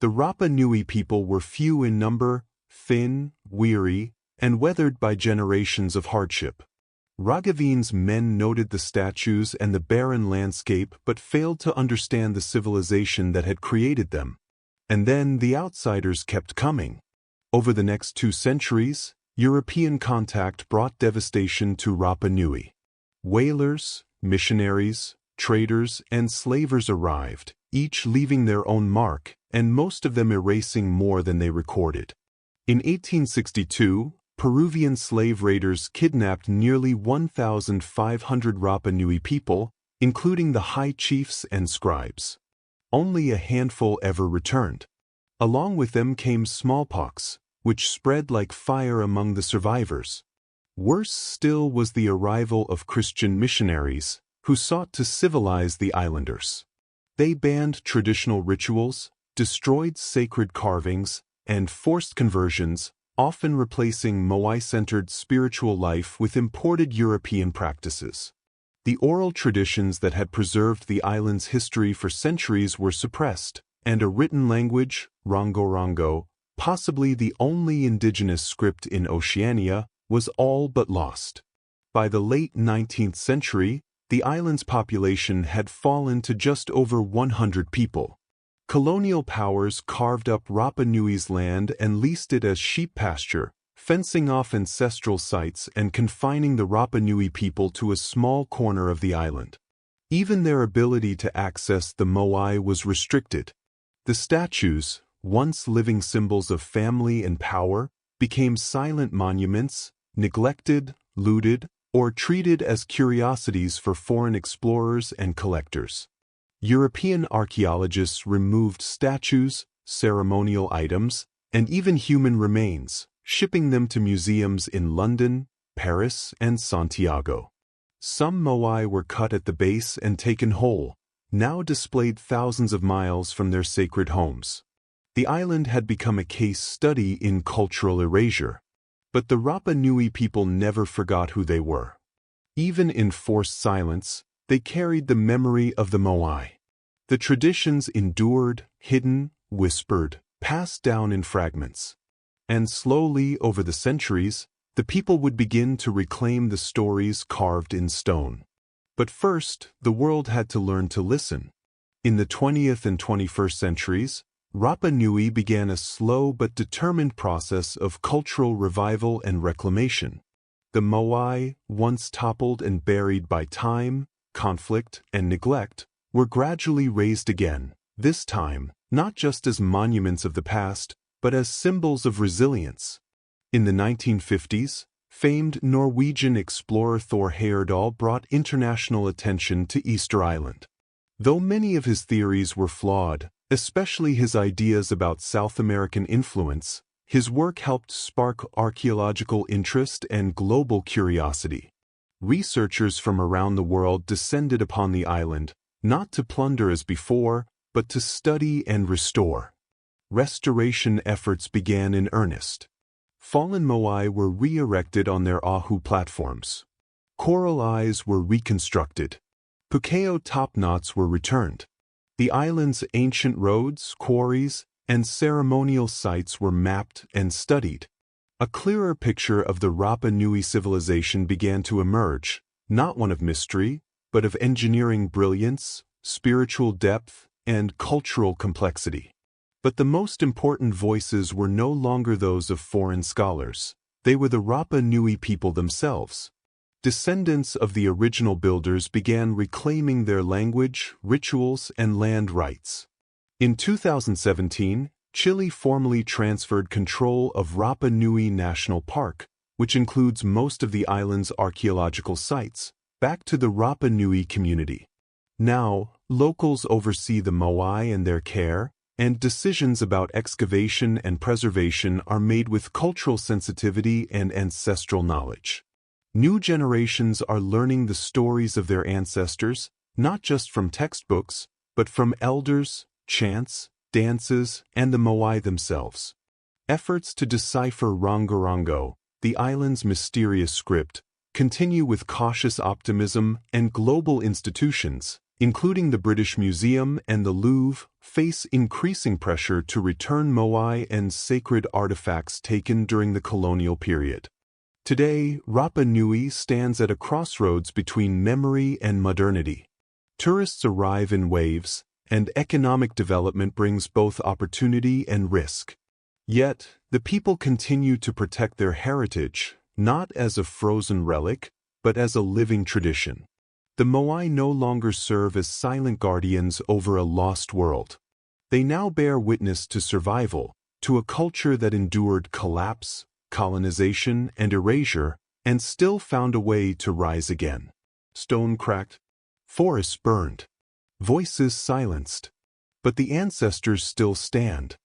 The Rapa Nui people were few in number, thin, weary, and weathered by generations of hardship. Roggeveen's men noted the statues and the barren landscape but failed to understand the civilization that had created them. And then the outsiders kept coming. Over the next 2 centuries, European contact brought devastation to Rapa Nui. Whalers, missionaries, traders, and slavers arrived, each leaving their own mark, and most of them erasing more than they recorded. In 1862, Peruvian slave raiders kidnapped nearly 1,500 Rapa Nui people, including the high chiefs and scribes. Only a handful ever returned. Along with them came smallpox, which spread like fire among the survivors. Worse still was the arrival of Christian missionaries, who sought to civilize the islanders. They banned traditional rituals, destroyed sacred carvings, and forced conversions, often replacing Moai-centered spiritual life with imported European practices. The oral traditions that had preserved the island's history for centuries were suppressed, and a written language, Rongo-Rongo, possibly the only indigenous script in Oceania, was all but lost. By the late 19th century, the island's population had fallen to just over 100 people. Colonial powers carved up Rapa Nui's land and leased it as sheep pasture, fencing off ancestral sites and confining the Rapa Nui people to a small corner of the island. Even their ability to access the moai was restricted. The statues, once living symbols of family and power, became silent monuments, neglected, looted, or treated as curiosities for foreign explorers and collectors. European archaeologists removed statues, ceremonial items, and even human remains, shipping them to museums in London, Paris, and Santiago. Some moai were cut at the base and taken whole, now displayed thousands of miles from their sacred homes. The island had become a case study in cultural erasure. But the Rapa Nui people never forgot who they were. Even in forced silence, they carried the memory of the moai. The traditions endured, hidden, whispered, passed down in fragments. And slowly, over the centuries, the people would begin to reclaim the stories carved in stone. But first, the world had to learn to listen. In the 20th and 21st centuries, Rapa Nui began a slow but determined process of cultural revival and reclamation. The moai, once toppled and buried by time, conflict, and neglect, were gradually raised again, this time, not just as monuments of the past, but as symbols of resilience. In the 1950s, famed Norwegian explorer Thor Heyerdahl brought international attention to Easter Island. Though many of his theories were flawed, especially his ideas about South American influence, his work helped spark archaeological interest and global curiosity. Researchers from around the world descended upon the island, not to plunder as before, but to study and restore. Restoration efforts began in earnest. Fallen moai were re-erected on their ahu platforms. Coral eyes were reconstructed. Pukeo topknots were returned. The island's ancient roads, quarries, and ceremonial sites were mapped and studied. A clearer picture of the Rapa Nui civilization began to emerge, not one of mystery, but of engineering brilliance, spiritual depth, and cultural complexity. But the most important voices were no longer those of foreign scholars. They were the Rapa Nui people themselves. Descendants of the original builders began reclaiming their language, rituals, and land rights. In 2017, Chile formally transferred control of Rapa Nui National Park, which includes most of the island's archaeological sites, back to the Rapa Nui community. Now, locals oversee the moai and their care, and decisions about excavation and preservation are made with cultural sensitivity and ancestral knowledge. New generations are learning the stories of their ancestors, not just from textbooks, but from elders, chants, dances, and the moai themselves. Efforts to decipher Rongorongo, the island's mysterious script, continue with cautious optimism, and global institutions, including the British Museum and the Louvre, face increasing pressure to return moai and sacred artifacts taken during the colonial period. Today, Rapa Nui stands at a crossroads between memory and modernity. Tourists arrive in waves, and economic development brings both opportunity and risk. Yet, the people continue to protect their heritage, not as a frozen relic, but as a living tradition. The moai no longer serve as silent guardians over a lost world. They now bear witness to survival, to a culture that endured collapse, colonization, and erasure, and still found a way to rise again. Stone cracked, forests burned, voices silenced. But the ancestors still stand,